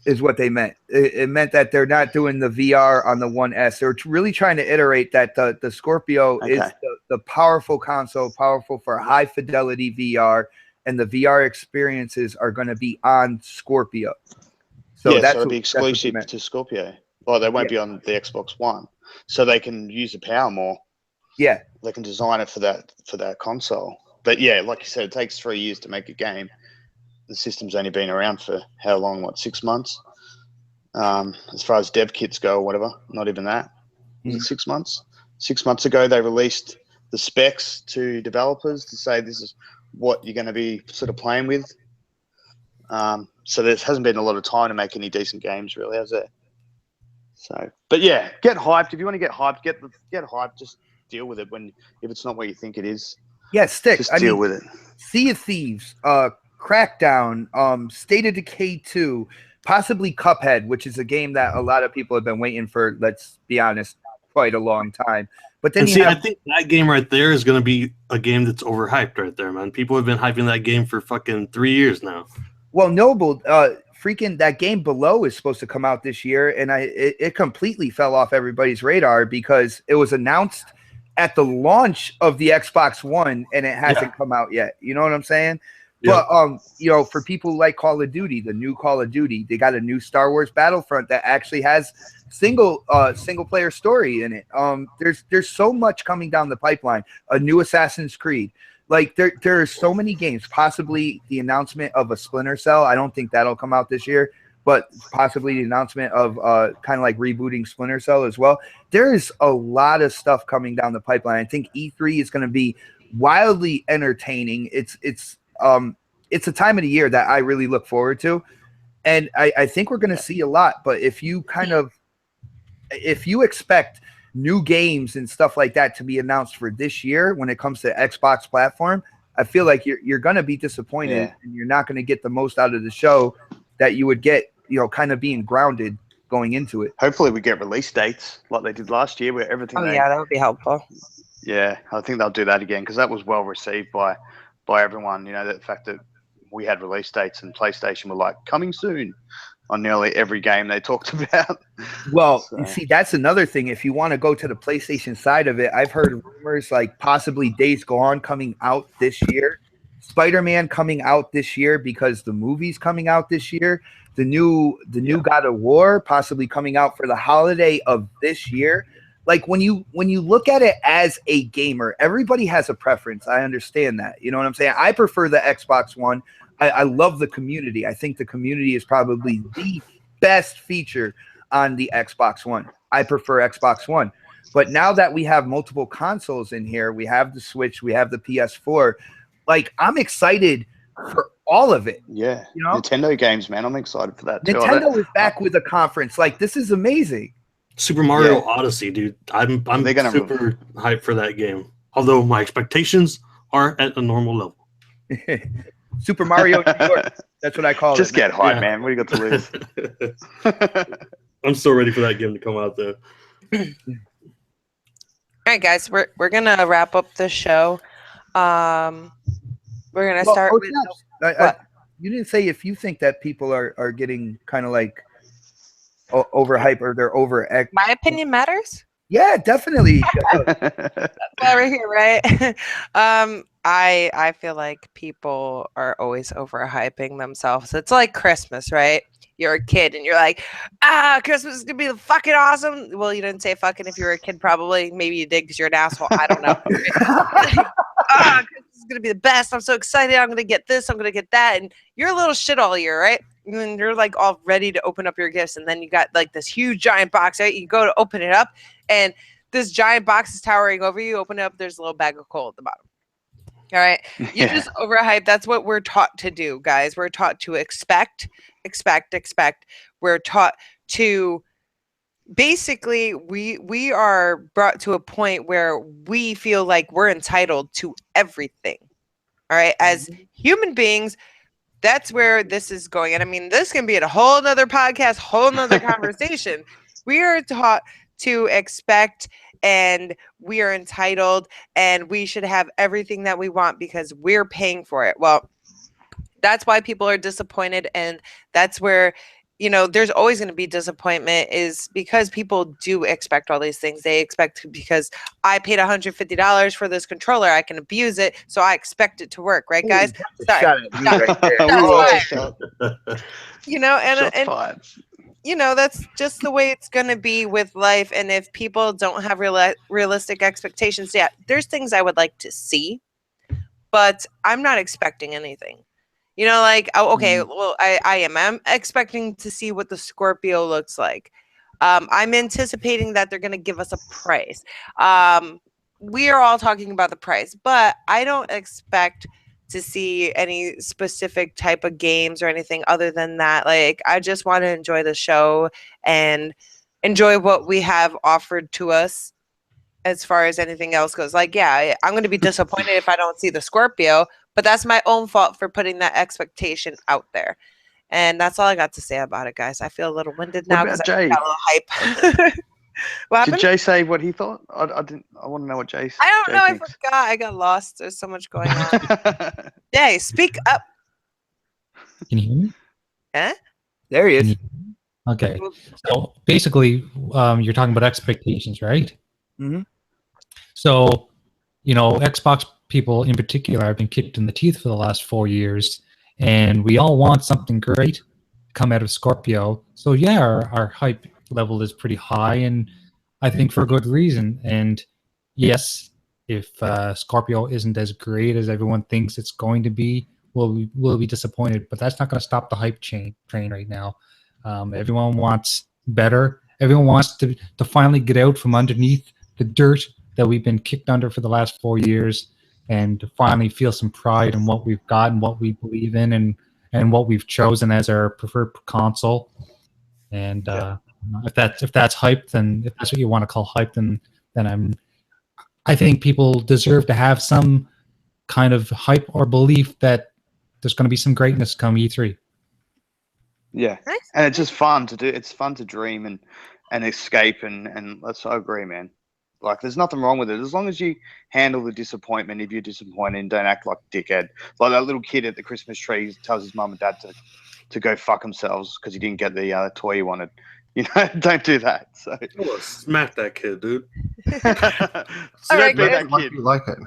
Is what they meant. It meant that they're not doing the VR on the One S. They're really trying to iterate that the Scorpio is the powerful console, powerful for high fidelity VR, and the VR experiences are going to be on Scorpio. So yeah, that's so it'll be exclusive to Scorpio. Well, they won't be on the Xbox One, so they can use the power more. Yeah, they can design it for that console. But yeah, like you said, it takes 3 years to make a game. The system's only been around for how long? What, 6 months? As far as dev kits go or whatever, not even that. Was it 6 months? 6 months ago, they released the specs to developers to say this is what you're going to be sort of playing with. So there hasn't been a lot of time to make any decent games, really, has there? So, but yeah, get hyped. If you want to get hyped, get hyped. Just deal with it if it's not what you think it is. Yeah, Just deal with it. Sea of Thieves, Crackdown, State of Decay 2, possibly Cuphead, which is a game that a lot of people have been waiting for, let's be honest, quite a long time. But then I think that game right there is going to be a game that's overhyped right there, man. People have been hyping that game for fucking 3 years now. Well, Noble, freaking that game Below is supposed to come out this year, and it completely fell off everybody's radar because it was announced at the launch of the Xbox One, and it hasn't come out yet. You know what I'm saying? But you know, for people like Call of Duty, the new Call of Duty, they got a new Star Wars Battlefront that actually has single player story in it. There's so much coming down the pipeline. A new Assassin's Creed. Like there are so many games. Possibly the announcement of a Splinter Cell. I don't think that'll come out this year, but possibly the announcement of kind of like rebooting Splinter Cell as well. There is a lot of stuff coming down the pipeline. I think E3 is going to be wildly entertaining. It's a time of the year that I really look forward to. And I think we're going to see a lot, but if you expect new games and stuff like that to be announced for this year, when it comes to Xbox platform, I feel like you're going to be disappointed and you're not going to get the most out of the show that you would get, you know, kind of being grounded going into it. Hopefully we get release dates like they did last year where everything. Yeah, that would be helpful. Yeah, I think they'll do that again because that was well received by everyone. You know, the fact that we had release dates and PlayStation were like coming soon on nearly every game they talked about. Well, you see, that's another thing. If you want to go to the PlayStation side of it, I've heard rumors like possibly Days Gone coming out this year. Spider-Man coming out this year because the movie's coming out this year. The new God of War possibly coming out for the holiday of this year. Like when you look at it as a gamer, everybody has a preference. I understand that. You know what I'm saying? I prefer the Xbox One. I love the community. I think the community is probably the best feature on the Xbox One. I prefer Xbox One. But now that we have multiple consoles in here, we have the Switch, we have the PS4, like I'm excited for all of it. Yeah. You know? Nintendo games, man. I'm excited for that too. Nintendo is back with a conference. Like this is amazing. Super Mario Odyssey, dude. I'm super hyped for that game. Although my expectations are at a normal level. Super Mario New York. That's what I call it. Just get hyped, man. What do you got to lose? I'm so ready for that game to come out though. All right, guys, we're gonna wrap up the show. We're gonna start with you didn't say if you think that people are getting kind of like overhyped or they're over. My opinion matters. Yeah, definitely. That's why we're here, right? I feel like people are always overhyping themselves. It's like Christmas, right? You're a kid and you're like, Christmas is gonna be fucking awesome. Well, you didn't say fucking if you were a kid, probably. Maybe you did because you're an asshole. I don't know. Christmas is gonna be the best. I'm so excited. I'm gonna get this. I'm gonna get that. And you're a little shit all year, right? And then you're like all ready to open up your gifts, and then you got like this huge giant box, right? You go to open it up, and this giant box is towering over you. Open it up, there's a little bag of coal at the bottom. All right. You just overhype. That's what we're taught to do, guys. We're taught to expect. We're taught to basically we are brought to a point where we feel like we're entitled to everything. All right. As human beings, that's where this is going. And I mean, this can be a whole nother podcast, whole nother conversation. We are taught to expect, and we are entitled, and we should have everything that we want because we're paying for it. Well, that's why people are disappointed, and that's where, you know, there's always going to be disappointment, is because people do expect all these things. They expect, because I paid $150 for this controller, I can abuse it, so I expect it to work, right, guys? Sorry. You know, and you know, that's just the way it's going to be with life. And if people don't have realistic expectations, yeah, there's things I would like to see, but I'm not expecting anything. You know, like, oh, okay, well, I'm expecting to see what the Scorpio looks like. I'm anticipating that they're going to give us a price. We are all talking about the price, but I don't expect to see any specific type of games or anything other than that. Like, I just want to enjoy the show and enjoy what we have offered to us as far as anything else goes. Like, yeah, I'm going to be disappointed if I don't see the Scorpio, but that's my own fault for putting that expectation out there. And that's all I got to say about it, guys. I feel a little winded now because I got a little hype. Did Jay say what he thought? I didn't. I want to know what Jay. I don't know. I forgot. I got lost. There's so much going on. Jay, speak up. Can you hear me? Eh? There he is. Okay. So basically, you're talking about expectations, right? Mm-hmm. So, you know, Xbox people in particular have been kicked in the teeth for the last 4 years, and we all want something great to come out of Scorpio. So yeah, our hype level is pretty high, and I think for good reason. And yes, if Scorpio isn't as great as everyone thinks it's going to be, we'll be disappointed. But that's not going to stop the hype train right now. Everyone wants better. Everyone wants to finally get out from underneath the dirt that we've been kicked under for the last 4 years, and to finally feel some pride in what we've got and what we believe in, and what we've chosen as our preferred console. And if that's hype, then if that's what you want to call hype, then I think people deserve to have some kind of hype or belief that there's going to be some greatness come E3. Yeah, and it's just fun to do. It's fun to dream and escape, and that's, I agree, man. Like, there's nothing wrong with it as long as you handle the disappointment. If you're disappointed, and don't act like a dickhead, like that little kid at the Christmas tree tells his mum and dad to go fuck themselves because he didn't get the toy he wanted. You know, don't do that. So smack that kid, dude. So All right, don't be guys. that kid. You like it.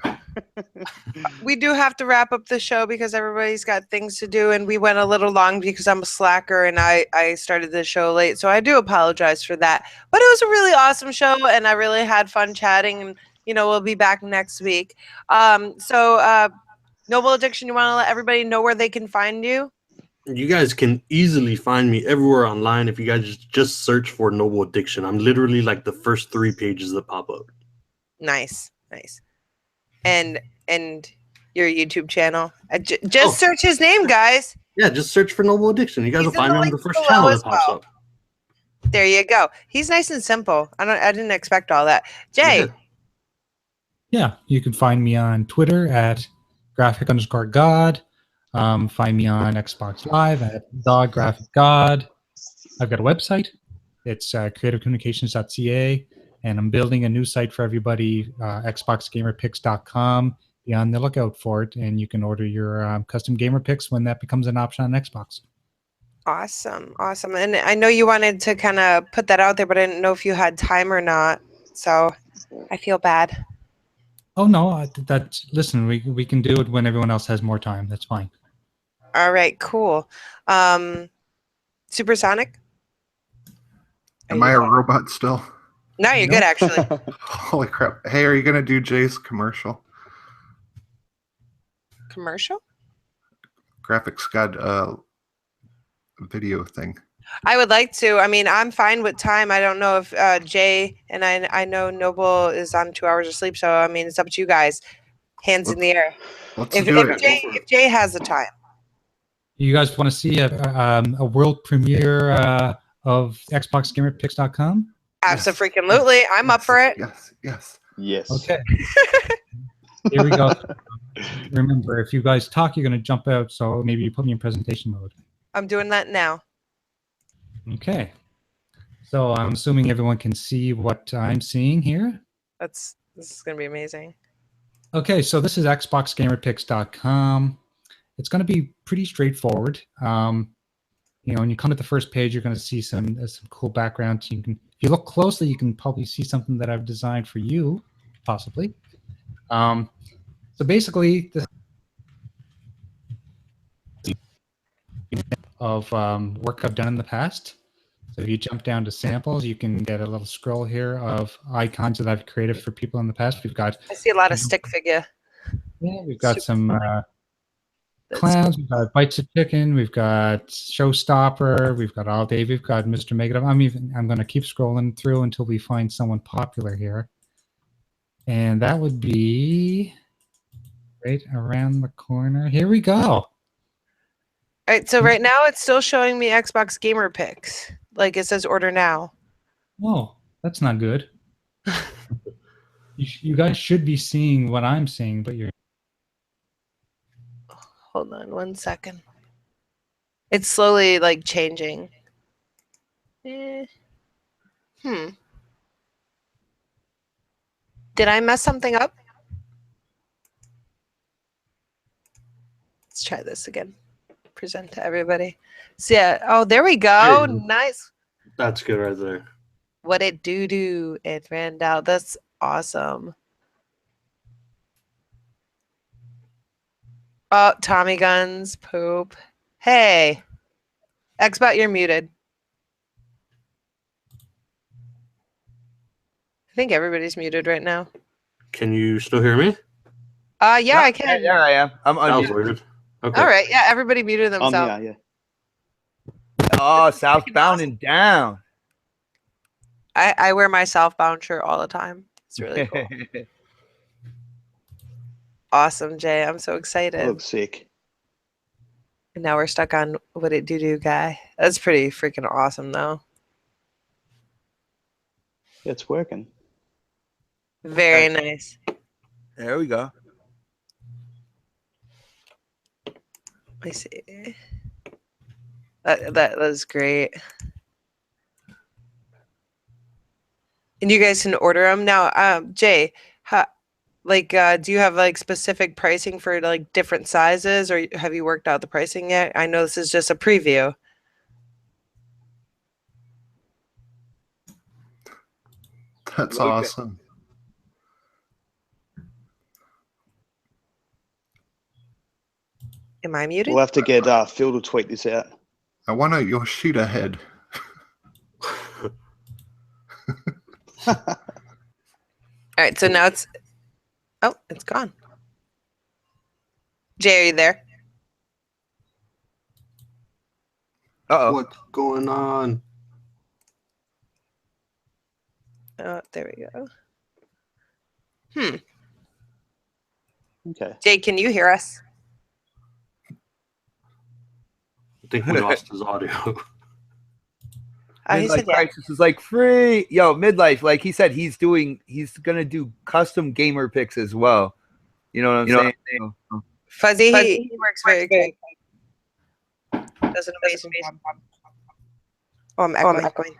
We do have to wrap up the show because everybody's got things to do, and we went a little long because I'm a slacker and I started the show late, so I do apologize for that. But it was a really awesome show, and I really had fun chatting, and we'll be back next week. Noble Addiction, you want to let everybody know where they can find you? You guys can easily find me everywhere online if you guys just search for Noble Addiction. I'm literally like the first 3 pages that pop up. Nice. And your YouTube channel. Just search his name, guys. Yeah, just search for Noble Addiction. You guys will find me on the first channel that pops up. There you go. He's nice and simple. I didn't expect all that. Jay. Yeah, you can find me on Twitter at graphic_god. Find me on Xbox Live at TheGraphicGod. I've got a website. It's creativecommunications.ca, and I'm building a new site for everybody, xboxgamerpicks.com. Be on the lookout for it, and you can order your custom gamer picks when that becomes an option on Xbox. Awesome. And I know you wanted to kind of put that out there, but I didn't know if you had time or not. So I feel bad. Oh no, listen, we can do it when everyone else has more time. That's fine. All right, cool. Supersonic? Am I a robot still? No, you're good, actually. Holy crap. Hey, are you going to do Jay's commercial? Commercial? Graphics got video thing. I would like to. I mean, I'm fine with time. I don't know if Jay, and I know Noble is on 2 hours of sleep, so I mean, it's up to you guys. Hands in the air. If Jay has the time. You guys want to see a world premiere of XboxGamerPicks.com? Absolutely. I'm up for it. Yes. Okay. Here we go. Remember, if you guys talk, you're going to jump out, so maybe you put me in presentation mode. I'm doing that now. Okay. So I'm assuming everyone can see what I'm seeing here. This is going to be amazing. Okay, so this is XboxGamerPicks.com. It's going to be pretty straightforward. When you come to the first page, you're going to see some cool backgrounds. If you look closely, you can probably see something that I've designed for you, possibly. So basically, this of work I've done in the past. So if you jump down to samples, you can get a little scroll here of icons that I've created for people in the past. I see a lot of stick figure. Yeah, we've got some clowns. We've got Bites of Chicken. We've got Showstopper. We've got All Day. We've got Mr. Megadov. I'm going to keep scrolling through until we find someone popular here, and that would be right around the corner. Here we go. All right, so right now it's still showing me Xbox Gamer Picks. Like it says order now. Oh, that's not good. You guys should be seeing what I'm seeing, but you're... Hold on 1 second. It's slowly like changing. Did I mess something up? Let's try this again. Present to everybody. So yeah. Oh, there we go. Hey, nice. That's good right there. What it do? It ran out. That's awesome. Oh, Tommy Guns, poop. Hey, Xbot, you're muted. I think everybody's muted right now. Can you still hear me? Yeah, I can. Yeah, I am. I'm That was unmuted. weird. Okay. All right, yeah, everybody muted themselves. Yeah. Oh, southbound and down. I wear my southbound shirt all the time. It's really cool. Awesome, Jay. I'm so excited. Looks sick. And now we're stuck on what it do guy. That's pretty freaking awesome, though. It's working. Very nice. There we go. Let me see. That was great. And you guys can order them now. Jay, do you have like specific pricing for like different sizes, or have you worked out the pricing yet? I know this is just a preview. That's awesome. Am I muted? We'll have to get Phil to tweet this out. I want a Yoshida head. All right, so now it's gone. Jay, are you there? What's going on? Oh, there we go. Okay. Jay, can you hear us? I think we lost his audio. He said Midlife Crisis is like free. Yo, Midlife, like he said, he's gonna do custom gamer picks as well. You know what I'm saying? Fuzzy, he works very good. Does an amazing job. Oh, I'm echoing.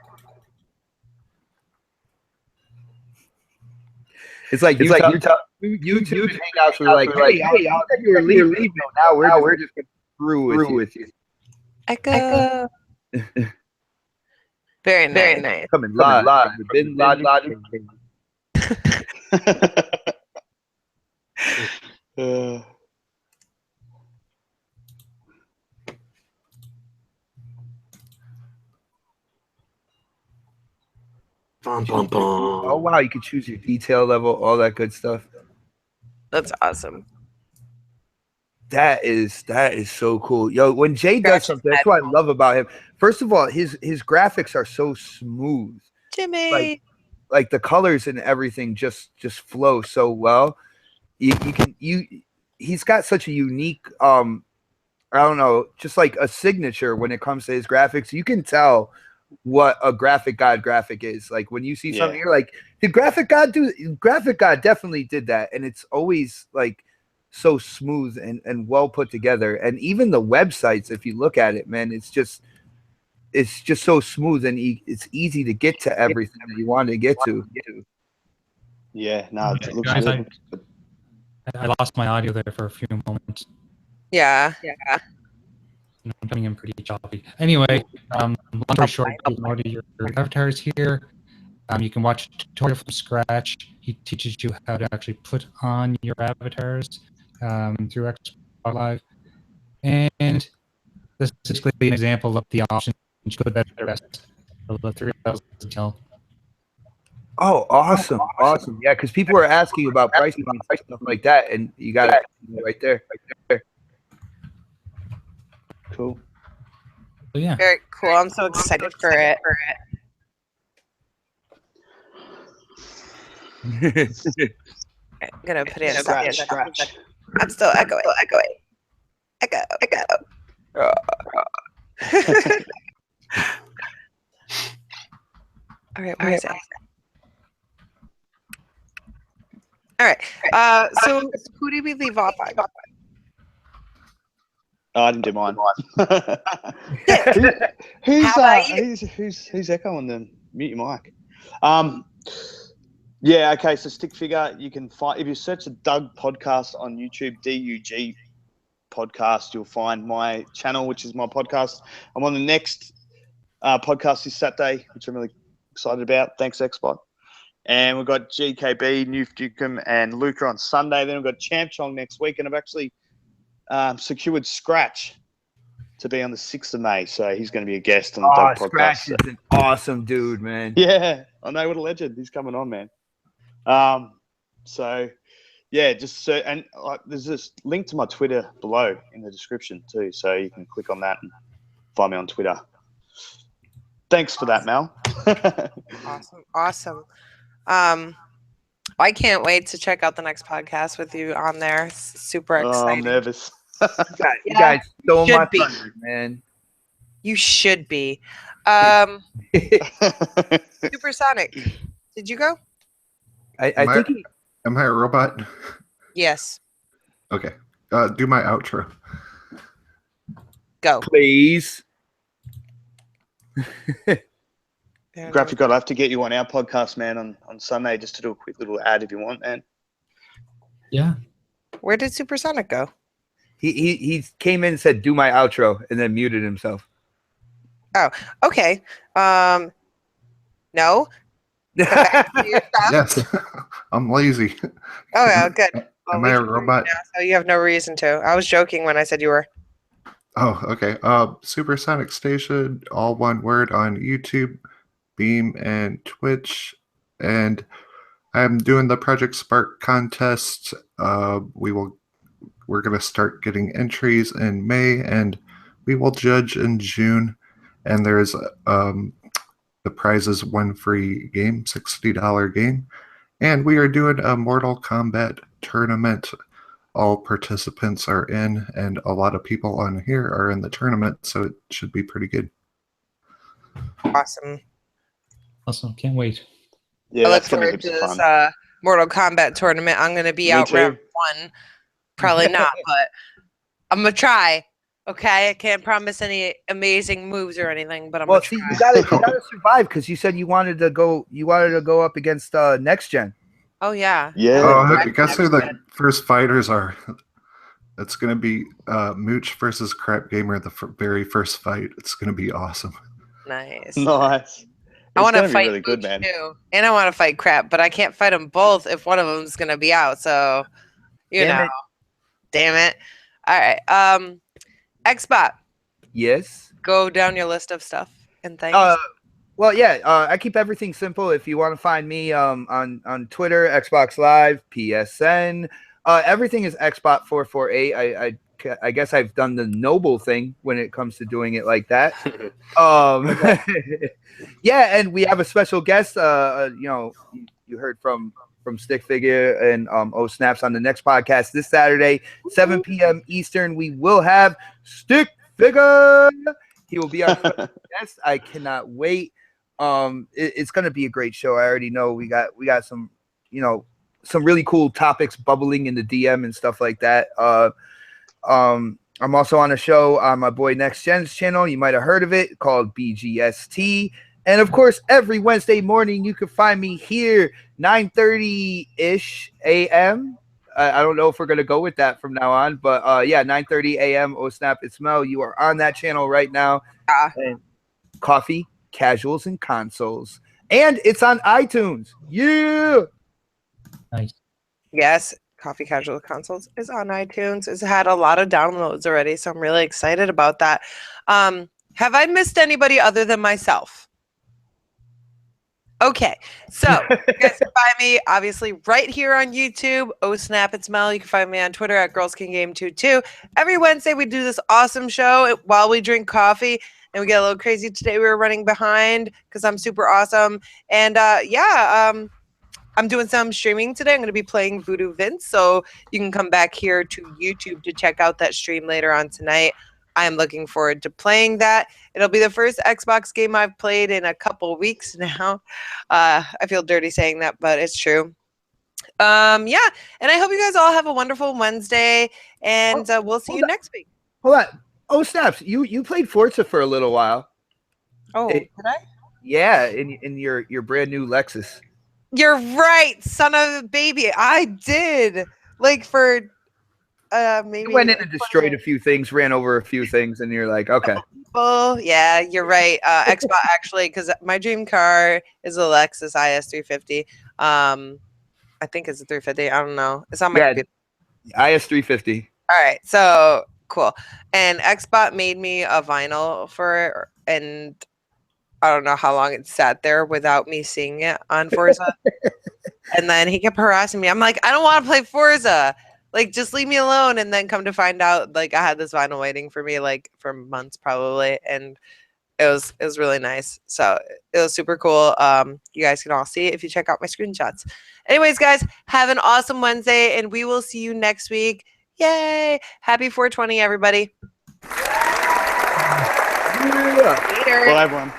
It's like YouTube hangouts were like, hey, you said you were leaving. Now we're just through with you. Echo. Very nice. Coming live. Been live. Oh wow, you can choose your detail level, all that good stuff. That's awesome. That is so cool. Yo, when Jay does something, that's what I love about him. First of all, his graphics are so smooth. Jimmy. Like the colors and everything just flow so well. He's got such a unique I don't know, just like a signature when it comes to his graphics. You can tell what a graphic god graphic is. Like when you see something, you're like, did graphic god do? Graphic god definitely did that, and it's always like so smooth and well put together. And even the websites, if you look at it, man, it's just so smooth, and it's easy to get to everything that you want to get to. Yeah, no, it looks Guys, good. I lost my audio there for a few moments. Yeah. I'm coming in pretty choppy. Anyway, long story short, you can order your avatars here. You can watch a tutorial from scratch. He teaches you how to actually put on your avatars through Xbox Live. And this is basically an example of the options good, better, best. The 3,000 detail. Oh, awesome. Yeah, because people are asking about pricing and stuff like that, and you got it right there. Cool. So yeah. Very cool. I'm so excited for it. I'm gonna put in Scratch. I'm still echoing. Echo. All right, where is it? All right. So who did we leave off on? I didn't do mine. Who's echoing then? Mute your mic. Yeah, okay, so Stick Figure, you can find, if you search the Doug podcast on YouTube, DUG podcast, you'll find my channel, which is my podcast. I'm on the next podcast this Saturday, which I'm really excited about. Thanks, Xbot. And we've got GKB, Newf Dukem, and Luca on Sunday. Then we've got Champ Chong next week, and I've actually secured Scratch to be on the 6th of May, so he's going to be a guest on the Doug podcast. Scratch is an awesome dude, man. Yeah, I know, what a legend. He's coming on, man. So yeah, just and there's this link to my Twitter below in the description too, so you can click on that and find me on Twitter. Thanks for that, Mel. Awesome. I can't wait to check out the next podcast with you on there. It's super exciting. I'm nervous. You guys stole my thunder, man. You should be. Supersonic, did you go? I think am I a robot? Yes. Okay. Do my outro. Go. Please. Graphic God, I'll have to get you on our podcast, man, on Sunday, just to do a quick little ad if you want, man. Yeah. Where did Supersonic go? He came in and said, do my outro, and then muted himself. Oh, okay. No. Yes. I'm lazy. Oh, yeah, good. Am I a robot? Yeah, so you have no reason to. I was joking when I said you were. Oh, okay. Supersonic Station, all one word, on YouTube, Beam, and Twitch. And I'm doing the Project Spark contest. We're gonna start getting entries in May, and we will judge in June. And there's the prize is one free game, $60 game, and we are doing a Mortal Kombat tournament. All participants are in, and a lot of people on here are in the tournament, so it should be pretty good. Awesome. Can't wait. Yeah, I look that's gonna be forward to heaps of this fun. Mortal Kombat tournament. I'm going to be Me out too. round 1. Probably not, but I'm going to try. Okay, I can't promise any amazing moves or anything, but I'm Well, gonna see, try. you gotta survive because you said you wanted to go up against next gen. Oh yeah. Yeah. Oh, guess who the first fighters are? It's gonna be Mooch versus Crap Gamer, the very first fight. It's gonna be awesome. Nice. Nice. I want to gonna be fight really good, Mooch man. too, and I want to fight Crap, but I can't fight them both if one of them's gonna be out. So, Damn it. All right. Xbot. Yes. Go down your list of stuff and things. Well, yeah. I keep everything simple. If you want to find me on Twitter, Xbox Live, PSN, everything is Xbot448. I guess I've done the noble thing when it comes to doing it like that. Yeah, and we have a special guest. You heard from Stick Figure and Snaps on the next podcast this Saturday, 7 p.m. Eastern. We will have Stick Figure. He will be our guest. I cannot wait. It's going to be a great show. I already know we got some really cool topics bubbling in the DM and stuff like that. I'm also on a show on my boy Next Gen's channel. You might have heard of it, called BGST. And of course, every Wednesday morning, you can find me here, 9:30-ish a.m. I don't know if we're going to go with that from now on, but yeah, 9:30 a.m. Oh, snap, it's Mel. You are on that channel right now. And Coffee, Casuals, and Consoles. And it's on iTunes. Yeah. Nice. Yes. Coffee Casual Consoles is on iTunes. It's had a lot of downloads already, so I'm really excited about that. Have I missed anybody other than myself? Okay, so you guys can find me obviously right here on YouTube. Oh snap, it's Mel. You can find me on Twitter at GirlsKingGame22. Every Wednesday we do this awesome show while we drink coffee, and we get a little crazy. Today we were running behind because I'm super awesome, and I'm doing some streaming today. I'm going to be playing Voodoo Vince, so you can come back here to YouTube to check out that stream later on tonight. I am looking forward to playing that. It'll be the first Xbox game I've played in a couple weeks now. I feel dirty saying that, but it's true. Yeah, and I hope you guys all have a wonderful Wednesday, and we'll see you next week. Hold on. Oh, Snaps, you played Forza for a little while. Oh, did I? Yeah, in your brand new Lexus. You're right, son of a baby. I did. Like for maybe you went in and destroyed a few things, ran over a few things, and you're like, okay. Oh, yeah, you're right. Xbox actually, because my dream car is a Lexus IS 350. I think it's a 350. I don't know. It's on my computer. IS 350. All right, so cool. And Xbox made me a vinyl for it, and I don't know how long it sat there without me seeing it on Forza. And then he kept harassing me. I'm like, I don't want to play Forza. Like, just leave me alone. And then come to find out, like, I had this vinyl waiting for me, like, for months probably. And it was really nice. So it was super cool. You guys can all see it if you check out my screenshots. Anyways, guys, have an awesome Wednesday, and we will see you next week. Yay! Happy 420, everybody. Yeah. Later. Bye, everyone.